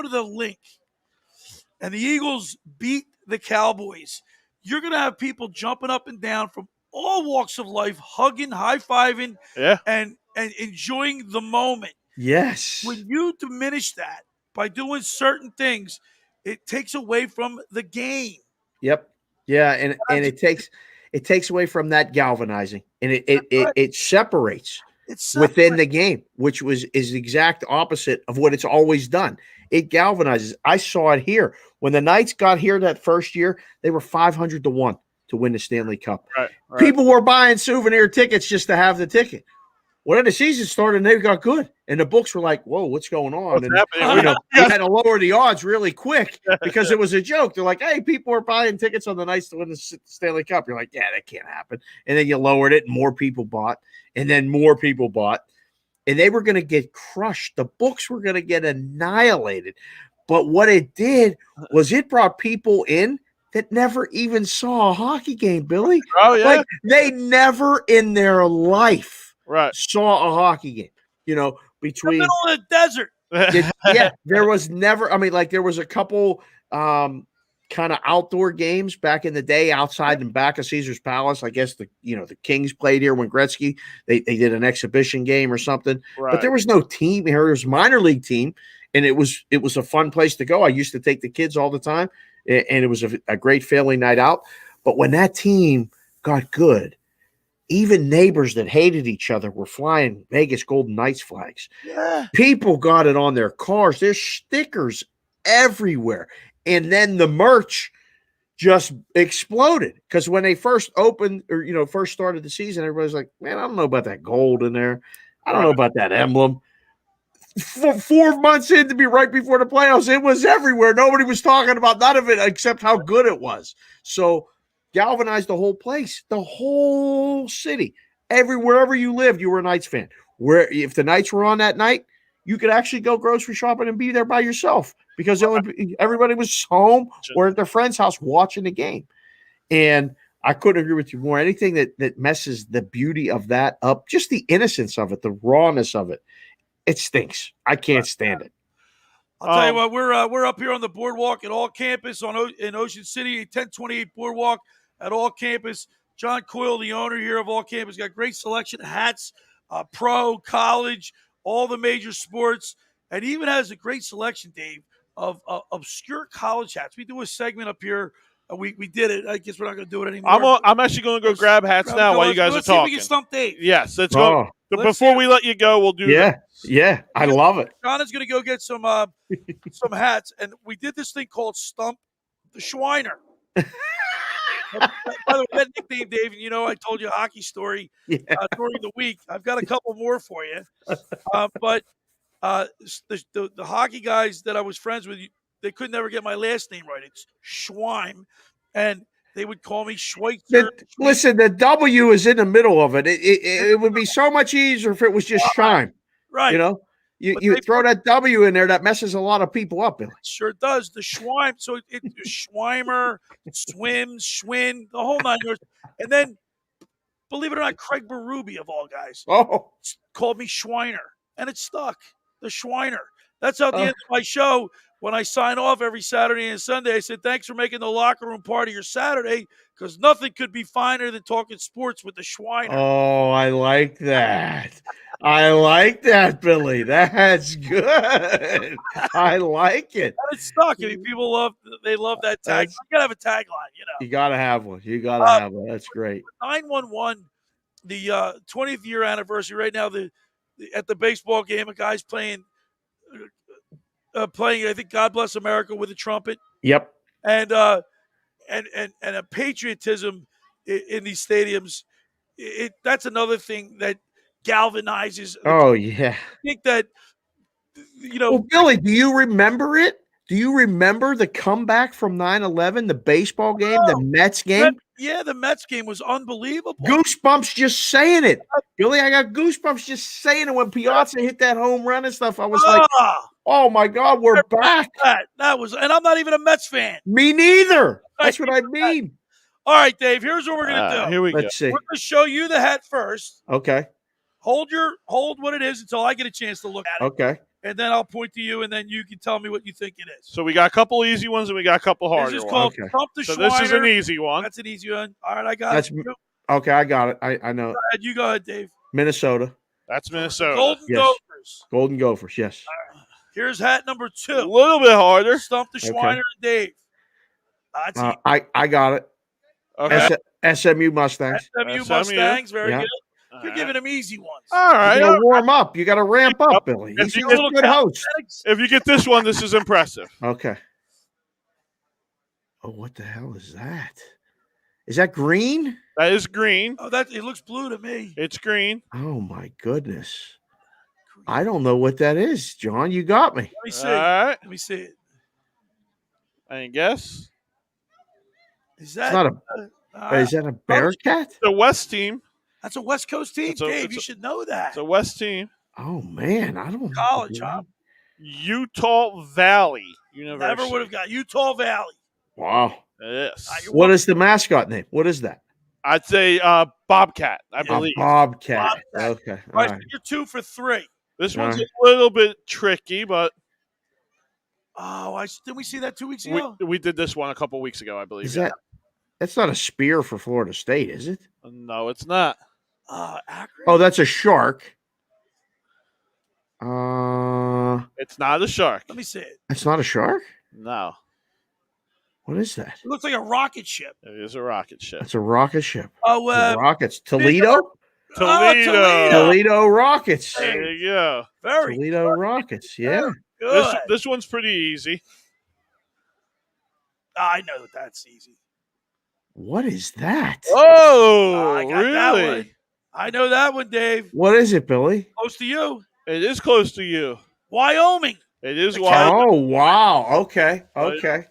to the link, and the Eagles beat the Cowboys. You're gonna have people jumping up and down from all walks of life, hugging, high-fiving, and enjoying the moment. Yes. When you diminish that by doing certain things, it takes away from the game. Yep. Yeah, and it takes away from that galvanizing, and it separates. It's within the game, which is the exact opposite of what it's always done. It galvanizes. I saw it here. When the Knights got here that first year, they were 500-1 to win the Stanley Cup. Right. People were buying souvenir tickets just to have the ticket. When the season started, and they got good, and the books were like, "Whoa, what's going on?" What's and happening? you had to lower the odds really quick because it was a joke. They're like, "Hey, people are buying tickets on the Knights to win the Stanley Cup." You're like, "Yeah, that can't happen." And then you lowered it, and more people bought, and then more people bought, and they were going to get crushed. The books were going to get annihilated. But what it did was it brought people in that never even saw a hockey game, Billy. Oh yeah, like they never in their life. Right. Saw a hockey game, between the middle of the desert. Yeah, there was never, there was a couple kind of outdoor games back in the day outside and back of Caesar's Palace. I guess the Kings played here when Gretzky, they did an exhibition game or something, Right. But there was no team here. It was a minor league team, and it was a fun place to go. I used to take the kids all the time, and it was a great family night out. But when that team got good, even neighbors that hated each other were flying Vegas Golden Knights flags. Yeah. People got it on their cars. There's stickers everywhere. And then the merch just exploded. Because when they first opened or, first started the season, everybody's like, man, I don't know about that gold in there. I don't know about that emblem. 4 months in to be right before the playoffs, it was everywhere. Nobody was talking about none of it except how good it was. So galvanized the whole place, the whole city. Wherever you lived, you were a Knights fan. If the Knights were on that night, you could actually go grocery shopping and be there by yourself because everybody was home or at their friend's house watching the game. And I couldn't agree with you more. Anything that messes the beauty of that up, just the innocence of it, the rawness of it, it stinks. I can't stand it. I'll tell you what, we're up here on the boardwalk at All Campus in Ocean City, 1028 Boardwalk at All Campus. John Coyle, the owner here of All Campus, got great selection of hats, pro, college, all the major sports, and even has a great selection, Dave, of obscure college hats. We do a segment up here. We did it. I guess we're not going to do it anymore. I'm actually going to go grab hats now while you guys are talking. Let's see if we can stump Dave. Yes, let's go. But before we let you go, we'll do that. Yeah, I love it. John is going to go get some hats, and we did this thing called Stump the Schweiner. By the way, that nickname, Dave, I told you a hockey story during the week. I've got a couple more for you. But the hockey guys that I was friends with, they could never get my last name right. It's Schweim, and they would call me Schweitzer. Listen, the W is in the middle of it. It would be so much easier if it was just Scheim. Right. You throw that W in there, that messes a lot of people up. Billy. Sure does. The Schweim. So it's Schweimer, Swim, Schwinn, the whole 9 yards. And then, believe it or not, Craig Berube, of all guys, called me Schweiner. And it stuck. The Schweiner. That's how at the end of my show, when I sign off every Saturday and Sunday, I said, thanks for making the locker room part of your Saturday, because nothing could be finer than talking sports with the Schweiner. Oh, I like that. I like that, Billy. That's good. I like it. And it's stuck. I mean, people love that tag. You got to have a tagline, You got to have one. You got to have one. That's great. 911, the 20th year anniversary right now, at the baseball game, a guy's playing, I think, God Bless America with a trumpet. Yep. And a patriotism in these stadiums. That's another thing that galvanizes. Oh, yeah. I think that, Well, Billy, do you remember it? Do you remember the comeback from 9/11, the baseball game, the Mets game? Yeah, the Mets game was unbelievable. Goosebumps just saying it. Billy, I got goosebumps just saying it when Piazza hit that home run and stuff. I was like, oh, my God, we're back. That was, and I'm not even a Mets fan. Me neither. That's what I mean. All right, Dave, here's what we're going to do. Here we go. Let's see. We're going to show you the hat first. Okay. Hold what it is until I get a chance to look at it. Okay. And then I'll point to you, and then you can tell me what you think it is. So we got a couple easy ones, and we got a couple harder ones. This is ones. called Trump the So Schweiner. this is an easy one. That's an easy one. All right, I got it. Okay, I got it. I know. You go ahead, Dave. Minnesota. That's Minnesota. Golden Gophers. Golden Gophers, yes. Here's hat number 2. A little bit harder. Stump the Schweiner and Dave. I got it. Okay. SMU Mustangs. SMU Mustangs, very good. You're giving him easy ones. All right. You got to warm up. You got to ramp up, Billy. He's you a get good host. If you get this one, this is impressive. Okay. Oh, what the hell is that? Is that green? That is green. Oh, it looks blue to me. It's green. Oh, my goodness. I don't know what that is, John. You got me. Let me see. All right. Let me see it. I guess. Is It's that not is that a Bearcat? The West team. That's a West Coast team, Dave. You should know that. It's a West team. Oh, man. I don't know. College, huh? Utah Valley University. Never would have got Utah Valley. Wow. Yes. What is the mascot name? What is that? I'd say Bobcat, I believe. Bobcat. Bobcat. Okay. All right, so you're 2 for 3. This one's a little bit tricky, but didn't we see that 2 weeks ago? we did this one a couple weeks ago, I believe. Is that's not a spear for Florida State, is it? No, it's not. Akron? Oh, that's a shark. It's not a shark. Let me see it. That's not a shark? No. What is that? It looks like a rocket ship. It is a rocket ship. That's a rocket ship. Oh, Rockets. Toledo? Toledo Rockets. There you go. Very Toledo Rockets. Yeah. good. This one's pretty easy. I know that's easy. What is that? Oh, I got that one. I know that one, Dave. What is it, Billy? Close to you. It is close to you. Wyoming. It is The Wyoming. Oh, wow. Okay. Okay.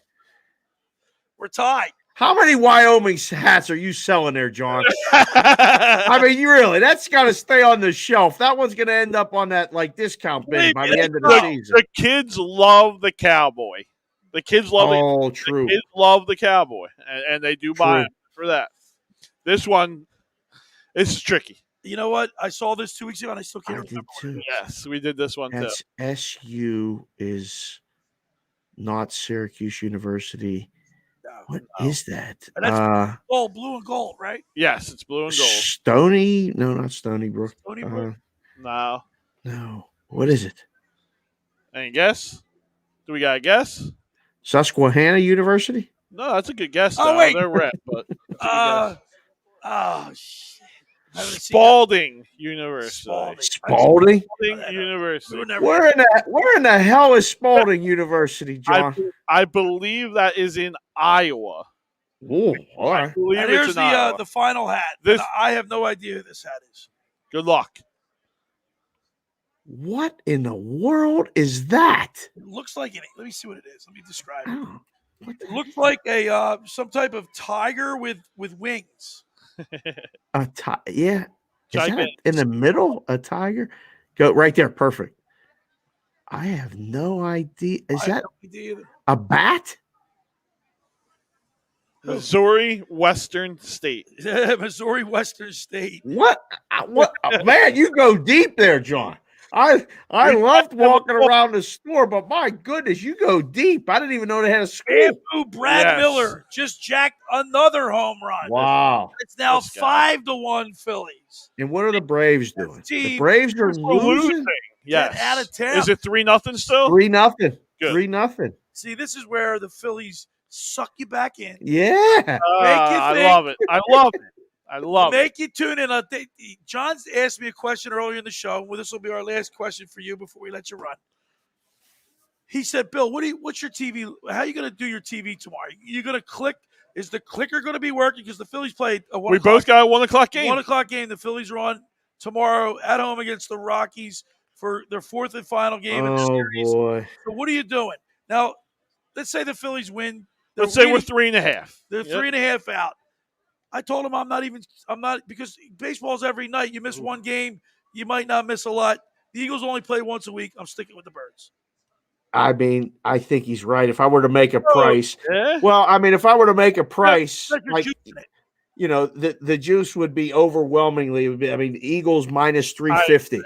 We're tied. How many Wyoming hats are you selling there, John? I mean, you really, that's got to stay on the shelf. That one's going to end up on that discount bin by the end of the season. The kids love the cowboy. The kids love it. True. The kids love the cowboy, and they do buy it for that. This one, this is tricky. You know what? I saw this 2 weeks ago, and I still can't I did remember. too. Yes, we did this one That's too. SU is not Syracuse University. No, What is that? And that's gold, blue and gold, right? Yes, it's blue and gold. Stony? No, not Stony Brook. Stony Brook. No. No. What is it? Any guess? Do we got a guess? Susquehanna University? No, that's a good guess. Oh, though. wait. They're red, but that's a good guess. Shit. I haven't seen Spalding University. Spalding? Spalding University. Where in the hell is Spalding University, John? I believe that is in Iowa. Oh, all right. I believe And it's here's in Iowa. the final hat. This- And I have no idea who this hat is. Good luck. What in the world is that? It looks like it. Let me see what it is. Let me describe it. Oh, what the It looks like a some type of tiger with wings. yeah. Is that Gigantic. in the middle? A tiger? Go right there. Perfect. I have no idea. Is I that have no idea either. a bat? Missouri Western State. Missouri Western State. What? Man, you go deep there, John. I loved walking around the store, but my goodness, you go deep. I didn't even know they had a school. Bamboo Brad Yes. Miller just jacked another home run. Wow. It's now This guy. 5-1 Phillies. And what are the Braves doing? The team Braves are We're losing Yes. Get out of town. Is it 3-0 still? 3-0. Good. 3-0. See, this is where the Phillies suck you back in. Yeah. I think. love it. I love it. I love it. Make you tune in. John's asked me a question earlier in the show. Well, this will be our last question for you before we let you run. He said, "Bill, what's your TV? How are you going to do your TV tomorrow? You going to click? Is the clicker going to be working? Because the Phillies played a 1 We o'clock, both got a 1 o'clock game. 1 o'clock game. The Phillies are on tomorrow at home against the Rockies for their 4th and final game in the Oh, series. boy. So what are you doing now? Let's say the Phillies win. Let's say we're 3.5. They're 3.5 out. I told him I'm not because baseball's every night. You miss one game, you might not miss a lot. The Eagles only play once a week. I'm sticking with the Birds. I mean, I think he's right. If I were to make a price, Yeah. well, I mean, if I were to make a price, Let your like, juice in it. you know, the juice would be overwhelmingly. I mean, Eagles minus 350.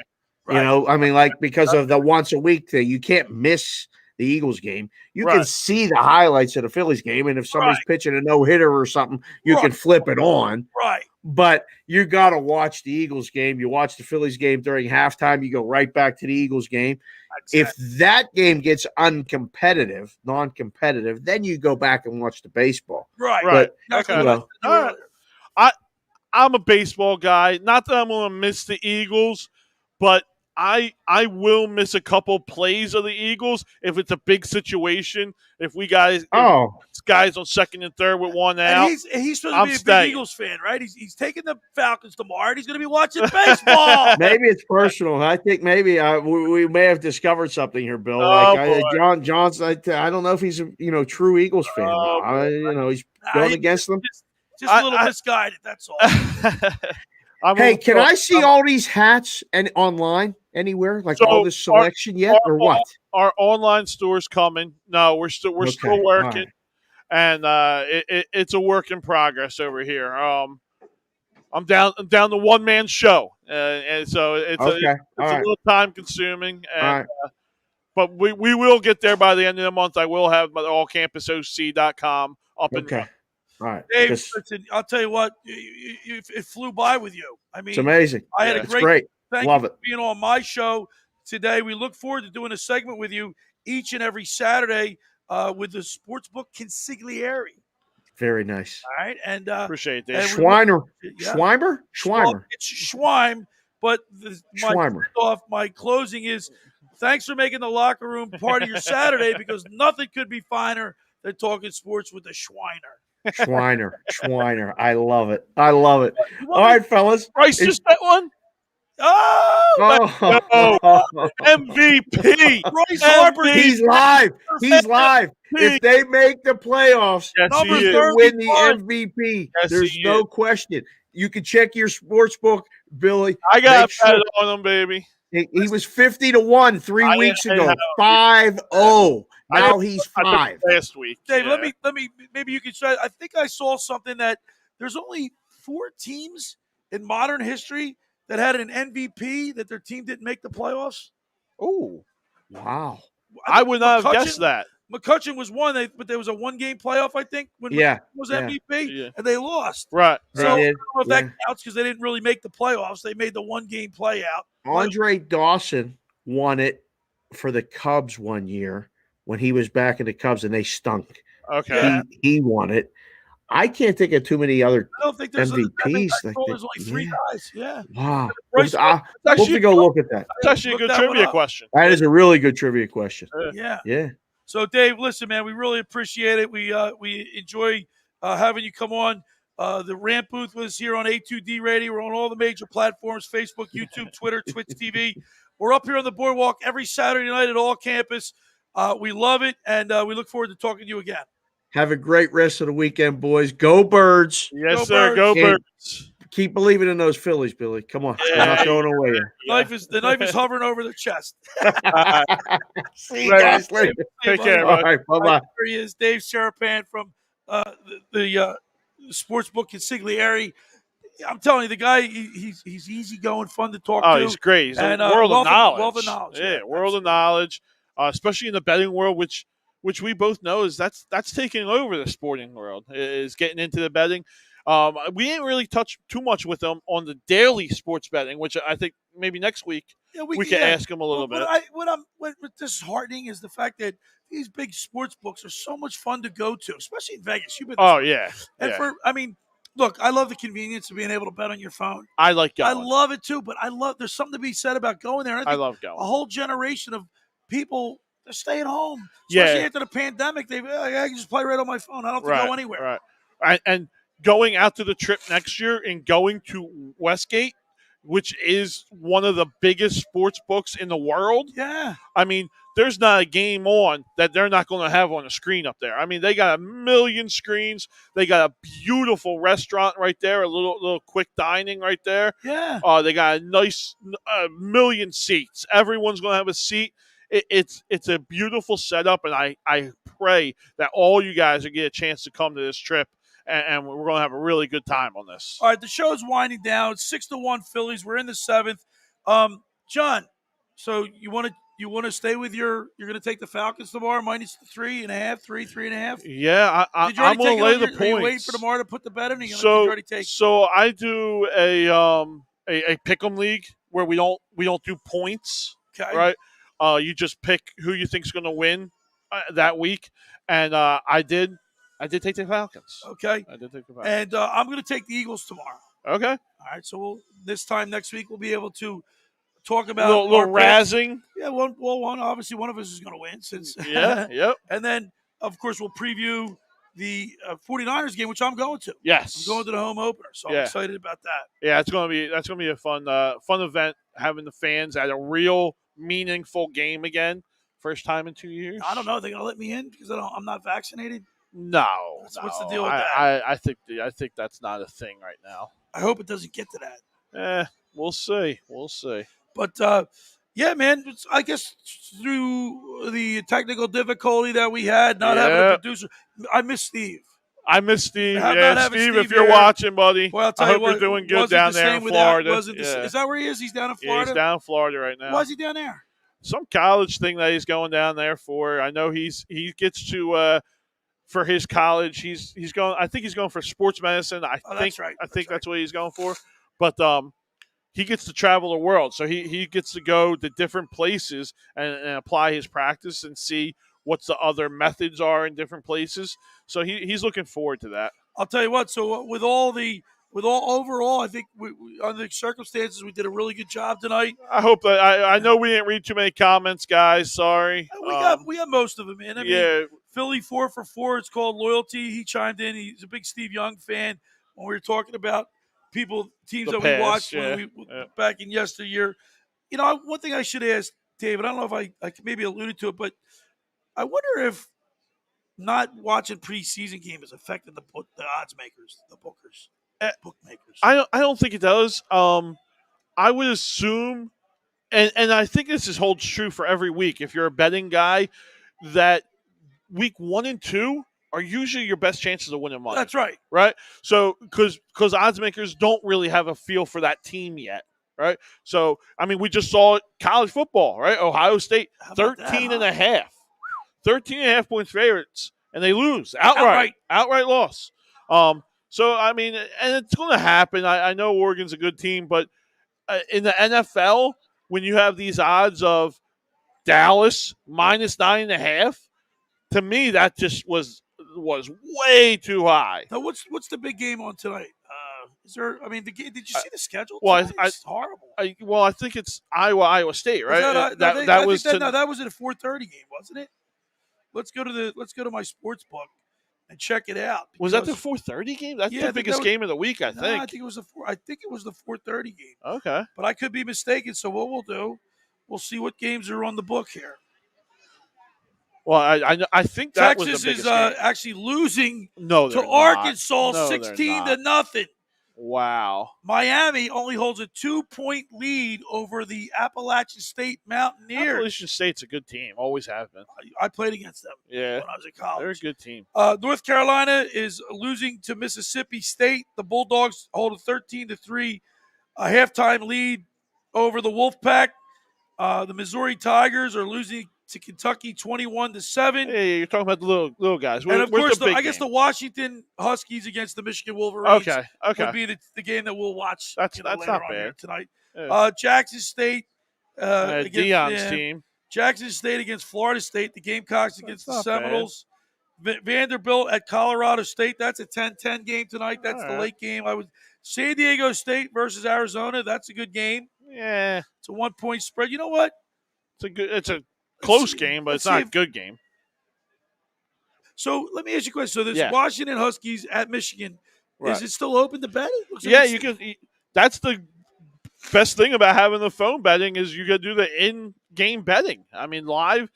Right. You know, I mean, like because of the once a week thing, you can't miss the Eagles game. You can Right. see the highlights of the Phillies game, and if somebody's pitching a no hitter or something, you can flip it on. Right. But you got to watch the Eagles game. You watch the Phillies game during halftime. You go right back to the Eagles game. Exactly. If that game gets uncompetitive, non-competitive, then you go back and watch the baseball. Right. Right. But, Okay. you know, All right. I'm a baseball guy. Not that I'm going to miss the Eagles, but I will miss a couple plays of the Eagles if it's a big situation. If guys on second and third with one And out, he's supposed I'm to be a staying. big Eagles fan, right? He's taking the Falcons tomorrow, and he's going to be watching baseball. Maybe it's personal. I think maybe we may have discovered something here, Bill. Oh, John's. I don't know if he's a true Eagles fan. He's going against them. Just a little misguided. That's all. Hey, can I see all these hats and online anywhere? Like all this selection yet, or what? Our online store's coming. No, we're still working, right. and it's a work in progress over here. I'm down to one man show, and so it's a little time consuming. And, but we will get there by the end of the month. I will have allcampusoc.com up and running. All right, Dave, listen, I'll tell you what, it flew by with you. I mean, it's amazing. I had a great. Thank Love you it. for being on my show today. We look forward to doing a segment with you each and every Saturday with the Sportsbook Consigliere. Very nice. All right, and appreciate it, Dave. Schweiner. Schweimer? Well, it's Schweim, but my closing is thanks for making the locker room part of your Saturday because nothing could be finer than talking sports with the Schweiner. Schweiner. I love it. All right, fellas. Bryce just that one? MVP. Bryce Harper. He's live. If they make the playoffs, he will win the MVP. Yes, there's no question. You can check your sports book, Billy. I got bet on him, baby. He was 50-1 3 weeks ago. 5-0. Now he's 5. Last week. Dave, let me maybe you could try. I think I saw something that there's only 4 teams in modern history that had an MVP that their team didn't make the playoffs. Oh, wow. I would not have guessed that. McCutcheon was one, but there was a 1-game playoff, I think, when McCutcheon was MVP, and they lost. Right. So I don't know if that counts because they didn't really make the playoffs. They made the 1-game playout. Andre Dawson won it for the Cubs one year when he was back in the Cubs, and they stunk. Okay. He won it. I can't think of too many other I don't think there's MVPs. there's only 3 guys. Yeah. Wow. We'll have to go look at that. That's actually a good trivia question. That is a really good trivia question. Yeah. So, Dave, listen, man, we really appreciate it. We enjoy having you come on. The Rant Booth was here on A2D Radio. We're on all the major platforms, Facebook, YouTube, Twitter, Twitch TV. We're up here on the boardwalk every Saturday night at all campus. We love it, and we look forward to talking to you again. Have a great rest of the weekend, boys. Go Birds. Yes, sir. Go Birds. Keep believing in those Phillies, Billy. Come on. They're not going away. The knife is hovering over their chest. See you guys later. Take care. All right. Bye-bye. Here he is, Dave Serapan from the Sportsbook Consigliere. I'm telling you, the guy, he's easygoing, fun to talk to. Oh, he's great. He's a world of knowledge. Wealth of knowledge. Yeah, world of knowledge, especially in the betting world, which we both know is that's taking over the sporting world, is getting into the betting. We didn't really touch too much with them on the daily sports betting, which I think maybe next week we can ask him a little bit. What's disheartening is the fact that these big sports books are so much fun to go to, especially in Vegas. You've been look, I love the convenience of being able to bet on your phone. I like going. I love it too, but there's something to be said about going there. I love going. A whole generation of people they're staying home, especially after the pandemic. I can just play right on my phone. I don't have to go anywhere. Right, and going out to the trip next year and going to Westgate, which is one of the biggest sports books in the world. Yeah. I mean, there's not a game on that they're not going to have on a screen up there. I mean, they got a million screens. They got a beautiful restaurant right there, a little quick dining right there. Yeah. They got a nice million seats. Everyone's going to have a seat. It's a beautiful setup, and I pray that all you guys will get a chance to come to this trip. And we're going to have a really good time on this. All right, the show's winding down. It's 6-1 Phillies. We're in the 7th. John, so you want to stay with you're going to take the Falcons tomorrow minus the 3.5. Yeah, I'm going to lay the points. Are you waiting for tomorrow to put the bet in? Did you already take it? So I do a pick'em league where we don't do points. Okay. Right. You just pick who you think's going to win that week, and I did take the Falcons. Okay. I did take the Falcons. And I'm going to take the Eagles tomorrow. Okay. All right, so this time next week we'll be able to talk A about little our picks. razzing. Yeah, one obviously one of us is going to win since Yeah. Yep. and then of course we'll preview the 49ers game, which I'm going to. Yes. I'm going to the home opener, so I'm Yeah. excited about that. Yeah, that's gonna be a fun event, having the fans at a real meaningful game again. First time in 2 years. I don't know. Are they going to let me in because I'm not vaccinated? No. What's the deal with I think that's not a thing right now. I hope it doesn't get to that. We'll see. We'll see. But yeah, man, I guess through the technical difficulty that we had, not having a producer, I miss Steve. I miss Steve. Not Yeah, having Steve, Steve if you're here. watching, buddy, Well, I'll tell I you hope what, you're doing good wasn't down the there same in with that. Florida. Wasn't the, Is that where he is? He's down in Yeah, Florida? he's down in Florida right now. Why is he down there? Some college thing that he's going down there for. I know he gets to for his college. He's going. I think he's going for sports medicine. I think that's right. I think that's what he's going for. But he gets to travel the world, so he gets to go to different places and apply his practice and see what the other methods are in different places. So he's looking forward to that. I'll tell you what. So with all overall, I think we under the circumstances we did a really good job tonight. I hope that I know we didn't read too many comments, guys. Sorry. We got most of them in. I mean, Philly 4 for 4. It's called loyalty. He chimed in. He's a big Steve Young fan. When we were talking about teams that we watched back in yesteryear. You know, one thing I should ask David. I don't know if I maybe alluded to it, but I wonder if not watching preseason games has affected the odds makers, the bookmakers. I don't think it does. I would assume, and I think this holds true for every week. If you're a betting guy, that week 1 and 2 are usually your best chances of winning money. That's right. Right? So, because odds makers don't really have a feel for that team yet. Right? So, I mean, we just saw it college football, right? Ohio State, 13 and a half. 13 and a half points favorites, and they lose outright loss. So, I mean, and it's going to happen. I know Oregon's a good team, but in the NFL, when you have these odds of Dallas minus 9.5, to me, that just was way too high. Now, what's the big game on tonight? Is there? I mean, did you see the schedule? Well, it's horrible. I think it's Iowa State, right? That was at a 4:30 game, wasn't it? Let's go to my sports book and check it out. Was that the 4:30 game? That's the biggest game of the week, I think. I think it was the 4:30 game. Okay, but I could be mistaken. So what we'll do, we'll see what games are on the book here. Well, I think that Texas was the biggest is game. actually losing to Arkansas 16-0. Wow. Miami only holds a 2-point lead over the Appalachian State Mountaineers. Appalachian State's a good team. Always have been. I played against them when I was in college. They're a good team. North Carolina is losing to Mississippi State. The Bulldogs hold a 13-3 halftime lead over the Wolfpack. The Missouri Tigers are losing to Kentucky 21-7. Hey, you're talking about the little guys. And of course, I guess the Washington Huskies against the Michigan Wolverines would be the game that we'll watch. That's later not on bad here tonight. Yeah. Jackson State against Deion's team. Jackson State against Florida State. The Gamecocks against the Seminoles. Vanderbilt at Colorado State. That's a 10-10 game tonight. That's the late game. San Diego State versus Arizona. That's a good game. Yeah, it's a 1-point spread. You know what? It's a close game, but it's not a good game. So let me ask you a question. So this Washington Huskies at Michigan, is it still open to bet? You can. That's the best thing about having the phone betting is you can do the in-game betting. I mean, live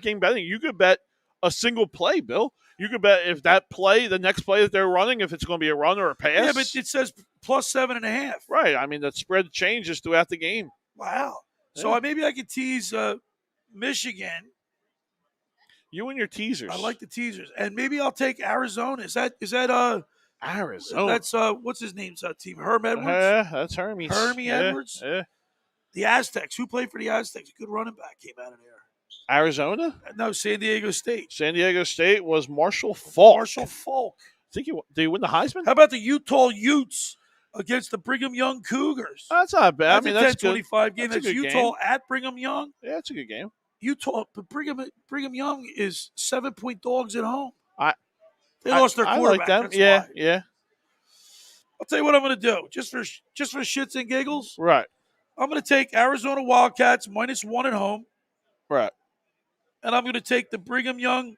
game betting. You could bet a single play, Bill. You could bet if that play, the next play that they're running, if it's going to be a run or a pass. Yeah, but it says plus 7.5. Right. I mean, the spread changes throughout the game. Wow. So maybe I could tease Michigan. You and your teasers. I like the teasers, and maybe I'll take Arizona. Is that Arizona? That's what's his name's team? Herm Edwards. That's Hermes. Edwards. Yeah. The Aztecs. Who played for the Aztecs? A good running back came out of there. Arizona? No, San Diego State. San Diego State was Marshall Falk. Marshall Falk. Did he win the Heisman? How about the Utah Utes against the Brigham Young Cougars? That's not bad. That's a 10-25 game. That's Utah at Brigham Young. Yeah, that's a good game. Utah, but Brigham Young is 7-point dogs at home. They lost their quarterback. I like them. That's why. Yeah. I'll tell you what I'm going to do. Just for shits and giggles, Right. I'm going to take Arizona Wildcats -1 at home, Right. and I'm going to take the Brigham Young.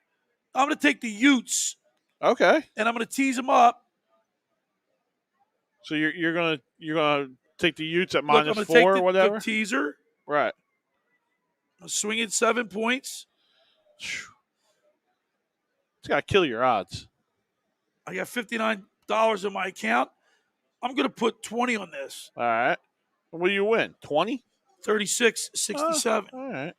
I'm going to take the Utes, Okay. and I'm going to tease them up. So you're gonna take the Utes at Look, I'm going to -4 take or whatever. the teaser. Right. I'm swinging 7 points. It's got to kill your odds. I got $59 in my account. I'm going to put 20 on this. All right. What do you win? 20? 36-67. All right.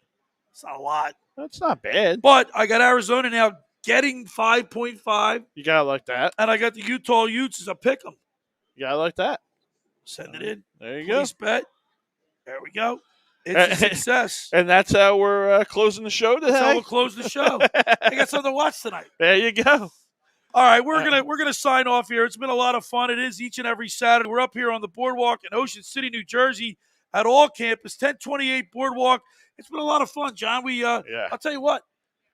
It's not a lot. That's not bad. But I got Arizona now getting 5.5. You gotta like that. And I got the Utah Utes as a pick 'em. You gotta like that. Send it in. There you Police go. bet. There we go. It's a success. And that's how we're closing the show today. That's how we'll close the show. I got something to watch tonight. There you go. All right, we're gonna sign off here. It's been a lot of fun. It is each and every Saturday. We're up here on the boardwalk in Ocean City, New Jersey, at All Campus, 1028 Boardwalk. It's been a lot of fun, John. I'll tell you what,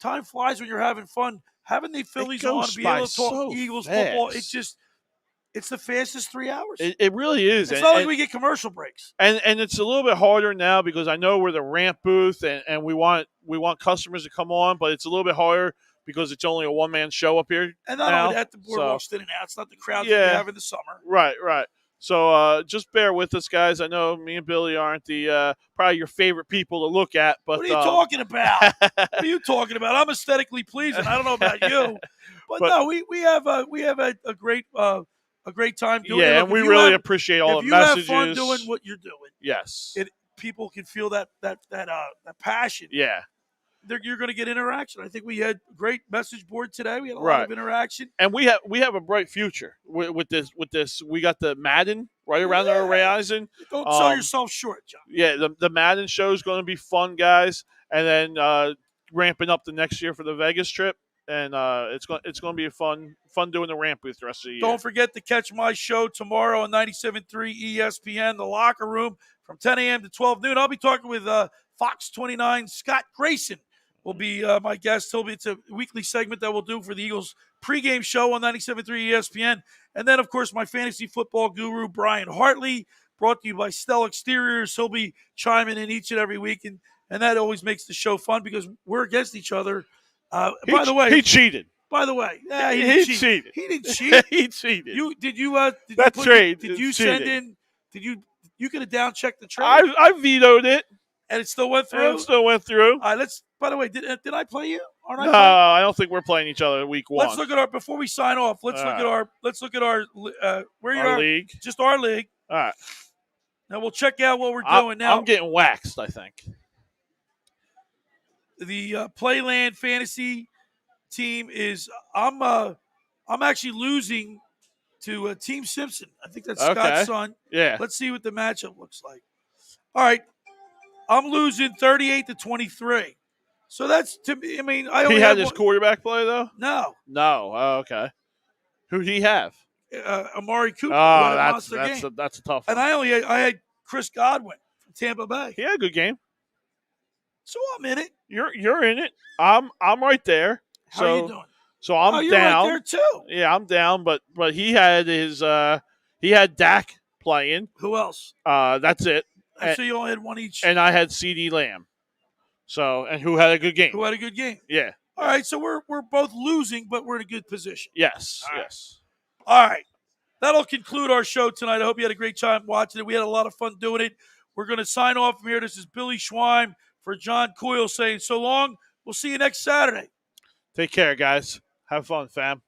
time flies when you're having fun. Having the Phillies on, be able to talk Eagles football, it's the fastest 3 hours. It really is. It's not like we get commercial breaks. And it's a little bit harder now because I know we're the Rant Booth and we want customers to come on, but it's a little bit harder because it's only a one-man show up here. And not only that, the boardwalk's thinning out. It's not the crowd that we have in the summer. Right. So just bear with us, guys. I know me and Billy aren't the probably your favorite people to look at, but what are you talking about? What are you talking about? I'm aesthetically pleasing. I don't know about you, but no, we have a great time doing it. Yeah, and we really appreciate all the messages. If you have fun doing what you're doing, yes, people can feel that passion. Yeah. You're going to get interaction. I think we had a great message board today. We had a lot of interaction, and we have a bright future with this. We got the Madden right around the horizon. Don't sell yourself short, John. Yeah, the Madden show is going to be fun, guys, and then ramping up the next year for the Vegas trip, and it's going to be a fun doing the Rant Booth the rest of the year. Don't forget to catch my show tomorrow on 97.3 ESPN, The Locker Room, from 10 a.m. to 12 noon. I'll be talking with Fox 29 Scott Grayson. Will be my guest. It's a weekly segment that we'll do for the Eagles pregame show on 97.3 ESPN. And then, of course, my fantasy football guru, Brian Hartley, brought to you by Stell Exteriors. He'll be chiming in each and every week, and that always makes the show fun because we're against each other. By the way, he cheated. By the way, he cheated. He didn't cheat. He cheated. Did you send in? You could have down checked the trade? I vetoed it. And it still went through? All right, by the way, did I play you? No, I don't think we're playing each other week 1. Let's look at before we sign off, let's look at our where you are. League. Just our league. All right. Now we'll check out what we're doing now. I'm getting waxed, I think. The Playland Fantasy team is I'm actually losing to Team Simpson. I think that's Scott's son. Yeah. Let's see what the matchup looks like. All right. I'm losing 38-23. So that's to me. I mean, he had his quarterback play though. No. Oh, okay. Who did he have? Amari Cooper. Oh, that's a tough one. And I had Chris Godwin from Tampa Bay. He had a good game. So I'm in it. You're in it. I'm right there. How are you doing? So I'm you're down. Right there too. Yeah, I'm down. But he had he had Dak playing. Who else? That's it. So you only had one each. And I had CD Lamb. So, and who had a good game? Yeah. All right, so we're both losing, but we're in a good position. Yes. All right. That'll conclude our show tonight. I hope you had a great time watching it. We had a lot of fun doing it. We're going to sign off from here. This is Billy Schweim for John Coyle saying so long. We'll see you next Saturday. Take care, guys. Have fun, fam.